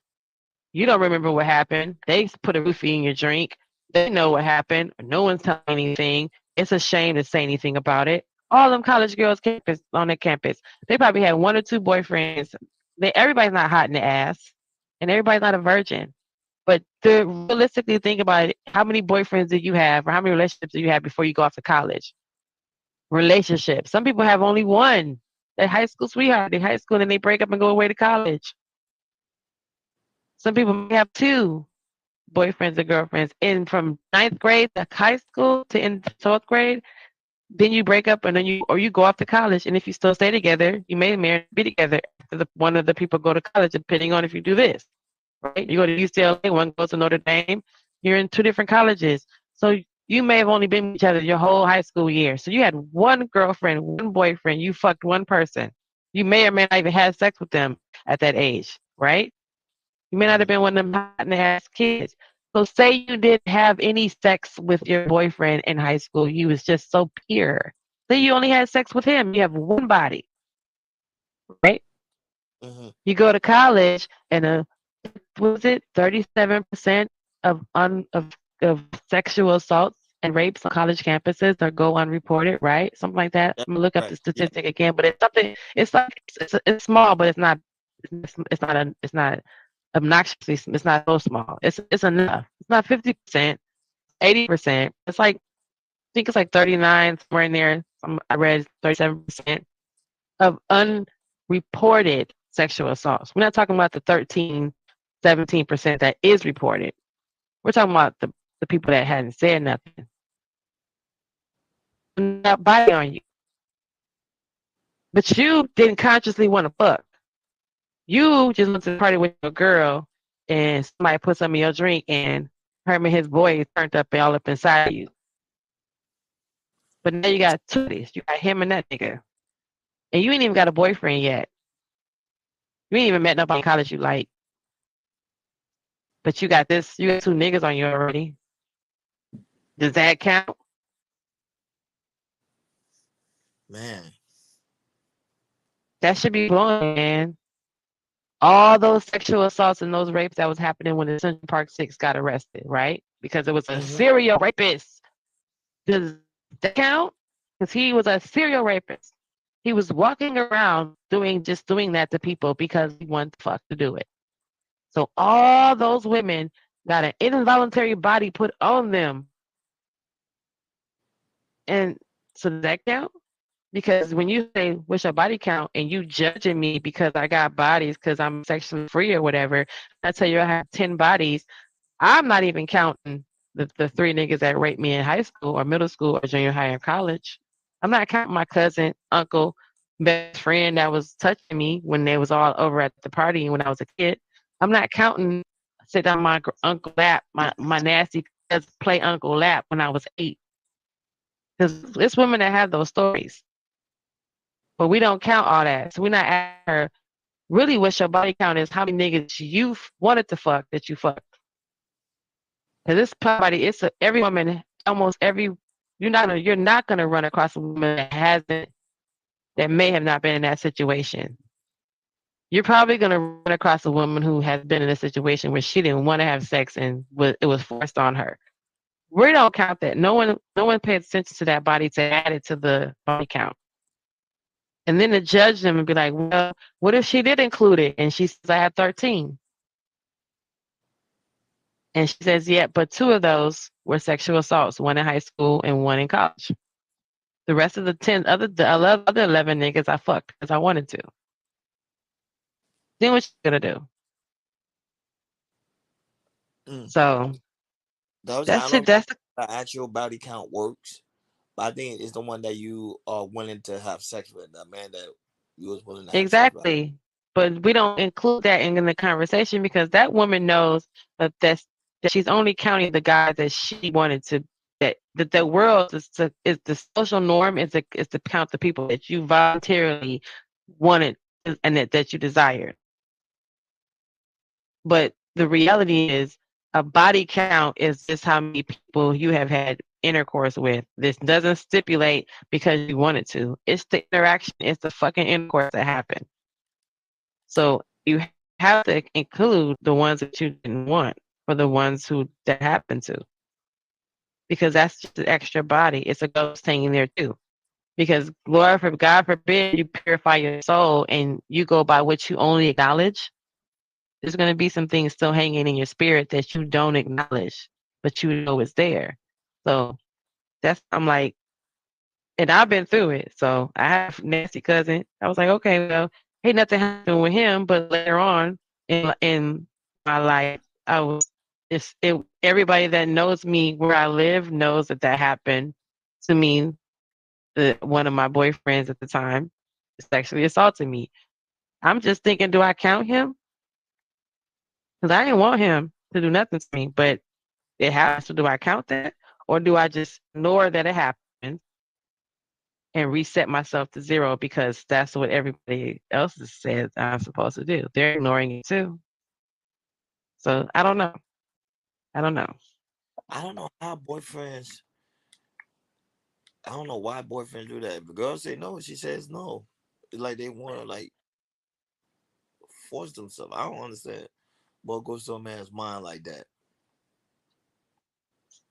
you don't remember what happened. They put a roofie in your drink. They know what happened. No one's telling anything. It's a shame to say anything about it. All them college girls campus on the campus, they probably had one or two boyfriends. Everybody's not hot in the ass, and everybody's not a virgin. But to realistically think about it, how many boyfriends do you have, or how many relationships do you have before you go off to college? Relationships. Some people have only one. They're high school sweetheart. They high school and then they break up and go away to college. Some people may have two boyfriends or girlfriends. And from ninth grade to high school to in 12th grade, then you break up and then you go off to college. And if you still stay together, you may marry and be together after one of the people go to college, depending on if you do this. Right? You go to UCLA, one goes to Notre Dame. You're in two different colleges. So you may have only been with each other your whole high school year. So you had one girlfriend, one boyfriend, you fucked one person. You may or may not even have sex with them at that age, right? You may not have been one of them hot and ass kids. So say you didn't have any sex with your boyfriend in high school. You was just so pure. Say you only had sex with him. You have one body, right? Mm-hmm. You go to college and was it 37% of sexual assaults and rapes on college campuses that go unreported, right? Something like that. That's I'm gonna look up right. the statistic again, but it's something. It's like it's small, but it's not. It's not obnoxiously. It's not so small. It's enough. It's not 50%, 80%. It's like I think it's like 39 somewhere in there. I read 37% of unreported sexual assaults. We're not talking about the 13, 17% that is reported. We're talking about the people that hadn't said nothing. Not biting on you. But you didn't consciously want to fuck. You just went to the party with your girl and somebody put some in your drink and him and his boy turned up all up inside you. But now you got two of these. You got him and that nigga. And you ain't even got a boyfriend yet. You ain't even met nobody in college you like. But you got two niggas on you already. Does that count? Man. That should be blowing, man. All those sexual assaults and those rapes that was happening when the Central Park Six got arrested, right? Because it was a serial rapist. Does that count? Because he was a serial rapist. He was walking around doing that to people because he wanted the fuck to do it. So all those women got an involuntary body put on them. And so does that count? Because when you say what's your body count and you judging me because I got bodies because I'm sexually free or whatever, I tell you I have 10 bodies, I'm not even counting the three niggas that raped me in high school or middle school or junior high or college. I'm not counting my cousin, uncle, best friend that was touching me when they was all over at the party when I was a kid. I'm not counting sit on my uncle lap, my nasty cousin play uncle lap when I was 8. Because it's women that have those stories. But we don't count all that. So we're not asking her, really what your body count is, how many niggas you wanted to fuck that you fucked. Because this body, every woman, almost every, you're not gonna run across a woman that may have not been in that situation. You're probably gonna run across a woman who has been in a situation where she didn't want to have sex and it was forced on her. We don't count that. No one paid attention to that body to add it to the body count. And then to judge them and be like, well, what if she did include it? And she says, I had 13. And she says, yeah, but 2 of those were sexual assaults, one in high school and one in college. The rest of the other 11 niggas I fucked because I wanted to. Then what you gonna do? So That's it. That's the actual body count works. But I think it's the one that you are willing to have sex with, the man that you was willing to have exactly. sex with. But we don't include that in the conversation because that woman knows that she's only counting the guys that she wanted to. That the world is the social norm is to count the people that you voluntarily wanted and that you desired. But the reality is a body count is just how many people you have had intercourse with. This doesn't stipulate because you wanted to. It's the interaction. It's the fucking intercourse that happened. So you have to include the ones that you didn't want for the ones who that happened to, because that's just an extra body. It's a ghost hanging there too. Because Lord, for God forbid, you purify your soul and you go by what you only acknowledge. There's going to be some things still hanging in your spirit that you don't acknowledge, but you know it's there. So I'm like, and I've been through it. So I have a nasty cousin. I was like, okay, well, hey, nothing happened with him, but later on in my life, I was everybody that knows me where I live knows that happened to me. One of my boyfriends at the time sexually assaulted me. I'm just thinking, do I count him? Because I didn't want him to do nothing to me, but it happened. So do I count that? Or do I just ignore that it happened and reset myself to zero because that's what everybody else says I'm supposed to do? They're ignoring it too. So I don't know. I don't know. I don't know how boyfriends. I don't know why boyfriends do that. If the girl say no, she says no. It's like they want to like force themselves. I don't understand what goes to a man's mind like that.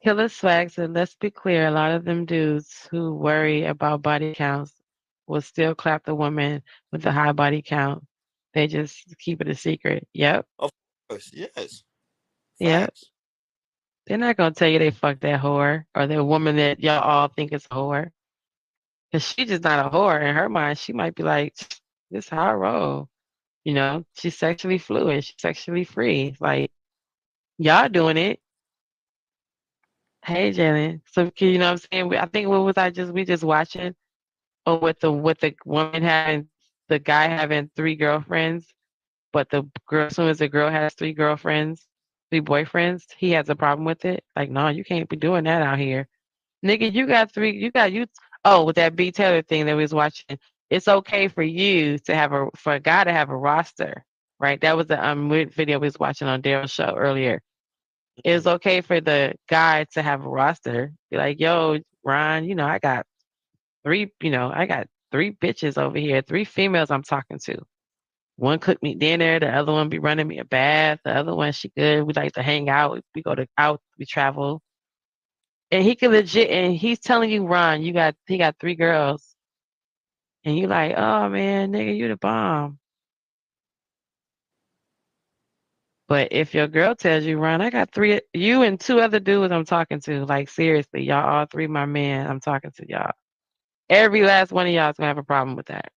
Killer Swag said, let's be clear, a lot of them dudes who worry about body counts will still clap the woman with the high body count. They just keep it a secret. Yep. Of course, yes. Yep. Facts. They're not gonna tell you they fucked that whore or the woman that y'all all think is a whore. Cause she's just not a whore. In her mind, she might be like, this is how I roll. You know, she's sexually fluid, she's sexually free. Like, y'all doing it. Hey Jalen. So you know what I'm saying? I think what was we just watching? Oh, with the woman having the guy having 3 girlfriends, but the girl, as soon as the girl has 3 girlfriends, 3 boyfriends, he has a problem with it. Like, no, you can't be doing that out here. Nigga, you got 3, oh, with that B Taylor thing that we was watching, it's okay for you to have for a guy to have a roster, right? That was the video we was watching on Daryl's show earlier. It was okay for the guy to have a roster. Be like, yo, Ron, I got 3, I got 3 bitches over here, 3 females I'm talking to. One cook me dinner, the other one be running me a bath, the other one she good. We like to hang out. We go out, we travel. And he can legit, and he's telling you, Ron, he got 3 girls. And you like, oh man, nigga, you the bomb. But if your girl tells you, Ron, I got 3, you and 2 other dudes I'm talking to, like seriously, y'all all 3 my man, I'm talking to y'all. Every last one of y'all is gonna have a problem with that.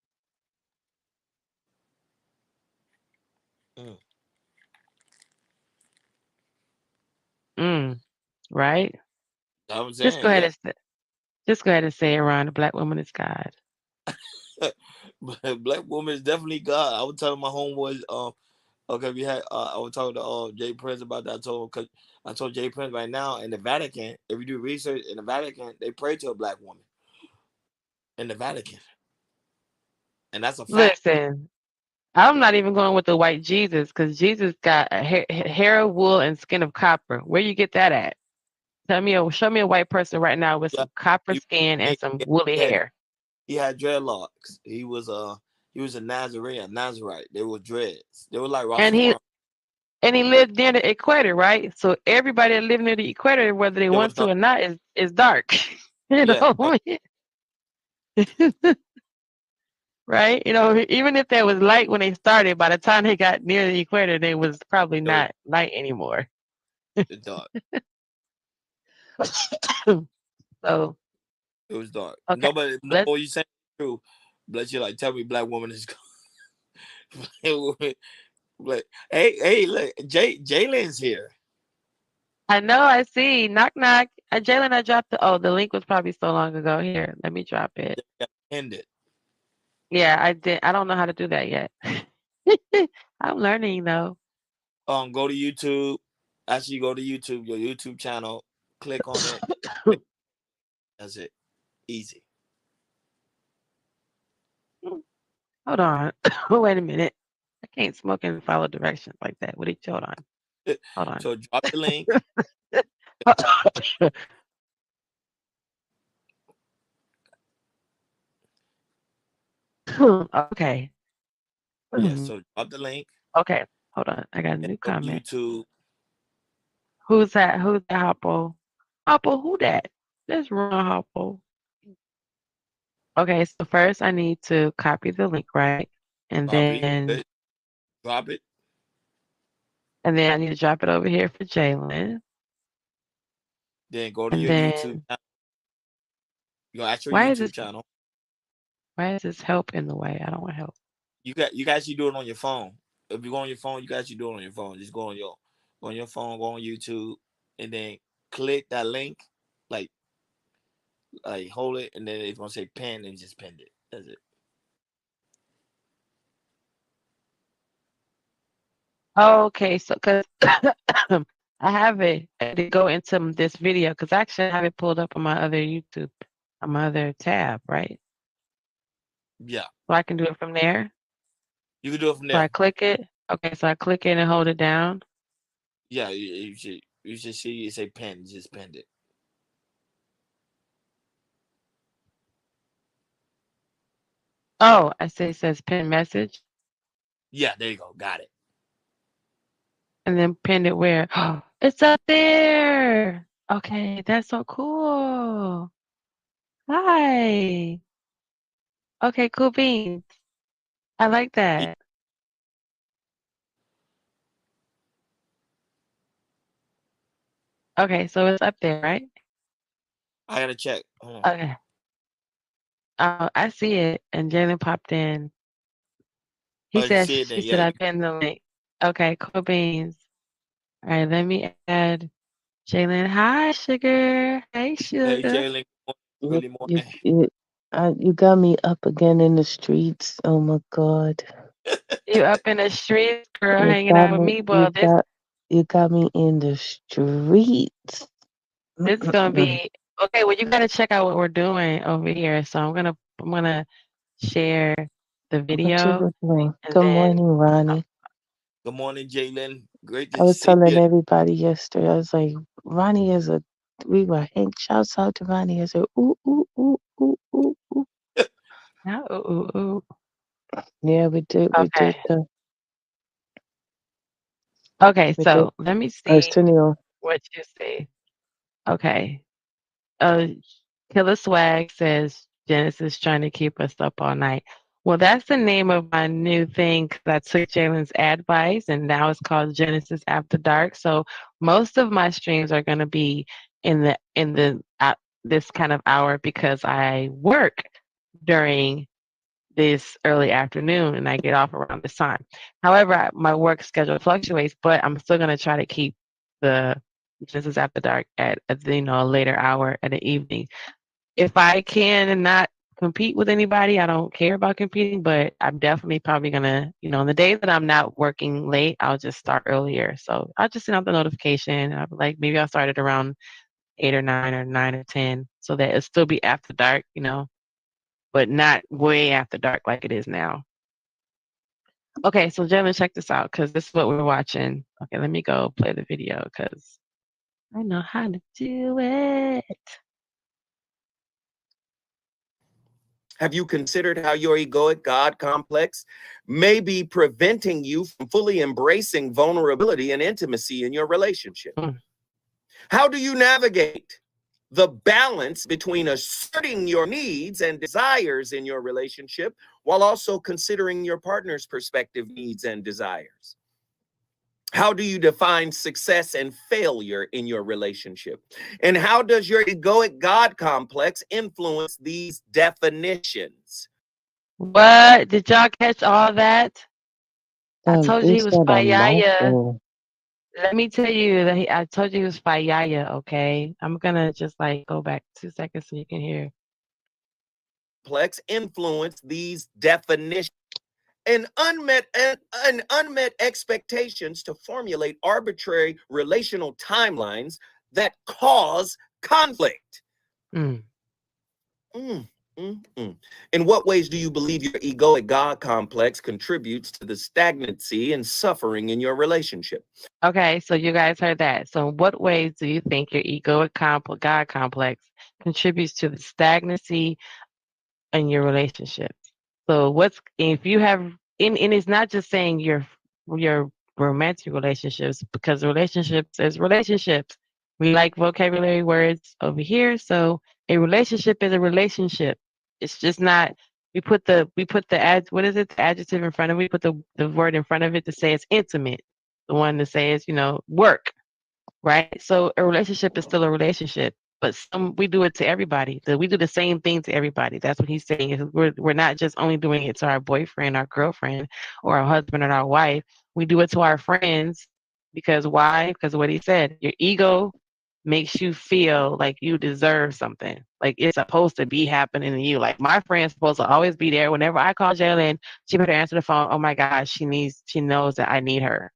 Right? I'm Just go saying, ahead yeah. and say it, Ron. The black woman is God. But black woman is definitely God. I was telling my homeboys, okay, I was talking to Jay Prince about that. I told Jay Prince right now in the Vatican, if you do research in the Vatican, they pray to a black woman in the Vatican, and that's a fact. Listen, I'm not even going with the white Jesus because Jesus got a hair of wool and skin of copper. Where you get that at? Show me a white person right now with Yeah, some copper he, skin and he, some woolly hair. he had dreadlocks. He was a Nazarite. They were dreads. They were like And he Rastafari. lived near the equator, right? So everybody that live near the equator, whether they There want was no to or not, is dark. you yeah. know, right? Even if they was light when they started, by the time they got near the equator, they was probably It was not light anymore. dark. So It was dark. okay, Nobody. No, let's. you saying true. But you like tell me black woman is. Like, hey, look, Jalen's here. I know. I see. Knock knock. Jalen, I dropped the link was probably so long ago. Here, let me drop it. End it. Yeah, I did. I don't know how to do that yet. I'm learning though. Go to YouTube. Actually, go to YouTube, your YouTube channel. Click on it. That's it. Easy. Hold on. Wait a minute. I can't smoke and follow directions like that. What did you hold on? Hold on. So drop the link. Okay. Yeah, so drop the link. Okay, hold on. I got a And new go to comment. YouTube. Who's that? Who's that, Hoppo? Hoppo, who that? That's Ron Hoppo. Okay, so first I need to copy the link, right? And Copy. then Good. Drop it. I need to drop it over here for Jalen. Then go to And your YouTube then channel. You gonna ask your why is YouTube this channel. help in the way? I don't want help. You can actually do it on your phone. If you go on your phone, you can actually do it on your phone. Just go on your phone, go on YouTube, and then click that link, like hold it, and then it's gonna say pin, and just pin it. That's it. Okay, so because I have it to go into this video because actually I have it pulled up on my other YouTube, on my other tab, right? Yeah. So I can do it from there. You can do it from So I there. click it. Okay, so I click it and hold it down. Yeah, you should see it say pin. Just pin it. Oh, I say it says pin message. Yeah, there you go. Got it. And then pin it where? It's up there. Okay, that's so cool. Hi. Okay, cool beans. I like that. Okay, so it's up there, right? I gotta check. Hold on. Okay. I see it. And Jalen popped in. He You said, see it then? she Yeah. said, I pinned the link. Okay, cool beans. All right, let me add Jalen. Hi, sugar. Hey, Hey, sugar. Jalen. You, Early you, morning. you got me up again in the streets. Oh my God. You up in the streets, girl, You hanging got out with me, me, boy. you got me in the streets. This is gonna be okay. Well, you gotta check out what we're doing over here. So I'm gonna share the What you video, were doing? and Good then morning, Ronnie. Good morning, Jalen. Great I to was see telling you. everybody yesterday, I was like, Ronnie is we were hang shouts out to Ronnie. I said, ooh, ooh, ooh, ooh, ooh, ooh. now, ooh. Yeah, we did Okay. the, Okay. we did So let me see Arsenio. what you see. Okay. Killer Swag says Genesis trying to keep us up all night. Well, that's the name of my new thing 'cause I took Jalen's advice and now it's called Genesis After Dark. So most of my streams are going to be in the this kind of hour because I work during this early afternoon and I get off around this time. However, my work schedule fluctuates, but I'm still going to try to keep the Genesis After Dark at a later hour at the evening if I can and not compete with anybody, I don't care about competing, but I'm definitely probably gonna, on the days that I'm not working late, I'll just start earlier. So I'll just send out the notification. I'll be like, maybe I'll start it around 8 or 9 or 9 or 10 so that it'll still be after dark, but not way after dark like it is now. Okay, so gentlemen, check this out because this is what we're watching. Okay, let me go play the video because I know how to do it. Have you considered how your egoic God complex may be preventing you from fully embracing vulnerability and intimacy in your relationship? How do you navigate the balance between asserting your needs and desires in your relationship while also considering your partner's perspective, needs, and desires? How do you define success and failure in your relationship? And how does your egoic God complex influence these definitions? What? Did y'all catch all that? I told you They he was said a Fayaya. mouthful. Let me tell you that I told you he was Fayaya, okay? I'm gonna just go back 2 seconds so you can hear. Complex influence these definitions and unmet expectations to formulate arbitrary relational timelines that cause conflict. Mm. In what ways do you believe your egoic God complex contributes to the stagnancy and suffering in your relationship? Okay, so you guys heard that. So in what ways do you think your egoic God complex contributes to the stagnancy in your relationship? So if you have and it's not just saying your romantic relationships, because relationships is relationships. We like vocabulary words over here, so a relationship is a relationship. It's just not. We put the what is it, the adjective in front of it. We put the word in front of it to say it's intimate. The one to say is work, right? So a relationship is still a relationship, but we do it to everybody. We do the same thing to everybody. That's what he's saying. Is we're not just only doing it to our boyfriend, our girlfriend, or our husband or our wife. We do it to our friends because why? Because what he said, your ego makes you feel like you deserve something. Like it's supposed to be happening to you. Like my friend's supposed to always be there. Whenever I call Jalen, she better answer the phone. Oh my gosh, she knows that I need her.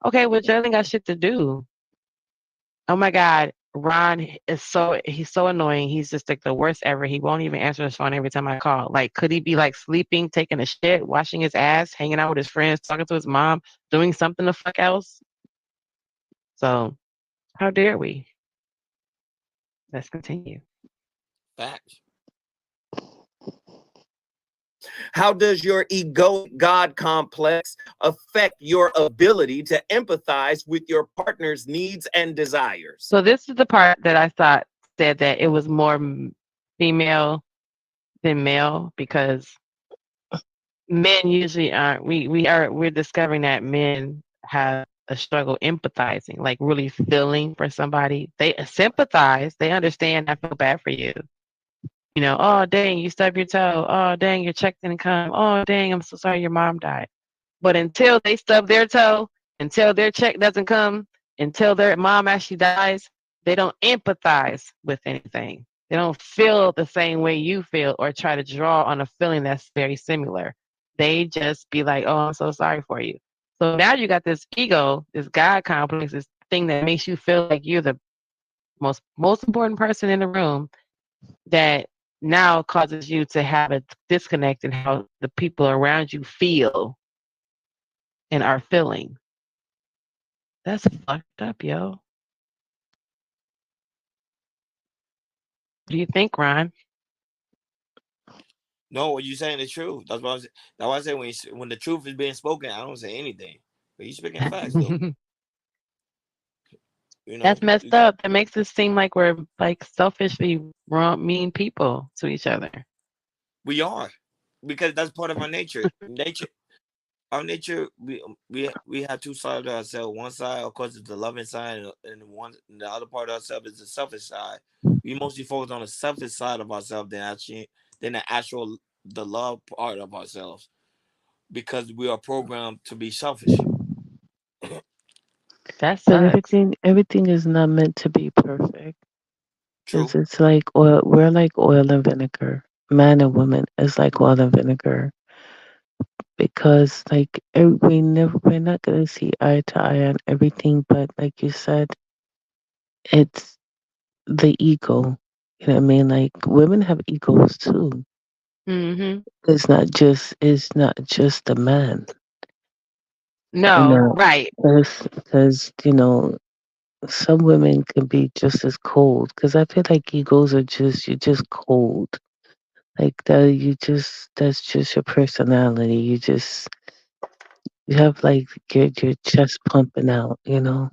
Okay, well Jalen got shit to do. Oh my God, Ron he's so annoying. He's just like the worst ever. He won't even answer his phone every time I call. Like, could he be like sleeping, taking a shit, washing his ass, hanging out with his friends, talking to his mom, doing something the fuck else? So, how dare we? Let's continue. Facts. How does your egoic God complex affect your ability to empathize with your partner's needs and desires? So this is the part that I thought said that it was more female than male, because men usually aren't. We're discovering that men have a struggle empathizing, like really feeling for somebody. They sympathize. They understand. I feel bad for you. Oh dang, you stubbed your toe. Oh dang, your check didn't come. Oh dang, I'm so sorry your mom died. But until they stub their toe, until their check doesn't come, until their mom actually dies, they don't empathize with anything. They don't feel the same way you feel or try to draw on a feeling that's very similar. They just be like, oh, I'm so sorry for you. So now you got this ego, this God complex, this thing that makes you feel like you're the most important person in the room, that now causes you to have a disconnect in how the people around you feel and are feeling. That's fucked up, yo. What do you think, Ron? No, what you saying is true. That's why I say when the truth is being spoken, I don't say anything. But you speaking facts though. That's messed up. That makes it seem like we're like selfishly wrong, mean people to each other. We are, because that's part of our nature. Our nature. We have two sides of ourselves. One side, of course, is the loving side, and the other part of ourselves is the selfish side. We mostly focus on the selfish side of ourselves than the love part of ourselves, because we are programmed to be selfish. That But sucks. everything is not meant to be perfect. True. It's like oil. We're like oil and vinegar. Man and woman is like oil and vinegar, because like we're not gonna see eye to eye on everything. But like you said, it's the ego. You know what I mean? Like women have egos too. Mm-hmm. It's not just the man. No, right. Because some women can be just as cold. Because I feel like egos are you're just cold. Like that, that's just your personality. You have like your chest pumping out. You're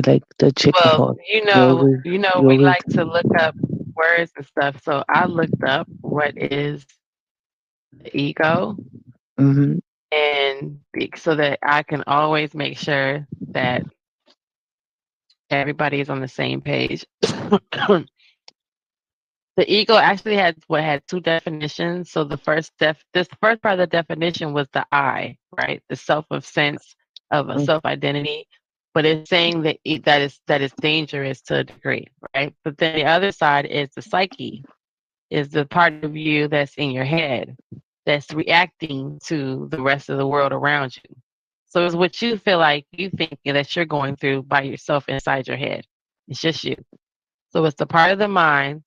like the chicken Well, hawk. You we always. like to look up words and stuff. So I looked up what is the ego, Hmm. and so that I can always make sure that everybody is on the same page. The ego actually had two definitions. So this first part of the definition was the I, right? The self of sense of a self identity, but it's saying that that is dangerous to a degree, right? But then the other side is the psyche, is the part of you that's in your head that's reacting to the rest of the world around you. So it's what you feel like you think that you're going through by yourself inside your head. It's just you. So it's the part of the mind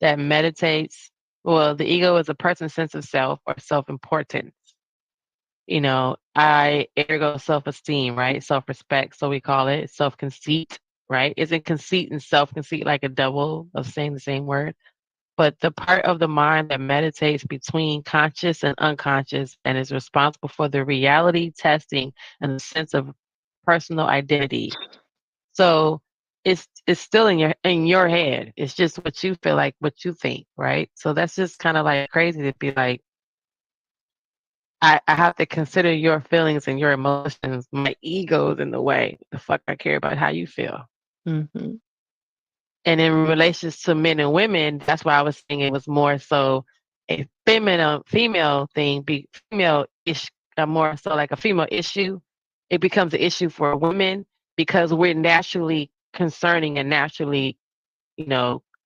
that meditates. Well, the ego is a person's sense of self or self importance. Ergo self esteem, right? Self respect. So we call it self conceit, right? Isn't conceit and self conceit like a double of saying the same word? But the part of the mind that meditates between conscious and unconscious and is responsible for the reality testing and the sense of personal identity. So it's still in your head. It's just what you feel like, what you think, right? So that's just kind of like crazy to be like, I have to consider your feelings and your emotions. My ego's in the way. The fuck I care about how you feel. Mm-hmm. And in relations to men and women, that's why I was saying it was more so a female thing, be female ish, more so like a female issue. It becomes an issue for women because we're naturally concerning and naturally,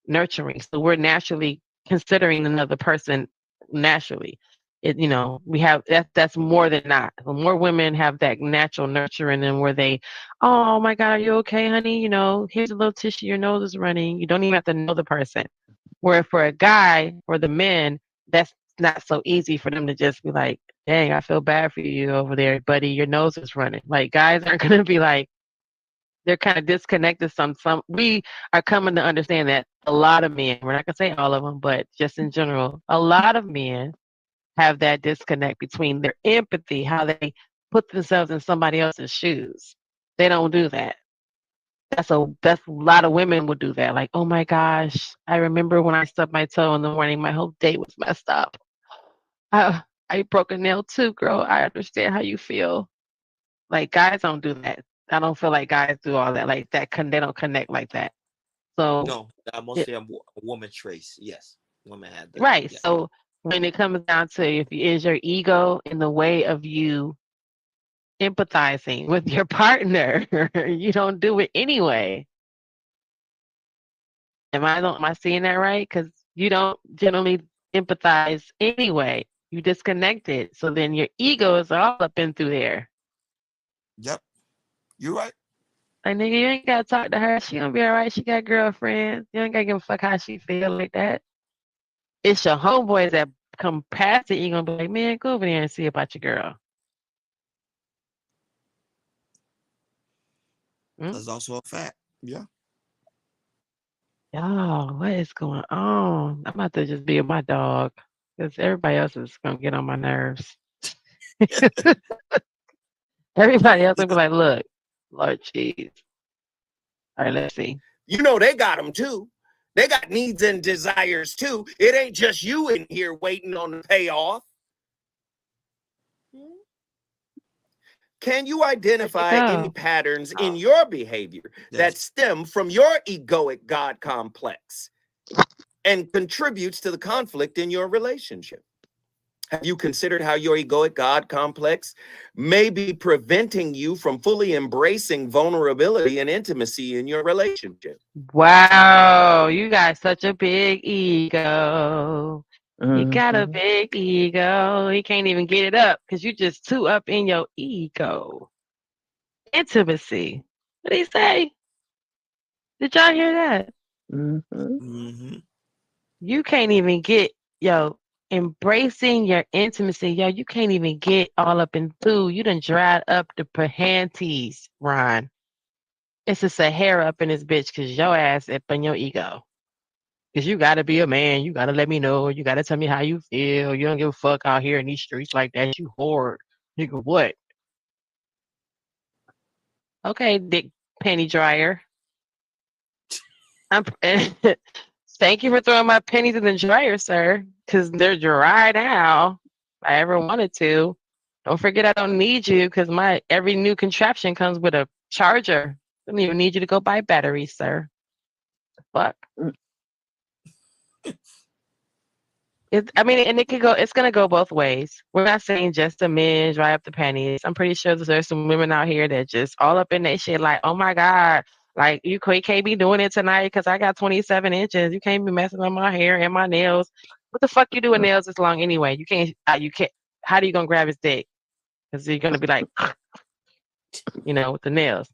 nurturing. So we're naturally considering another person naturally. We have that's more than not. The more women have that natural nurturing and where they, oh my God, are you okay, honey? Here's a little tissue, your nose is running. You don't even have to know the person. Where for a guy, for the men, that's not so easy for them to just be like, dang, I feel bad for you over there, buddy. Your nose is running. Like guys aren't gonna be like, they're kind of disconnected. Some we are coming to understand that a lot of men, we're not gonna say all of them, but just in general, a lot of men have that disconnect between their empathy, how they put themselves in somebody else's shoes. They don't do that. That's a lot of women would do that. Like, oh my gosh, I remember when I stubbed my toe in the morning, my whole day was messed up. I broke a nail too, girl. I understand how you feel. Like guys don't do that. I don't feel like guys do all that. Like that, they don't connect like that. So No, I mostly a woman trace. Yes, women have that. right. Yeah. So when it comes down to is your ego in the way of you empathizing with your partner, you don't do it anyway. Am I seeing that right? Because you don't generally empathize anyway. You disconnect it. So then your ego is all up in through there. Yep. You're right. Like nigga, you ain't gotta talk to her. She gonna be all right. She got girlfriends. You ain't gotta give a fuck how she feel like that. It's your homeboys that come past it. You gonna be like, man, go over there and see about your girl. That's also a fact. Yeah. Y'all, what is going on? I'm about to just be with my dog because everybody else is gonna get on my nerves. Everybody else will be like, look, Lord jeez. All right, let's see. They got them too. They got needs and desires too. It ain't just you in here waiting on the payoff. Can you identify any patterns in your behavior that stem from your egoic God complex and contributes to the conflict in your relationship? Have you considered how your egoic God complex may be preventing you from fully embracing vulnerability and intimacy in your relationship? Wow, you got such a big ego. You got a big ego. You can't even get it up because you just too up in your ego. Intimacy. What did he say? Did y'all hear that? You can't even get, embracing your intimacy. You can't even get all up in through. You done dried up the panties, Ron. It's a Sahara up in this bitch because your ass up in your ego. Because you got to be a man. You got to let me know. You got to tell me how you feel. You don't give a fuck out here in these streets like that. You whore. Nigga, what? Okay, dick panty dryer. Thank you for throwing my pennies in the dryer, sir, because they're dry now. If I ever wanted to. Don't forget I don't need you because my every new contraption comes with a charger. I don't even need you to go buy batteries, sir. Fuck. And it could go. It's gonna go both ways. We're not saying just the men dry up the panties. I'm pretty sure there's some women out here that just all up in that shit. Like, oh my god, like you can't be doing it tonight because I got 27 inches. You can't be messing with my hair and my nails. What the fuck you doing nails this long anyway? You can't. You can't. How are you gonna grab his dick? Because you're gonna be like, with the nails.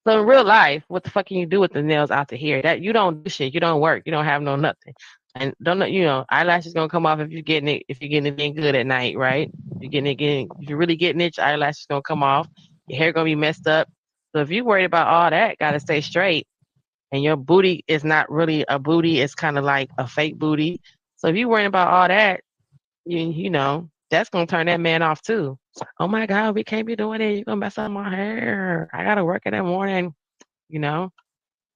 So in real life, what the fuck can you do with the nails out to here? That you don't do shit. You don't work. You don't have no nothing. And don't know, eyelashes gonna come off if you're getting it in good at night, right? If you're really getting it, your eyelashes gonna come off. Your hair gonna be messed up. So if you're worried about all that, gotta stay straight. and your booty is not really a booty, it's kind of like a fake booty. So if you're worrying about all that, you know, that's gonna turn that man off too. Oh my God, we can't be doing it. You're gonna mess up my hair. I gotta work in the morning. You know,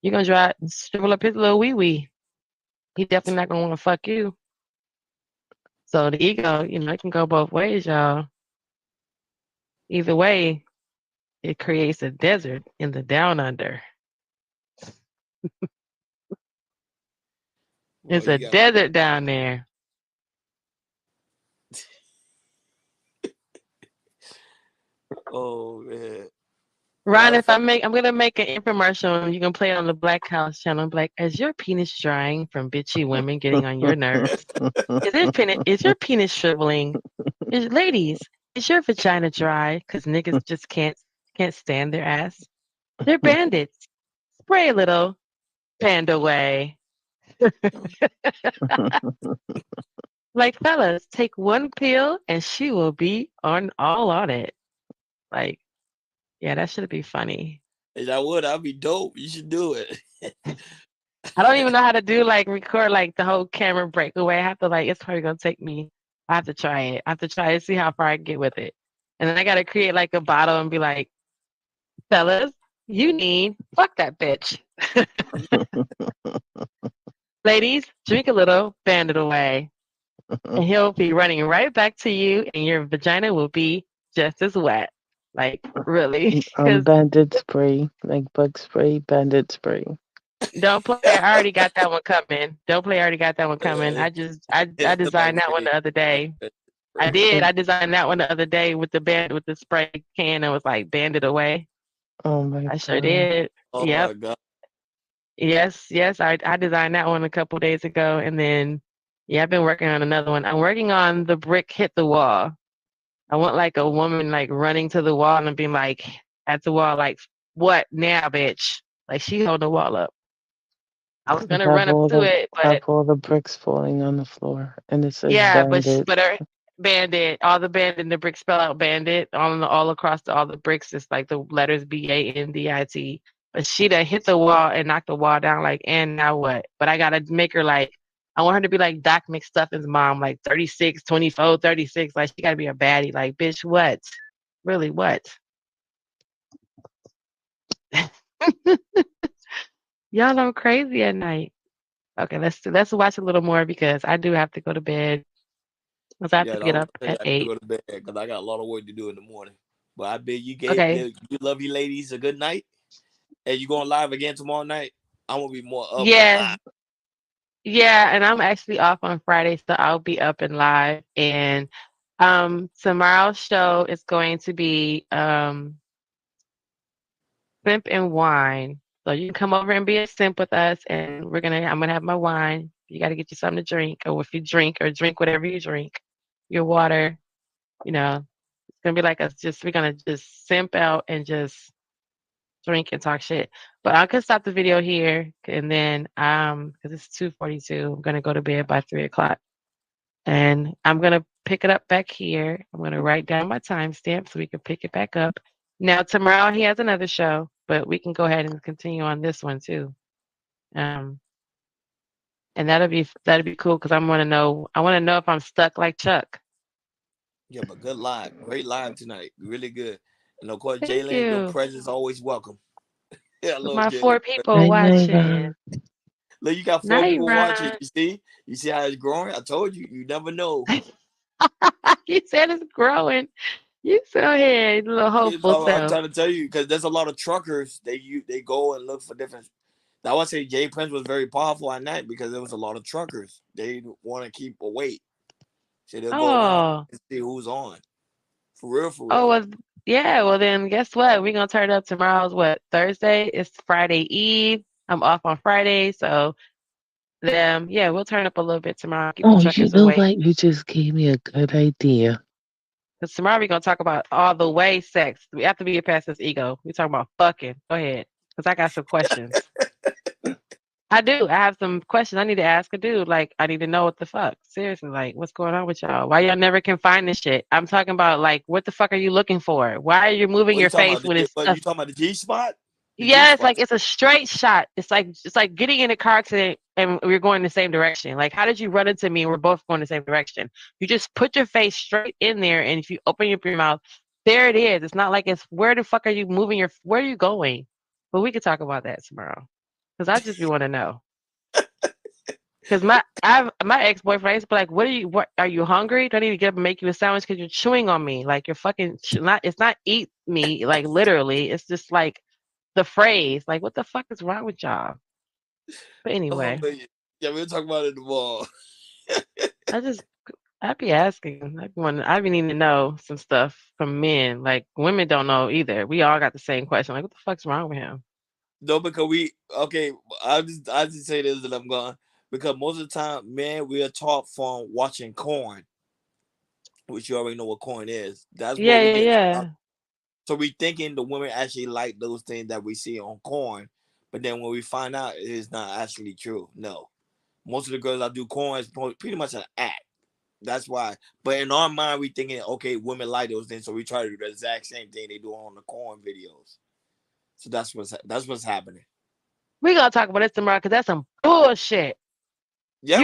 you're gonna try to shrivel up his little wee wee. He definitely not gonna want to fuck you. So the ego, you know, it can go both ways, y'all. Either way, it creates a desert in the down under. It's a desert down there. Oh man. Ron, if I'm gonna make an infomercial, you can play it on the Black House channel. Like, is your penis drying from bitchy women getting on your nerves? Is your penis shriveling? Ladies, is your vagina dry? Because niggas just can't stand their ass. They're bandits. Spray a little, panda away. Like, fellas, take one pill and she will be all on it. Like, yeah, that should be funny. That'd be dope. You should do it. I don't even know how to do record the whole camera breakaway. I have to it's probably gonna take me. I have to try it. I have to try it, see how far I can get with it. And then I gotta create a bottle and be like, fellas, you need fuck that bitch. Ladies, drink a little, band it away. And he'll be running right back to you and your vagina will be just as wet. Like, really. Bandit spray, like bug spray, bandit spray. Don't play. I already got that one coming. Don't play. I already got that one coming. I designed that one the other day. I did. I designed that one the other day with the spray can and was like banded away. Oh my God. I sure did. Oh yep. my God. Yes. I designed that one a couple days ago, and then I've been working on another one. I'm working on the brick hit the wall. I want a woman running to the wall and being at the wall what now, bitch? Like she holding the wall up. I was gonna run up to it, but have all the bricks falling on the floor, and it says bandit. but bandit, all the bandit, the brick spell out bandit all across all the bricks. It's like the letters BANDIT. But she done hit the wall and knocked the wall down. And now what? But I gotta make her I want her to be like Doc McStuffins' mom, 36, 24, 36. She gotta be a baddie. Bitch, what? Really, what? Y'all know I'm crazy at night. Okay, let's watch a little more because I do have to go to bed. I have to get up at 8. Go to bed because I got a lot of work to do in the morning. But I bet you you lovely ladies a good night. And you going live again tomorrow night? I'm gonna be more up. Yeah. Yeah, and I'm actually off on Friday, so I'll be up and live. And tomorrow's show is going to be simp and wine. So you can come over and be a simp with us, and I'm gonna have my wine. You got to get you something to drink, or if you drink whatever you drink, your water. It's gonna be we're gonna just simp out and just drink and talk shit. But I could stop the video here, and then because it's 2:42, I'm gonna go to bed by 3:00, and I'm gonna pick it up back here. I'm gonna write down my timestamp so we can pick it back up. Now tomorrow he has another show, but we can go ahead and continue on this one too. And that'll be cool because I want to know if I'm stuck like Chuck. Yeah, but good live, great live tonight, really good. And of course, Jalen, your presence always welcome. Yeah, my Jalen. 4 people watching. Look, you got 4 people watching. You see how it's growing? I told you, you never know. You said it's growing. You so ahead, little hopeful I'm trying to tell you because there's a lot of truckers. They go and look for different. I want to say Jay Prince was very powerful at night because there was a lot of truckers. They want to keep awake, so they'll go around and see who's on. For real. Oh, well, yeah. Well, then guess what? We're gonna turn up tomorrow's Thursday. It's Friday Eve. I'm off on Friday, so we'll turn up a little bit tomorrow. You know what? You just gave me a good idea. Because tomorrow we're going to talk about all the way sex. We have to be past this ego. We're talking about fucking. Go ahead. Because I got some questions. I do. I have some questions I need to ask a dude. I need to know what the fuck. Seriously, what's going on with y'all? Why y'all never can find this shit? I'm talking about, what the fuck are you looking for? Why are you moving your face when it's... You talking about the G-spot? Yeah, it's like it's a straight shot. It's like getting in a car accident and we're going the same direction. Like, how did you run into me and we're both going the same direction? You just put your face straight in there, and if you open up your mouth, there it is. It's not like it's where the fuck are you moving where are you going? But we could talk about that tomorrow. Because I just want to know. Because my ex-boyfriend used to be like, what are you hungry? Do I need to get up and make you a sandwich because you're chewing on me? Like you're fucking it's not eat me, like literally. It's just like the phrase. Like, what the fuck is wrong with y'all? But anyway. Yeah, we'll talk about it tomorrow. I'd be asking. I'd be needing to know some stuff from men. Like women don't know either. We all got the same question. Like, what the fuck's wrong with him? No, because I just say this and I'm gone. Because most of the time, man, we are taught from watching corn, which you already know what corn is. That's what we get. Yeah. So we thinking the women actually like those things that we see on corn, but then when we find out it is not actually true. No, most of the girls that do corn is pretty much an act. That's why. But in our mind, we thinking, okay, women like those things, so we try to do the exact same thing they do on the corn videos. So that's what's happening. We're gonna talk about this tomorrow because that's some bullshit. Yeah,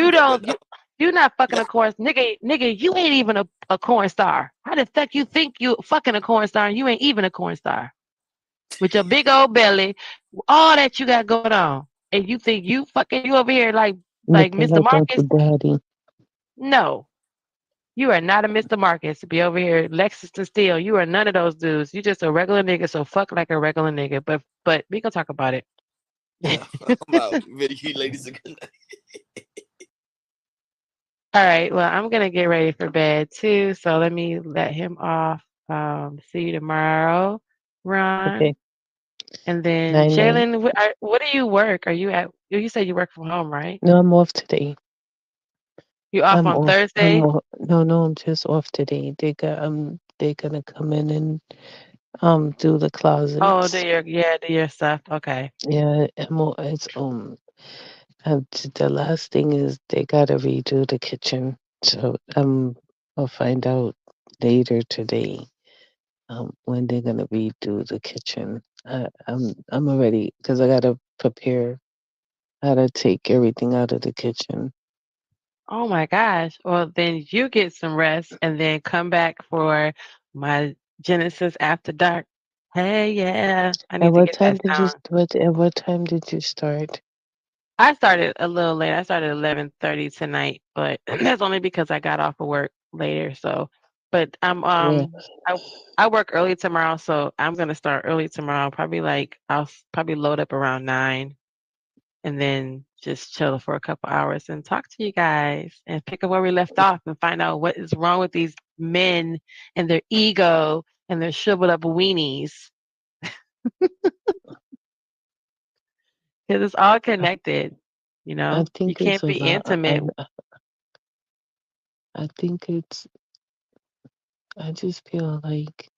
you're not fucking a corn nigga. You ain't even a corn star. How the fuck you think you fucking a corn star and you ain't even a corn star? With your big old belly, all that you got going on, and you think you over here like Mr. Marcus? Daddy. No, you are not a Mr. Marcus to be over here Lexington Steel. You are none of those dudes. You just a regular nigga. So fuck like a regular nigga. But we gonna talk about it. Yeah, I'm out. You ladies are good. All right. Well, I'm gonna get ready for bed too. So let me let him off. See you tomorrow, Ron. Okay. And then Night, Jalen, what do you work? Are you at? You said you work from home, right? No, I'm off today. You off on Thursday? No, I'm just off today. They're gonna come in and do the closets. Oh, do your stuff. Okay. Yeah, it's the last thing is they gotta redo the kitchen. So I'll find out later today when they're gonna redo the kitchen. I'm already because I gotta prepare how to take everything out of the kitchen. Oh my gosh. Well, then you get some rest and then come back for my Genesis After Dark. Hey, yeah. I need to get that sound. At what time did you start? I started a little late. I started 11:30 tonight, but that's only because I got off of work later. So, but I'm I work early tomorrow, so I'm gonna start early tomorrow. I'll probably load up around 9, and then just chill for a couple hours and talk to you guys and pick up where we left off and find out what is wrong with these men and their ego and their shriveled up weenies. Because it's all connected, you know. You can't be intimate. I just feel like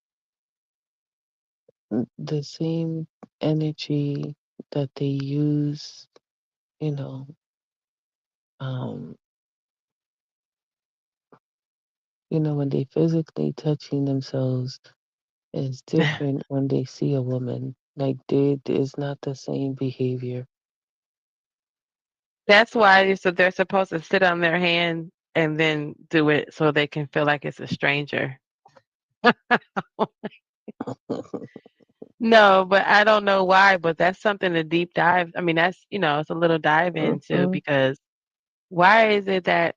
the same energy that they use, you know, when they physically touching themselves is different when they see a woman. Like it's not the same behavior. That's why they're supposed to sit on their hand and then do it so they can feel like it's a stranger. No, but I don't know why, but that's something to deep dive. I mean, that's, it's a little dive into because why is it that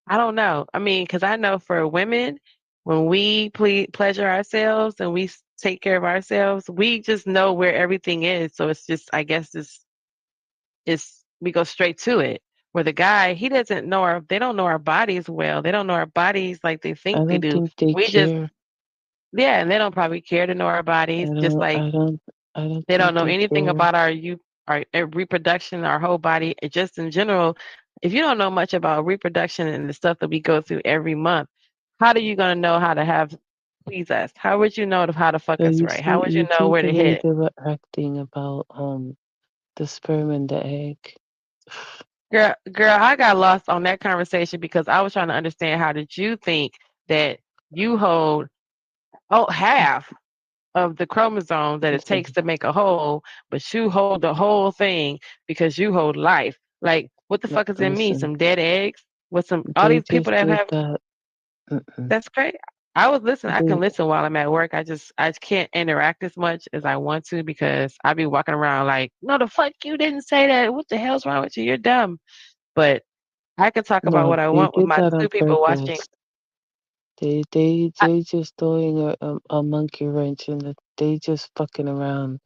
I don't know. I mean, because I know for women, when we pleasure ourselves and we take care of ourselves, we just know where everything is. So it's just, I guess, we go straight to it. Where the guy, he doesn't know they don't know our bodies well. They don't know our bodies like they think they do. I don't think they care. Yeah, and they don't probably care to know our bodies. Just like they don't know anything about our reproduction, our whole body. Just in general, if you don't know much about reproduction and the stuff that we go through every month, how are you gonna know how to please us? How would you know how to fuck us right? How would you know where to hit? They were acting about the sperm and the egg. Girl, I got lost on that conversation because I was trying to understand how did you think that you hold half? of the chromosome that it takes to make a whole, but you hold the whole thing because you hold life. Like, what the fuck is in me? Some dead eggs with some all They these people just that did have. that. That's great. I was listening. I can They, listen while I'm at work. I can't interact as much as I want to because I be walking around like, no, the fuck you didn't say that. What the hell's wrong with you? You're dumb. But I can talk about no, what I they want with did my that on two people watching. purpose. They I, just throwing a monkey wrench in it. They just fucking around.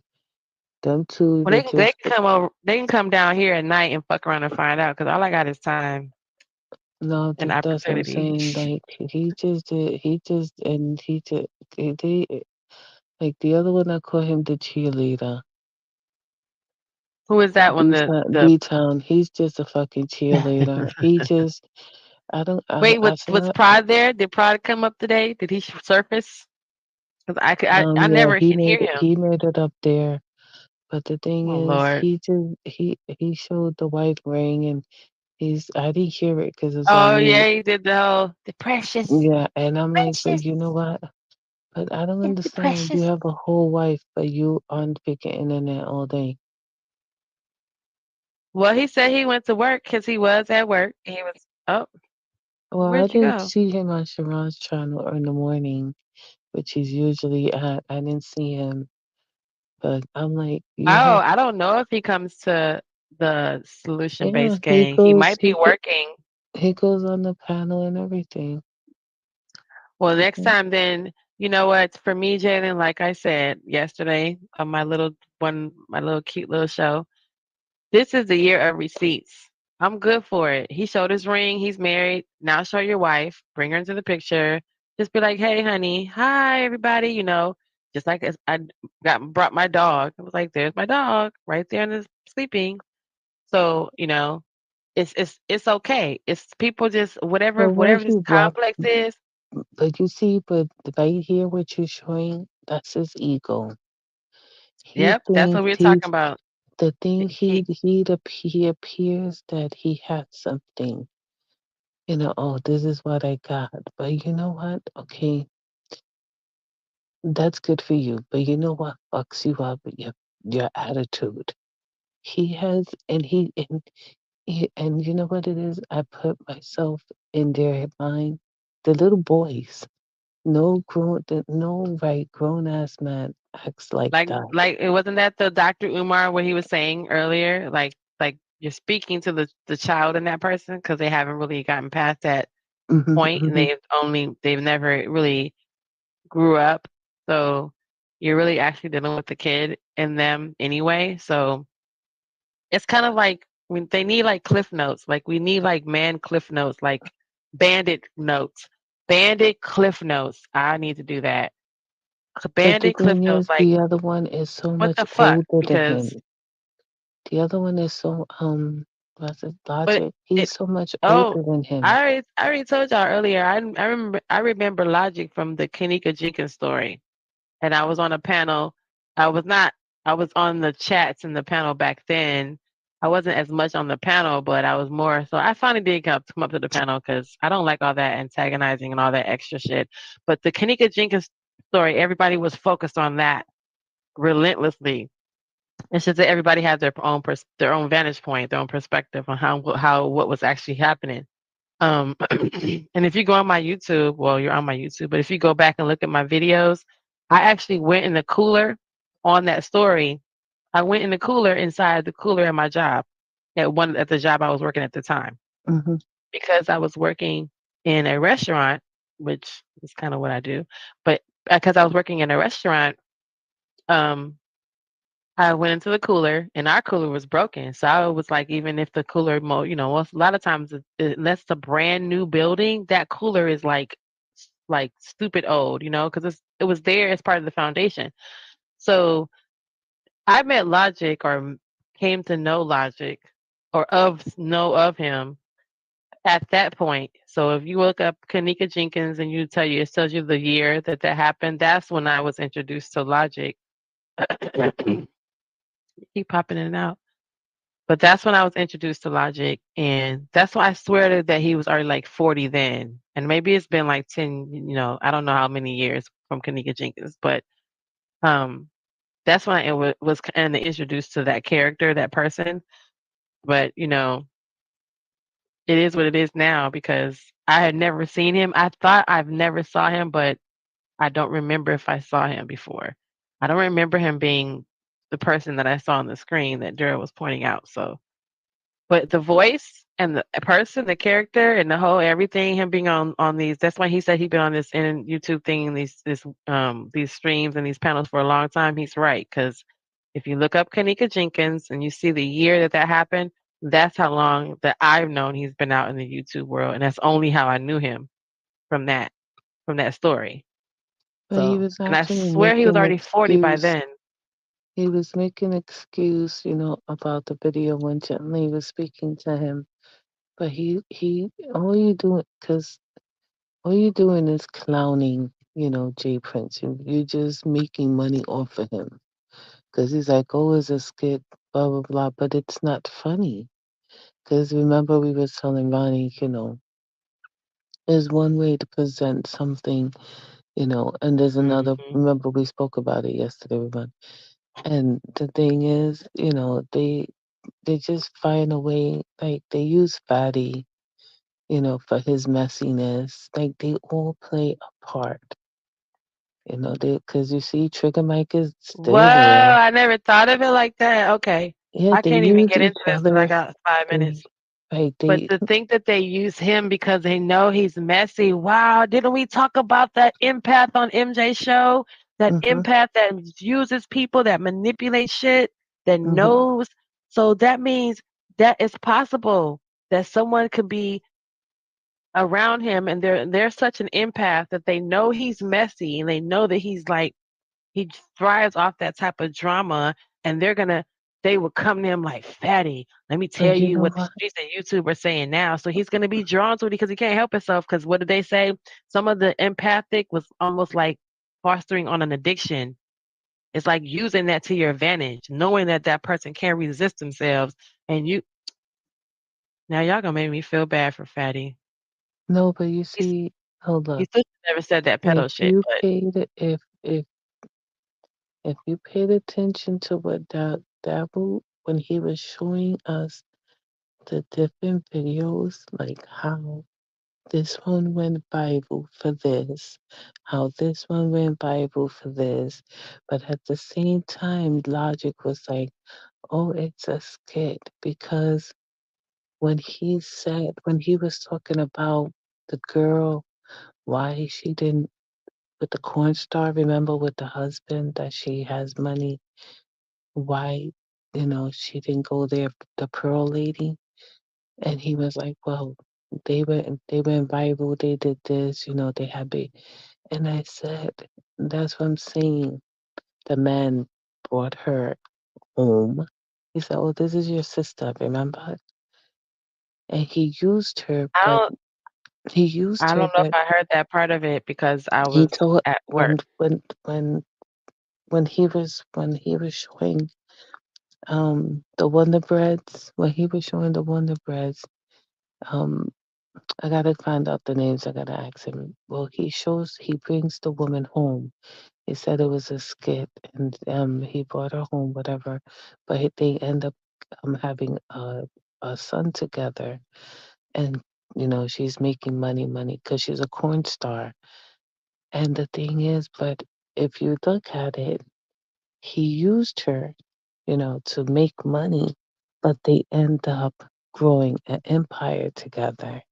Them two, well, they they just can come over. They can come down here at night and fuck around and find out. Because all I got is time no. and That's what I'm opportunity. saying. Like he just did. He just and he just they like the other one. I call him the cheerleader. Who is that one? The B Town. He's just a fucking cheerleader. He just. I don't. wait, I was saw. Prod there? Did Prod come up today? Did he surface? Because I Yeah. never can hear him. He made it up there. But the thing Oh is, Lord. he showed the white ring, and I didn't hear it because it's on Oh mute. yeah, he did the whole the precious, Yeah, and I'm like, but precious, you know what? But I don't it's the understand. You precious. have a whole wife, but you on picking internet all day. Well, he said he went to work because he was at work. He was. Oh, Well, I where'd you didn't go? see him on Sharon's channel in the morning, which he's usually at. I didn't see him, but I'm like, you Oh, have, I don't know if he comes to the solution yeah, based gang. He might be working. he goes on the panel and everything. Well, next Mhm. time, then you know what? For me, Jalen, like I said yesterday on my little cute little show. This is the year of receipts. I'm good for it. He showed his ring. He's married. Now show your wife. Bring her into the picture. Just be like, hey, honey. Hi, everybody. You know, just like as I brought my dog. I was like, there's my dog right there and is sleeping. So, you know, it's okay. It's people just But why whatever this he blocked? complex is. But you see, but right here, what you're showing, that's his ego. He Yep, that's what thinks we were talking he's about. the thing. He He appears that he has something. Oh, this is what I got. But you know what? Okay, that's good for you. But you know what fucks you up? Your attitude. He has, and you know what it is? I put myself in their mind. The little boys. No right grown ass man acts like that. like it wasn't that the Dr. Umar what he was saying earlier, like you're speaking to the child in that person because they haven't really gotten past that Hmm. point and Hmm. they've never really grew up. So you're really actually dealing with the kid in them anyway. So it's kind of like when they need like cliff notes, like we need like man cliff notes, like bandit notes, bandit cliff notes. I need to do that. But the Bandit cliff thing notes, is, like the other one is so what much the fuck? older than Because him. The other one is so what's it, but Logic? He's it so much oh older than him. I already told y'all earlier. I remember Logic from the Kanika Jenkins story, and I was on a panel. I was not. I was on the chats in the panel back then. I wasn't as much on the panel, but I was more. So I finally did come up to the panel because I don't like all that antagonizing and all that extra shit. But the Kanika Jenkins story, everybody was focused on that relentlessly. It's just that everybody had their own vantage point, their own perspective on how what was actually happening. And if you go on my YouTube, well, you're on my YouTube, but if you go back and look at my videos, I actually went in the cooler on that story. I went in the cooler inside the cooler at my job, at the job I was working at the time, Hmm. because I was working in a restaurant, which is kind of what I do, but because I was working in a restaurant, um, I went into the cooler and our cooler was broken. So I was like, even if the cooler a lot of times unless it's a brand new building, that cooler is like stupid old, because it was there as part of the foundation. So I met Logic or came to know Logic or know of him at that point. So if you look up Kanika Jenkins and it tells you the year that happened, that's when I was introduced to Logic. Keep popping in and out. But that's when I was introduced to Logic, and that's why I swear that he was already like 40 then. And maybe it's been like 10, I don't know how many years from Kanika Jenkins, but That's when it was kind of introduced to that character, that person. But you know, it is what it is now because I had never seen him. I thought I've never saw him, but I don't remember if I saw him before. I don't remember him being the person that I saw on the screen that Dura was pointing out. So, but the voice and the person, the character, and the whole everything, him being on these. That's why he said he'd been on this in YouTube thing, and these streams and these panels for a long time. He's right because if you look up Kanika Jenkins and you see the year that happened, that's how long that I've known he's been out in the YouTube world, and that's only how I knew him from that story. But he So, was and I actually swear he was making already 40 by excuse. then. He was making excuse, about the video when Gently was speaking to him. But all you doing is clowning, Jay Prince. You're just making money off of him. Because he's like, oh, it's a skit, blah, blah, blah. But it's not funny. Because remember, we were telling Ronnie, there's one way to present something, and there's another. Mhm. Remember, we spoke about it yesterday, everyone. And the thing is, they just find a way, like they use Fatty, for his messiness. Like they all play a part, because you see, Trigger Mike is Whoa, still there. I never thought of it like that. Okay. Yeah, I they can't even use get into each this because I other. got 5 minutes. But They to think that they use him because they know he's messy. Wow, didn't we talk about that empath on MJ show? That hmm empath that uses people, that manipulates shit, that hmm knows. So that means that it's possible that someone could be around him and they're such an empath that they know he's messy and they know that he's like he thrives off that type of drama, and they will come to him like, Fatty, let me tell But you you know what the what? streets and YouTube are saying now. So he's gonna be drawn to it because he can't help himself. Because what did they say? Some of the empathic was almost like fostering on an addiction. It's like using that to your advantage, knowing that that person can't resist themselves, and you. Now y'all gonna make me feel bad for Fatty. No, but you He's see, hold he up. still never said that If pedo shit, you but paid, if you paid attention to what Dabu when he was showing us the different videos, like how this one went viral for this, how this one went viral for this, but at the same time, Logic was like, oh, it's a skit because when he was talking about the girl, why she didn't with the corn star, remember with the husband that she has money, why she didn't go there, the pearl lady, and he was like, well, they went viral, they did this, they had big, and I said, that's what I'm saying. The man brought her home. He said, oh, this is your sister, remember? And he used her, I but don't he used I her, don't know if but I heard that part of it because I he was told at work. when he was showing the Wonder Breads, when he was showing the Wonder Breads, um I gotta find out the names. I gotta ask him. Well, he brings the woman home. He said it was a skit, and he brought her home, whatever. But they end up having a son together, and she's making money, because she's a corn star. And the thing is, but if you look at it, he used her, to make money, but they end up growing an empire together.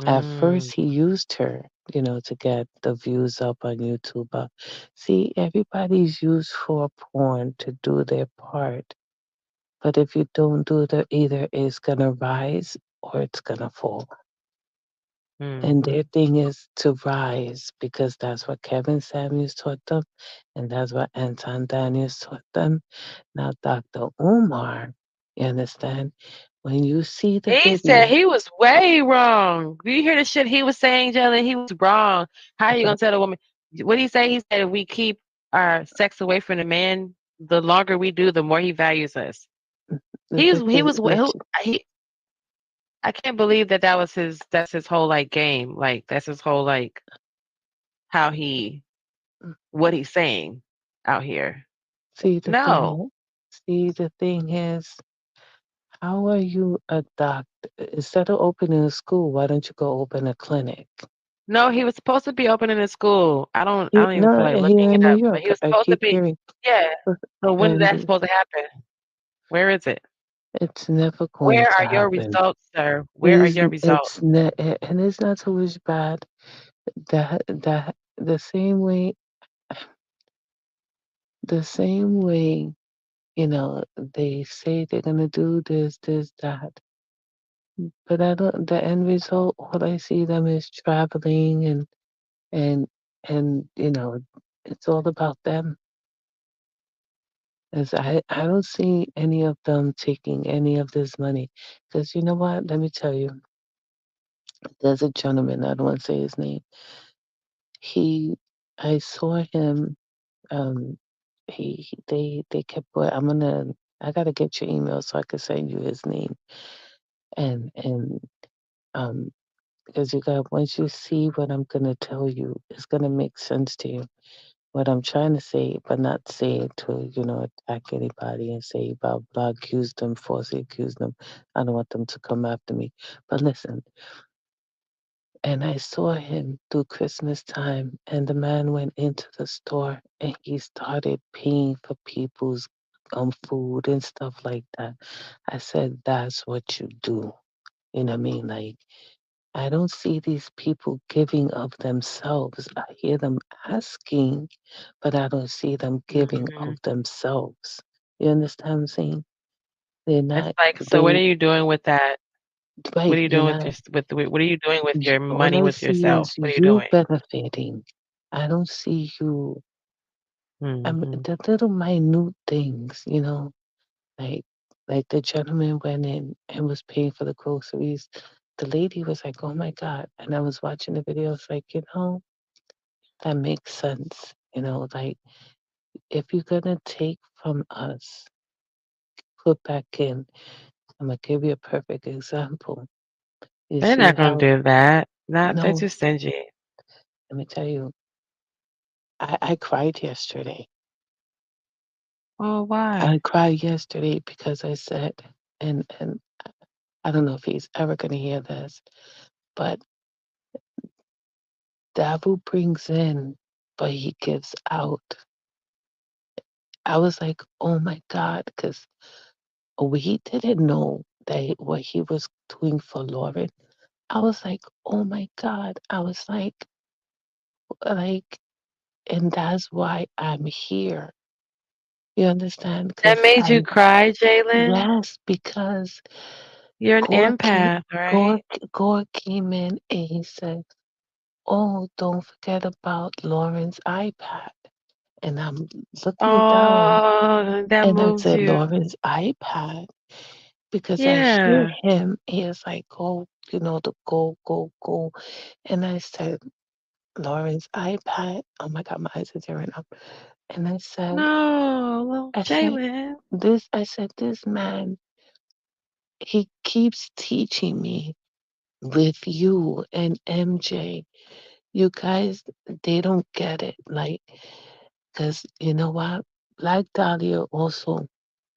At Mm. first he used her, to get the views up on YouTube. See, everybody's used for porn to do their part. But if you don't do the either it's gonna rise or it's gonna fall. And Mhm. their thing is to rise because that's what Kevin Samuels taught them, and that's what Anton Daniels taught them. Now, Dr. Umar, you understand? When you see the He said video, he was way wrong. Do you hear the shit he was saying, Jelly? He was wrong. How are you gonna but tell a woman? What did he say? He said if we keep our sex away from the man, the longer we do, the more he values us. He was he. I can't believe that was his. That's his whole like game. Like that's his whole like how he what he's saying out here. See the No. thing is, how are you a doctor? Instead of opening a school, why don't you go open a clinic? No, he was supposed to be opening a school. I don't even feel No, like looking here in it New up. But York, he was I supposed to keep be. hearing, Yeah. So when is that and supposed to happen? Where is it? it's never going Where to are your happen. results, sir? Where are your results? And it's not so much bad that the same way, they say they're gonna do this, that. But I don't. The end result, all I see them is traveling and and it's all about them. As I don't see any of them taking any of this money, because you know what? Let me tell you. There's a gentleman. I don't want to say his name. I saw him. Um, they kept. I gotta get your email so I can send you his name. And um, because once you see what I'm gonna tell you, it's gonna make sense to you. What I'm trying to say, but not say it to, attack anybody and say blah blah, accuse them, falsely accuse them. I don't want them to come after me. But listen, and I saw him through Christmas time, and the man went into the store and he started paying for people's food and stuff like that. I said, that's what you do. You know what I mean? Like, I don't see these people giving of themselves. I hear them asking, but I don't see them giving Hmm. of themselves. You understand what I'm saying? They're It's not, like, so what are you doing with that? What right, are you you're doing not, what are you doing with your all money I with see yourself? is What are you you doing? benefiting. I don't see you, Hmm. the little minute things, like the gentleman went in and was paying for the groceries. The lady was like, oh my God. And I was watching the video, it's like, that makes sense. Like, if you're gonna take from us, put back in. I'm gonna give you a perfect example. You They're see not gonna how do that. Not they're no, too stingy. let me tell you, I cried yesterday. Oh, I why? cried yesterday because I said, and I don't know if he's ever gonna hear this, but devil brings in, but he gives out. I was like, oh my God, because we didn't know what he was doing for Lauren. I was like, oh my God. I was like, and that's why I'm here. You understand? That Because made you cry, Jalen? yes, because You're an God came, empath, God, right? God came in and he said, oh, don't forget about Lauren's iPad. And I'm looking down Oh, that and I moves said, you. Lauren's iPad. Because I hear Yeah. him, he is like, go, the go, go, go. And I said, Lauren's iPad. Oh my God, my eyes are tearing up. And No, little I said, Jalen. this man, he keeps teaching me with you and MJ. You guys, they don't get it. Like, because you know what? Black Dahlia also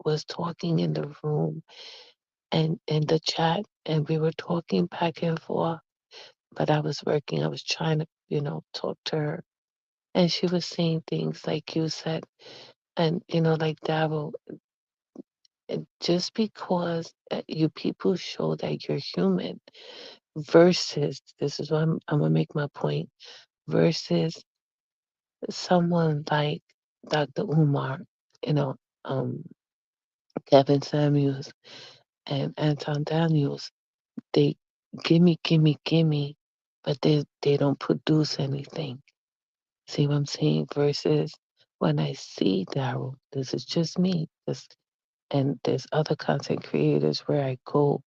was talking in the room and in the chat, and we were talking back and forth. But I was working, I was trying to, talk to her. And she was saying things like you said, and, like Daryl, just because you people show that you're human versus, this is what I'm going to make my point, versus someone like Dr. Umar, you know, um, Kevin Samuels and Anton Daniels, they gimme, gimme, gimme, but they don't produce anything. See what I'm saying? Versus when I see Daryl, this is just me. And there's other content creators where I go.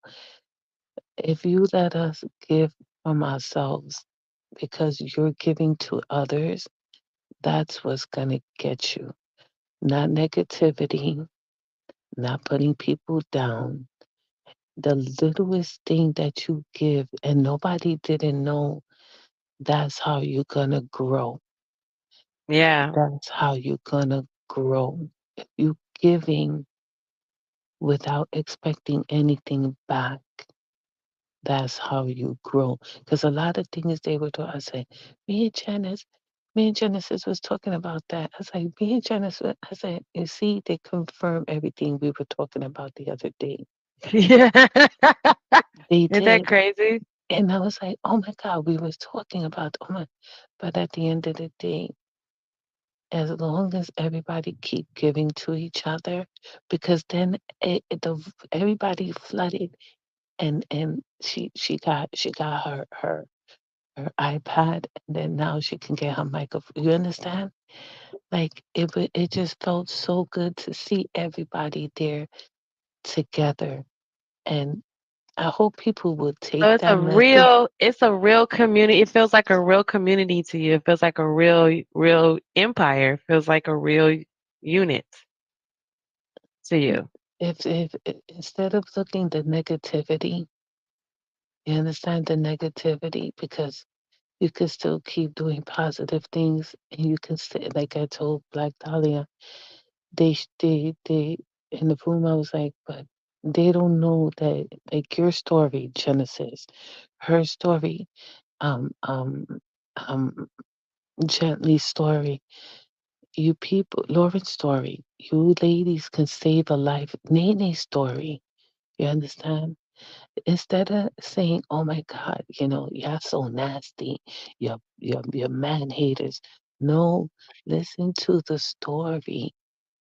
If you let us give from ourselves because you're giving to others, that's what's gonna get you. Not negativity, not putting people down. The littlest thing that you give and nobody didn't know, that's how you're gonna grow. Yeah. That's how you're gonna grow. If you giving without expecting anything back, that's how you grow. Because a lot of things they were doing, I say, me and Janice, me and Genesis was talking about that. I was like, me and Genesis, I said, you see, they confirm everything we were talking about the other day. Yeah. They Isn't that did. crazy? And I was like, oh my God, we was talking about, oh my, but at the end of the day, as long as everybody keep giving to each other, because then everybody flooded, and she got her iPad, and then now she can get her microphone. You understand? Like it just felt so good to see everybody there together, and I hope people will take So that message. it's a real community. It feels like a real community to you. It feels like a real empire. It feels like a real unit to you. If instead of looking the negativity, you understand the negativity, because you can still keep doing positive things, and you can say, like I told Black Dahlia, they in the room. I was like, but they don't know that, like your story, Genesis, her story, um um um Gently's story, you people, Lauren's story, you ladies can save a life. Nene's story, you understand? Instead of saying, "Oh my God, you're so nasty, you're man haters." No, listen to the story.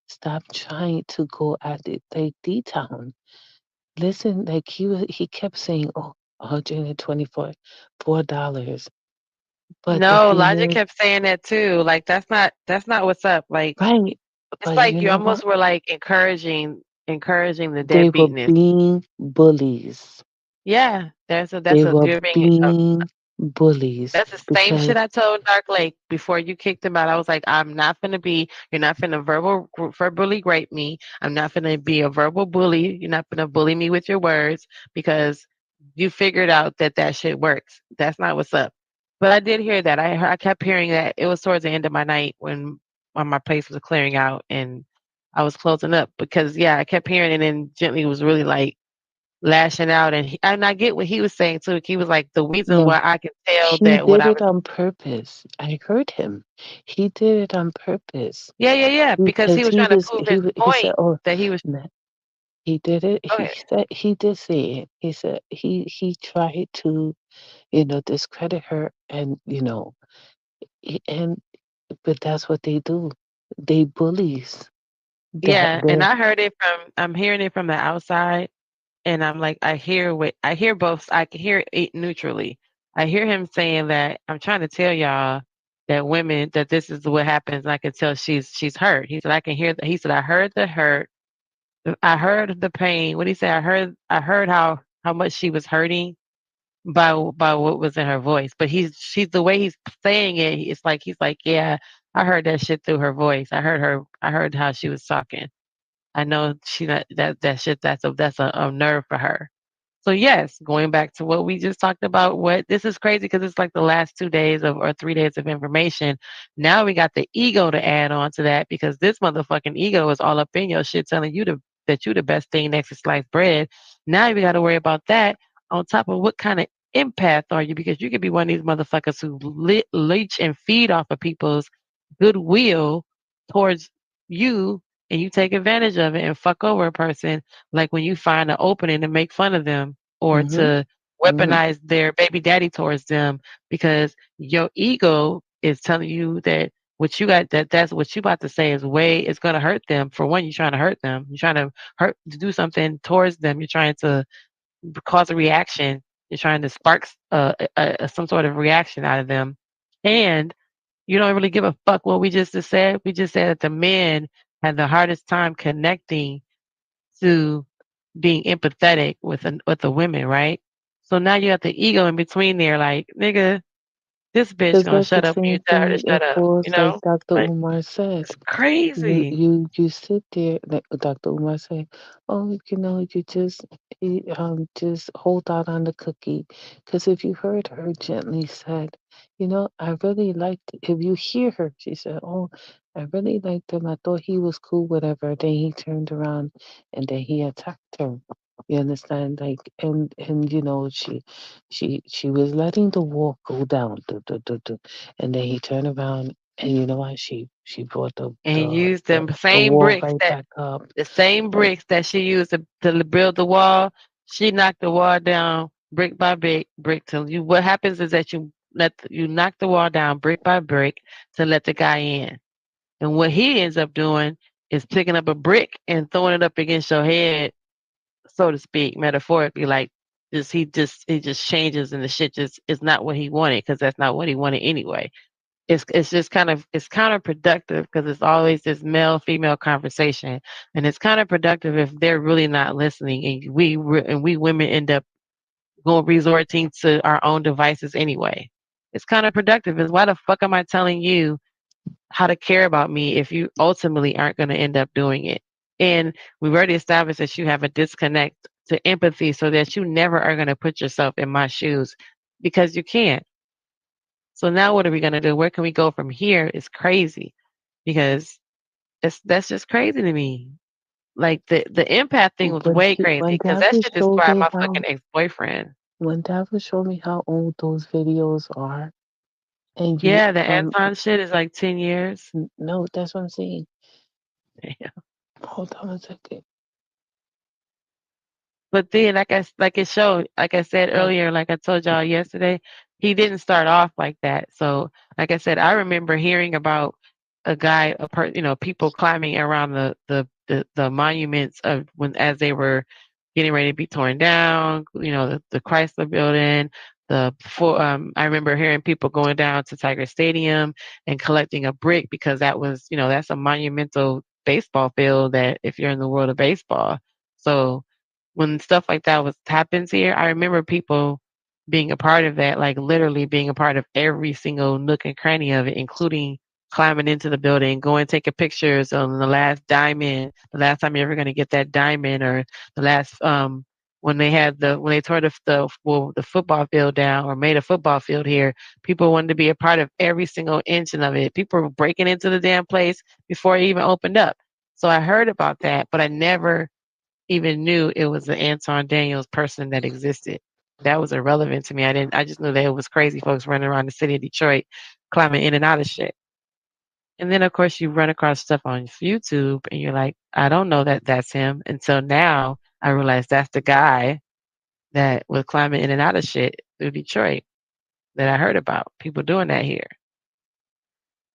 Stop trying to go at it like D-Town. Listen, like he kept saying, "Oh, $124, $4." But the No, thing Logic is, kept saying that too. Like that's not what's up. Like right? it's But like you you know what? almost were like encouraging the They were deadbeatness. being bullies. Yeah, They that's a were you're being being bullies that's the same shit because I told Dark Lake before you kicked him out. I was like, you're not finna verbally rape me. I'm not finna be a verbal bully. You're not finna bully me with your words because you figured out that shit works. That's not what's up. But I did hear that. I kept hearing that. It was towards the end of my night when my place was clearing out and I was closing up because yeah, I kept hearing it and Gently was really like lashing out and I get what he was saying too. He was like the reason yeah, why I could tell he that what did I it was on purpose. I heard him. He did it on purpose yeah, because he because was he trying to was prove he his wa- he said, point "Oh, that he was nah." He did it. go He ahead. said he did say it. He said he tried to, discredit her, and and but that's what they do. They bullies. Yeah, and They're I'm hearing it from the outside and I'm like I hear both I can hear it neutrally. I hear him saying that I'm trying to tell y'all that women that this is what happens. I can tell she's hurt. He said I can hear he said I heard the hurt. I heard the pain. What did he say? I heard how much she was hurting by what was in her voice. But she's the way he's saying it, it's like he's like, yeah, I heard that shit through her voice. I heard how she was talking. I know she not that shit that's a nerve for her. So yes, going back to what we just talked about, what this is crazy because it's like the last 2 days of or 3 days of information. Now we got the ego to add on to that because this motherfucking ego is all up in your shit telling you that you the best thing next to sliced bread. Now we got to worry about that on top of what kind of empath are you because you could be one of these motherfuckers who leech and feed off of people's goodwill towards you and you take advantage of it and fuck over a person like when you find an opening to make fun of them or hmm to hmm weaponize their baby daddy towards them because your ego is telling you that what you got that's what you about to say is way it's going to hurt them. For one, you're trying to hurt them. You're trying to hurt to do something towards them. You're trying to cause a reaction. You're trying to spark some sort of reaction out of them, and you don't really give a fuck what we just said. We just said that the men had the hardest time connecting to being empathetic with the women, right? So now you have the ego in between there, like nigga. This bitch Because gonna that's the shut up when you same tell her to thing shut it up. goes You like know, Dr. like Umar said. it's crazy. You sit there, like Dr. Umar said, oh, you just hold out on the cookie. Because if you heard her gently said, I really liked it. If you hear her, she said, oh, I really liked him. I thought he was cool, whatever. Then he turned around and then he attacked her. You understand? Like, and she was letting the wall go down, and then he turned around, and you know what? She brought And use them the same wall bricks right that back up. the same And bricks that she used to build the wall. She knocked the wall down brick by brick till you. What happens is that you knock the wall down brick by brick to let the guy in. And what he ends up doing is picking up a brick and throwing it up against your head, so to speak, metaphorically. Like he just changes and the shit just is not what he wanted because that's not what he wanted anyway. It's just kind of it's counterproductive because it's always this male female conversation, and it's counterproductive if they're really not listening, and we women end up going resorting to our own devices anyway. It's counterproductive. Is why the fuck am I telling you how to care about me if you ultimately aren't going to end up doing it? And we've already established that you have a disconnect to empathy, so that you never are going to put yourself in my shoes because you can't. So now what are we gonna do? Where can we go from here? It's crazy because that's just crazy to me. Like the empath thing was way crazy when because that Davi shit showed described me my how fucking ex boyfriend. when Davi showed me how old those videos are, and you Yeah, the Anton shit is like 10 years. no, that's what I'm saying. Yeah. Hold on a second. But then, like it showed, like I said earlier, like I told y'all yesterday, he didn't start off like that. So, like I said, I remember hearing about a guy, people climbing around the monuments of when as they were getting ready to be torn down. The Chrysler Building. I remember hearing people going down to Tiger Stadium and collecting a brick because that was, that's a monumental baseball field that if you're in the world of baseball. So when stuff like that happens here, I remember people being a part of that, like literally being a part of every single nook and cranny of it, including climbing into the building, going taking pictures on the last diamond, the last time you're ever going to get that diamond, or the last when they tore the football field down or made a football field here. People wanted to be a part of every single inch of it. People were breaking into the damn place before it even opened up. So I heard about that, but I never even knew it was an Anton Daniels person that existed. That was irrelevant to me. I just knew that it was crazy folks running around the city of Detroit, climbing in and out of shit. And then of course you run across stuff on YouTube and you're like, I don't know that that's him. Until now I realized that's the guy that was climbing in and out of shit through Detroit that I heard about. People doing that here.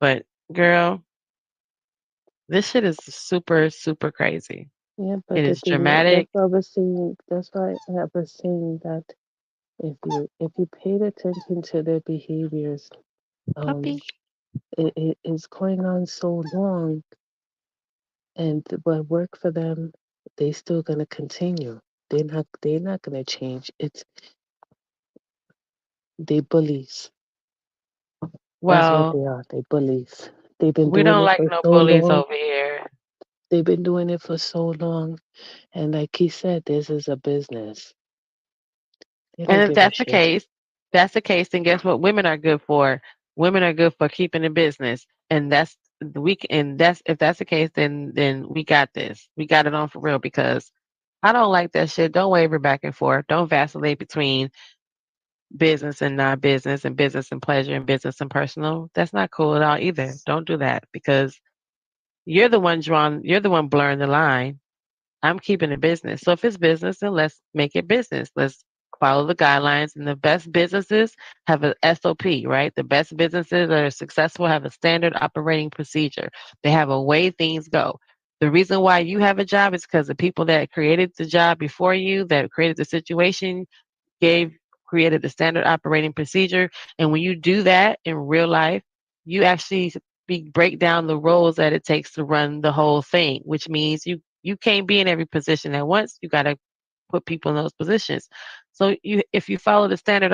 But girl, this shit is super, super crazy. Yeah, but It the is thing is, dramatic. that's why I was saying that if you paid attention to their behaviors, Puppy. it's going on so long, and what worked for them, they still gonna continue. They're not gonna change. They bullies. That's what Well, they are. They bullies. They've been we doing don't it like for no so bullies long. over here. They've been doing it for so long, and like he said, this is a business. They don't And if give a shit. that's the case, then guess what women are good for? Women are good for keeping the business. And that's if that's the case, then we got this. We got it on for real because I don't like that shit. Don't waver back and forth. Don't vacillate between business and non business and business and pleasure and business and personal. That's not cool at all either. Don't do that because you're the one blurring the line. I'm keeping it business. So if it's business, then let's make it business. Let's follow the guidelines. And the best businesses have a SOP, right? The best businesses that are successful have a standard operating procedure. They have a way things go. The reason why you have a job is because the people that created the job before you, that created the situation, gave created the standard operating procedure. And when you do that in real life, you actually break down the roles that it takes to run the whole thing, which means you can't be in every position at once. You got to put people in those positions. So if you follow the standard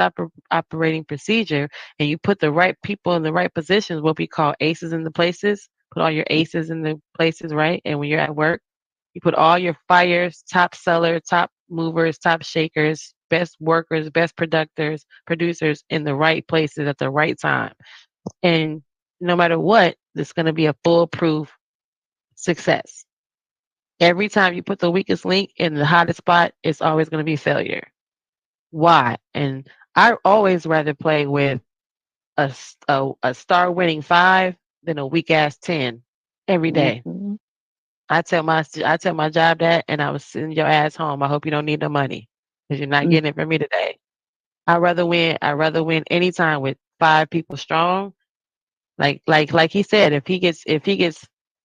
operating procedure and you put the right people in the right positions, what we call aces in the places, put all your aces in the places, right? And when you're at work, you put all your fires, top sellers, top movers, top shakers, best workers, best producers in the right places at the right time. And no matter what, it's going to be a foolproof success. Every time you put the weakest link in the hottest spot, it's always going to be failure. Why? And I always rather play with a star winning 5 than a weak ass 10 every day. Mhm. I tell my job that, and I was sending your ass home. I hope you don't need no money because you're not Mm. getting it from me today. I'd rather win. I'd rather win anytime with 5 people strong. Like he said, if he gets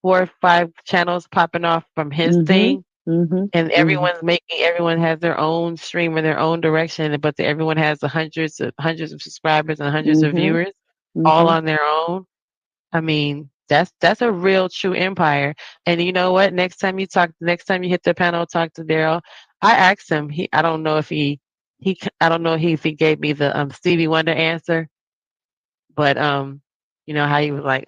4 or 5 channels popping off from his Mhm. thing, Mhm. and Mhm. everyone has their own stream or their own direction, but everyone has hundreds of subscribers and hundreds of Mhm. viewers, all Mhm. on their own. I mean, that's a real true empire. And you know what? Next time you hit the panel, talk to Daryl. I asked him. I don't know if I don't know if he gave me the Stevie Wonder answer, but you know how he was like,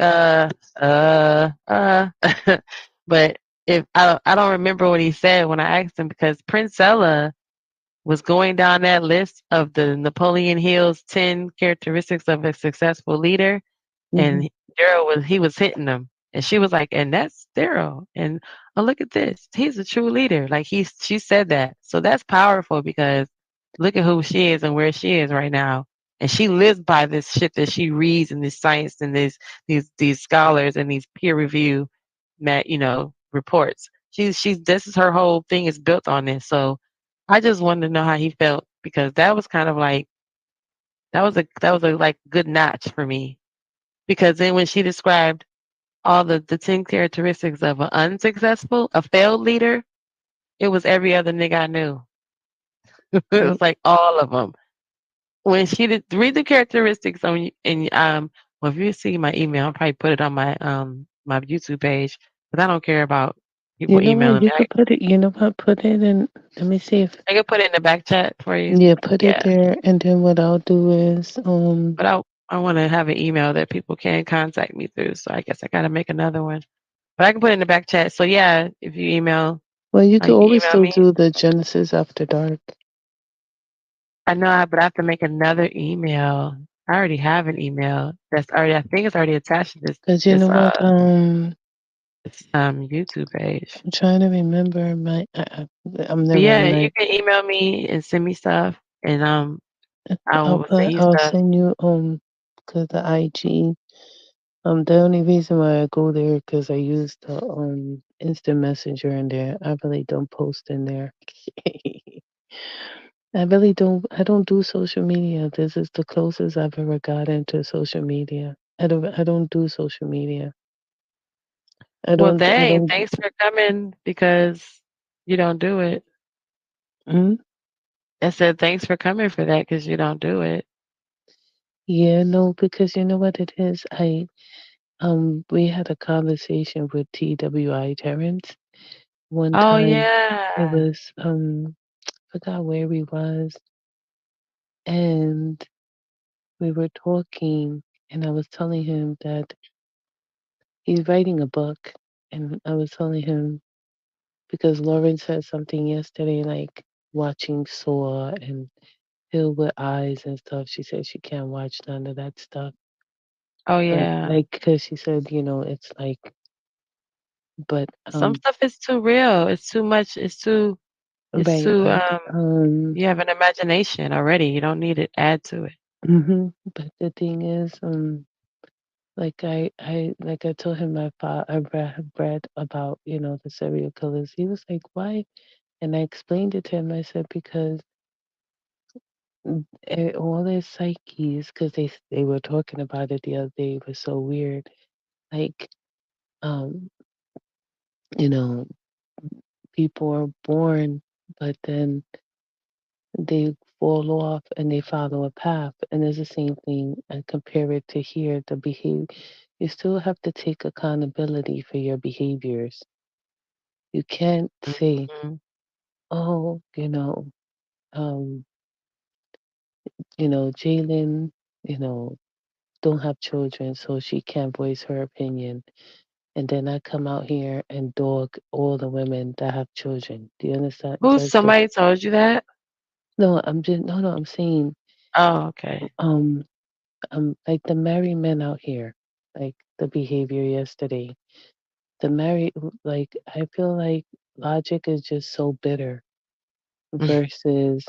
but if I don't remember what he said when I asked him because Princella was going down that list of the Napoleon Hill's 10 characteristics of a successful leader, Mhm. and he was hitting them, and she was like, and that's Daryl, and oh look at this, he's a true leader. Like she said that, so that's powerful because look at who she is and where she is right now, and she lives by this shit that she reads in this science and these scholars and these peer review, reports. She's this is her whole thing is built on this. So I just wanted to know how he felt because that was kind of like that was a like good notch for me because then when she described all the 10 characteristics of a failed leader, it was every other nigga I knew. It was like all of them. When she did read the characteristics on and well, if you see my email, I'll probably put it on my YouTube page because I don't care about You people know what? emailing You me. could put it. You know what? Put it in. Let me see if. I can put it in the back chat for you. Yeah, put it Yeah, there, and then what I'll do is but I want to have an email that people can contact me through. So I guess I got to make another one. But I can put it in the back chat. So yeah, if you email, Well, you could you can always email still me. do the Genesis After Dark. I know, but I have to make another email. I already have an email that's already. I think it's already attached to Cause you know what? this YouTube page. I'm trying to remember I'm But never. yeah, I'm you not. can email me and send me stuff, and I will send you I'll stuff. send you cause the IG. The only reason why I go there cause I use the instant messenger in there. I really don't post in there. I really don't. I don't do social media. This is the closest I've ever gotten to social media. I don't do social media. I Well, don't. I dang, don't. thanks for coming because you don't do it. Mm? I said thanks for coming for that because you don't do it. Yeah, no, because you know what it is. We had a conversation with TWI Terrence one Oh time. It yeah. was forgot where we was, and we were talking, and I was telling him that he's writing a book, and I was telling him because Lauren said something yesterday, like watching Saw and Filled with Eyes and stuff. She said she can't watch none of that stuff, Oh but yeah. like, cause she said, it's like, but Some stuff is too real. It's too much. It's right, too but you have an imagination already. You don't need to add to it. but the thing is, like I told him I read about the serial killers. He was like, why? And I explained it to him. I said because all their psyches, because they were talking about it the other day, it was so weird. Like, um, you know, people are born, but then they fall off and they follow a path. And it's the same thing. And compare it to here, the behavior. You still have to take accountability for your behaviors. You can't say, Mhm. oh, um, Jalen, don't have children, so she can't voice her opinion. And then I come out here and dog all the women that have children. Do you understand? Somebody told you that? No, I'm saying, Oh, okay. like the married men out here, like the behavior yesterday. The married, like, I feel like Logic is just so bitter versus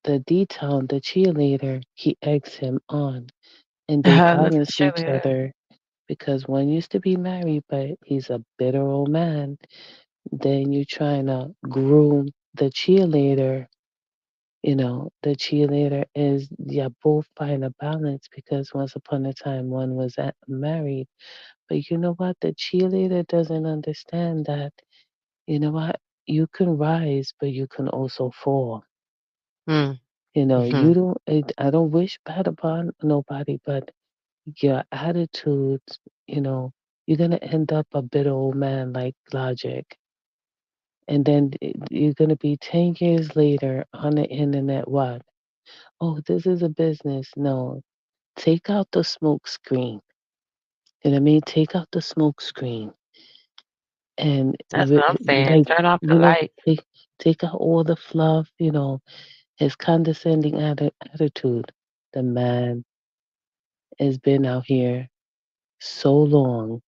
the D-Town, the cheerleader, he eggs him on. And they That's the balance each cheerleader. other because one used to be married, but he's a bitter old man. Then you're trying to groom the cheerleader. The cheerleader is, yeah, both find a balance because once upon a time one was married. But you know what? The cheerleader doesn't understand that, you know what? You can rise, but you can also fall. Mm. You don't, I don't wish bad upon nobody, but your attitudes, you're going to end up a bitter old man like Logic. And then you're going to be 10 years later on the internet, what? Oh, this is a business. No, take out the smoke screen. You know what I mean? Take out the smoke screen. And That's what I'm saying. like, Turn off the light. take out all the fluff, his condescending attitude. The man has been out here so long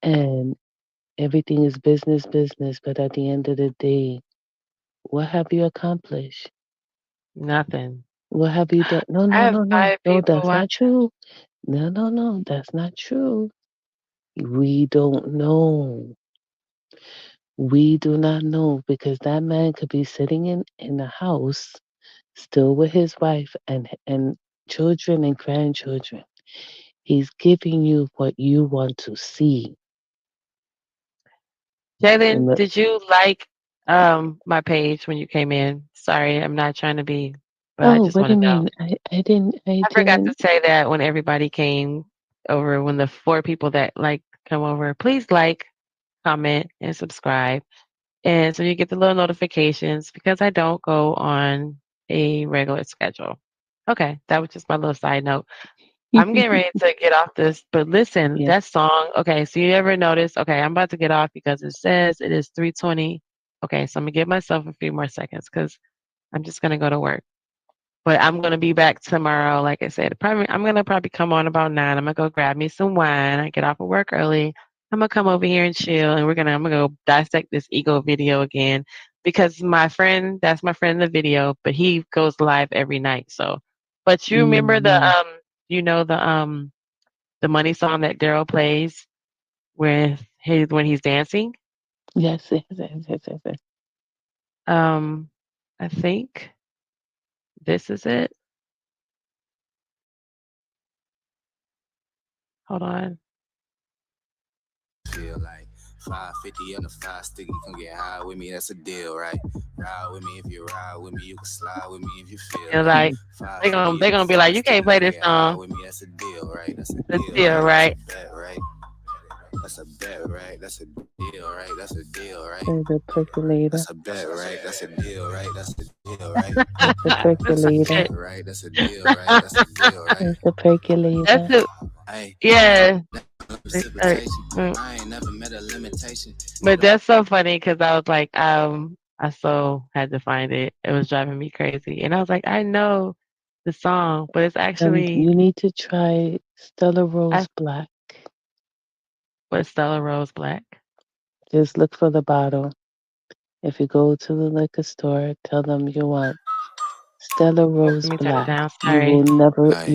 and everything is business, business. But at the end of the day, what have you accomplished? Nothing. What have you done? No, I no, have no, no. 5 No, people that's watching. not true. No, no, no. That's not true. We don't know. We do not know because that man could be sitting in a house still with his wife and children and grandchildren. He's giving you what you want to see. Jalen, did you like my page when you came in? Sorry, I'm not trying to be, but I Oh, just what do want you to know. mean? I didn't. I forgot to say that when everybody came over, when the 4 people that come over, please comment, and subscribe. And so you get the little notifications because I don't go on a regular schedule. Okay, that was just my little side note. I'm getting ready to get off this, but listen, Yeah. that song. Okay, so you ever notice? Okay, I'm about to get off because it says it is 3:20. Okay, so I'm gonna give myself a few more seconds because I'm just gonna go to work. But I'm gonna be back tomorrow. Like I said, I'm gonna probably come on about 9. I'm gonna go grab me some wine. I get off of work early. I'm gonna come over here and chill, and I'm gonna go dissect this ego video again because that's my friend in the video, but he goes live every night. So, but you remember the money song that Daryl plays when he's dancing? Yes. I think this is it. Hold on. Feel like 550 on the 5 sticky, come get high with me, that's a deal, right? Ride with me if you ride with me, you can slide with me if you feel like they're gonna be like, you can't play this song. with me, that's a deal, right? That's a deal, right? That's a bet, right? That's a deal, right? That's a deal, right? There's a percolator. That's a bet, right? That's a deal, right? That's a deal, right? There's the percolator. Right? That's a deal, right? That's a deal, right? There's the percolator. That's it. Yeah. I ain't never met a limitation. But that's so funny because I was like, I so had to find it. It was driving me crazy, and I was like, I know the song, but it's actually you need to try Stella Rose Black. What's Stella Rose Black? Just look for the bottle. If you go to the liquor store, tell them you want Stella Rose Black. You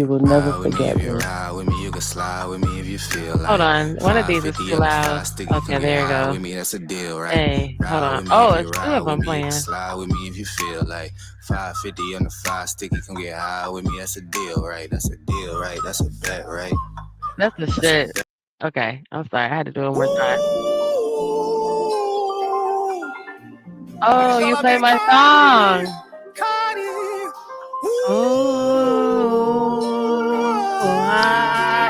will never forget me. Ride with me, you can slide with me if you feel like. Hold on, one of these is too loud. Okay, there you go. With me, that's a deal, right? Hey, hold on. Oh, it's 2 of them playing. Slide with me if you feel like 550 on the 5 sticky, come get high with me, that's a deal, right? That's a deal, right? That's a bet, right? That's the shit. Okay, I'm sorry, I had to do it one more time. Oh, you play my song.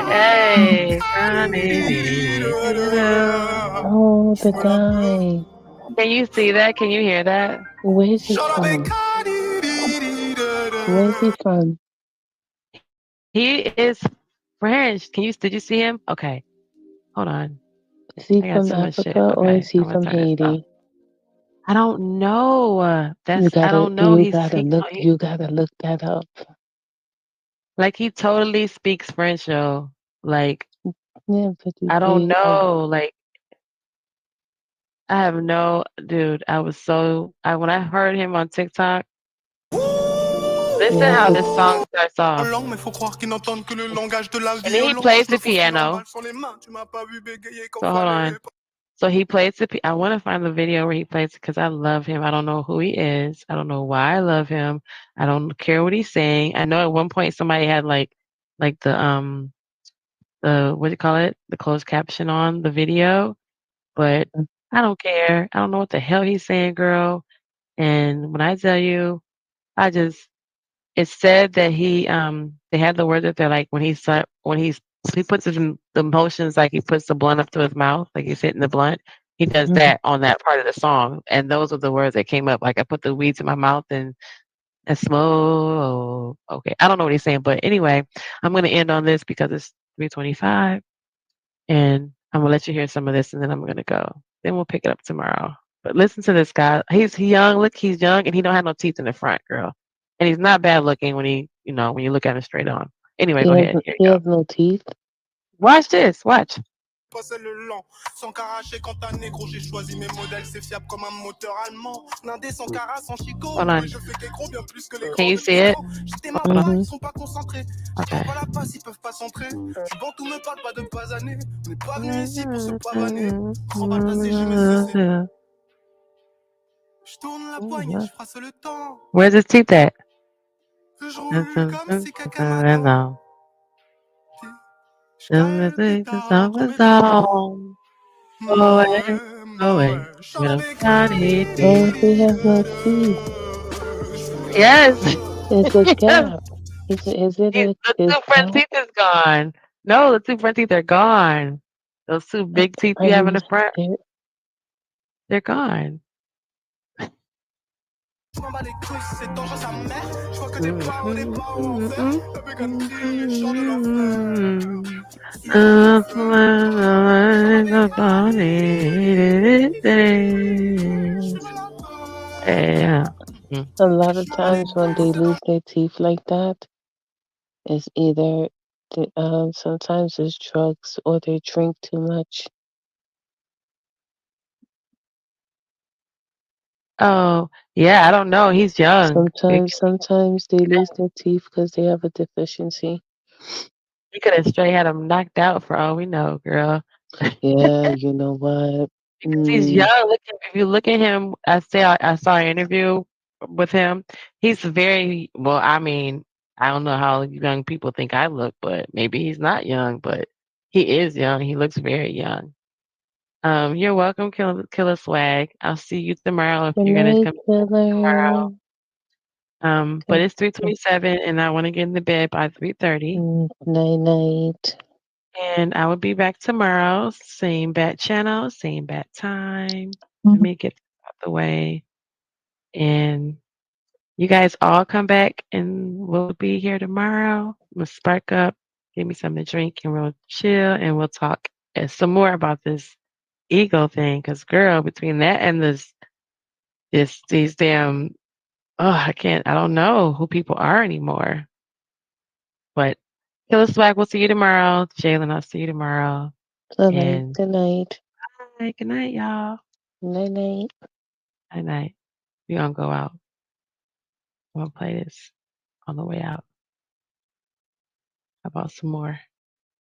Hey, oh, the guy. Can you see that? Can you hear that? Where's he from? Where's he from? He is French. Did you see him? Okay. Hold on. Is he I got from so much shit. Africa or is Okay. he I'm gonna from turn this off. Haiti? I don't know. I don't know. You He gotta look that up. like he totally speaks French though. Like Yeah, but I don't know. Like I have no dude. When I heard him on TikTok, listen yeah, how but this song starts off. And then he plays the piano. So hold on. So he plays I want to find the video where he plays because I love him. I don't know who he is. I don't know why I love him. I don't care what he's saying. I know at one point somebody had like the what do you call it? The closed caption on the video, but I don't care. I don't know what the hell he's saying, girl. And when I tell you, I just it said that they had the word that they're like when he puts the motions like he puts the blunt up to his mouth, like he's hitting the blunt. He does that on that part of the song, and those are the words that came up. Like I put the weeds in my mouth and smoke. Okay, I don't know what he's saying, but anyway, I'm gonna end on this because it's 3:25, and I'm gonna let you hear some of this, and then I'm gonna go. Then we'll pick it up tomorrow. But listen to this guy. He's young. Look, he's young, and he don't have no teeth in the front, girl. And he's not bad looking when when you look at him straight on. Anyway, go ahead. Here he you go. has no teeth. Watch this. Watch. Passer le lent, sans caracher quand t'as négro, j'ai choisi mes modèles, c'est fiable comme un moteur allemand. Nindé sans cara, sans chico, je fais des gros bien plus que les grands. Can you see it? J'étais ma part, ils sont pas concentrés. Okay. Pas la passe, ils peuvent pas s'entrer. Je vends tout me parle pas de pas années. On n'est pas venu ici pour se pavaner. Remballe ta je me cesse. Je tourne la poignée, je frasse le temps. Where's his teeth at? Je roule comme si caca m'attend. The song away, away. We don't got it. Oh, he has no teeth. Yes. It's a gap. Is it The two front teeth is gone. No, the two front teeth are gone. Those two big teeth you have in the front, they're gone. Yeah. A lot of times when they lose their teeth like that, it's either sometimes it's drugs or they drink too much. Oh, yeah, I don't know. He's young. Sometimes they lose their teeth because they have a deficiency. You could have straight had him knocked out for all we know, girl. Yeah, you know what? Because he's young. If you look at him, I saw an interview with him. He's very well. I mean, I don't know how young people think I look, but maybe he's not young, but he is young. He looks very young. You're welcome, Killer Swag. I'll see you tomorrow if Good you're gonna night, come Killer. tomorrow. But it's 3:27, and I want to get into bed by 3:30. Night. And I will be back tomorrow. Same bat channel, same bat time. Let me get this out the way. And you guys all come back and we'll be here tomorrow. We'll spark up, give me something to drink, and we'll chill and we'll talk some more about this ego thing. Because, girl, between that and these damn, I don't know who people are anymore. But Killer Swag, we'll see you tomorrow. Jalen, I'll see you tomorrow. And Good night. Bye. Good night, y'all. Night. Night night. We're gonna go out. I'm gonna play this on the way out. How about some more?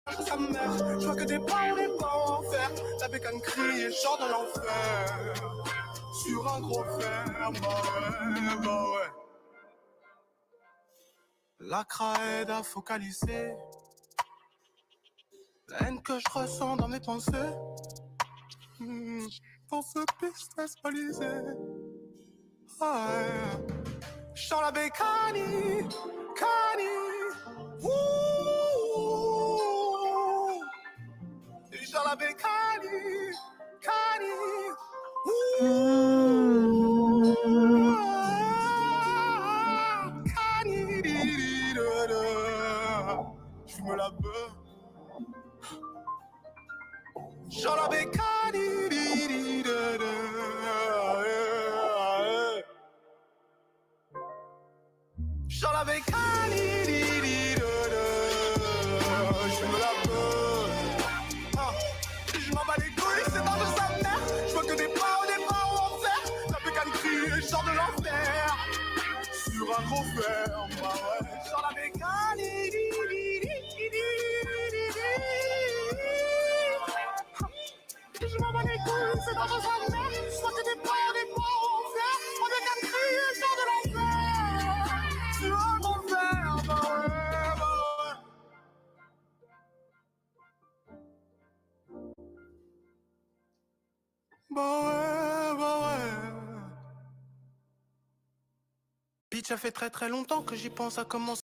Sa mère, je vois que des paroles et pas en faire. La bécane crie et chante dans l'enfer. Sur un gros fer, bah ouais. La cra aide à focaliser la haine que je ressens dans mes pensées. Dans ce business balisé. Ouais. Chant la bécane, cani. Chant la bécane, cani. Cani. je me la beuh. Genre la bécane, genre la bécane, je me la beuh. Je m'en bats les couilles, c'est dans de sa mère. Je vois que des pas en enfer. La bécane crie, je sors de l'enfer. Sur un gros fer, bah ouais. Genre la bécane, je m'en bats les couilles, c'est dans de sa mère. Je vois que des pas en enfer. La bécane crie, je sors de l'enfer. Sur un gros fer, bah ouais, bah ouais. Bah ouais, bah ouais. Bitch, ça fait très longtemps que j'y pense à commencer.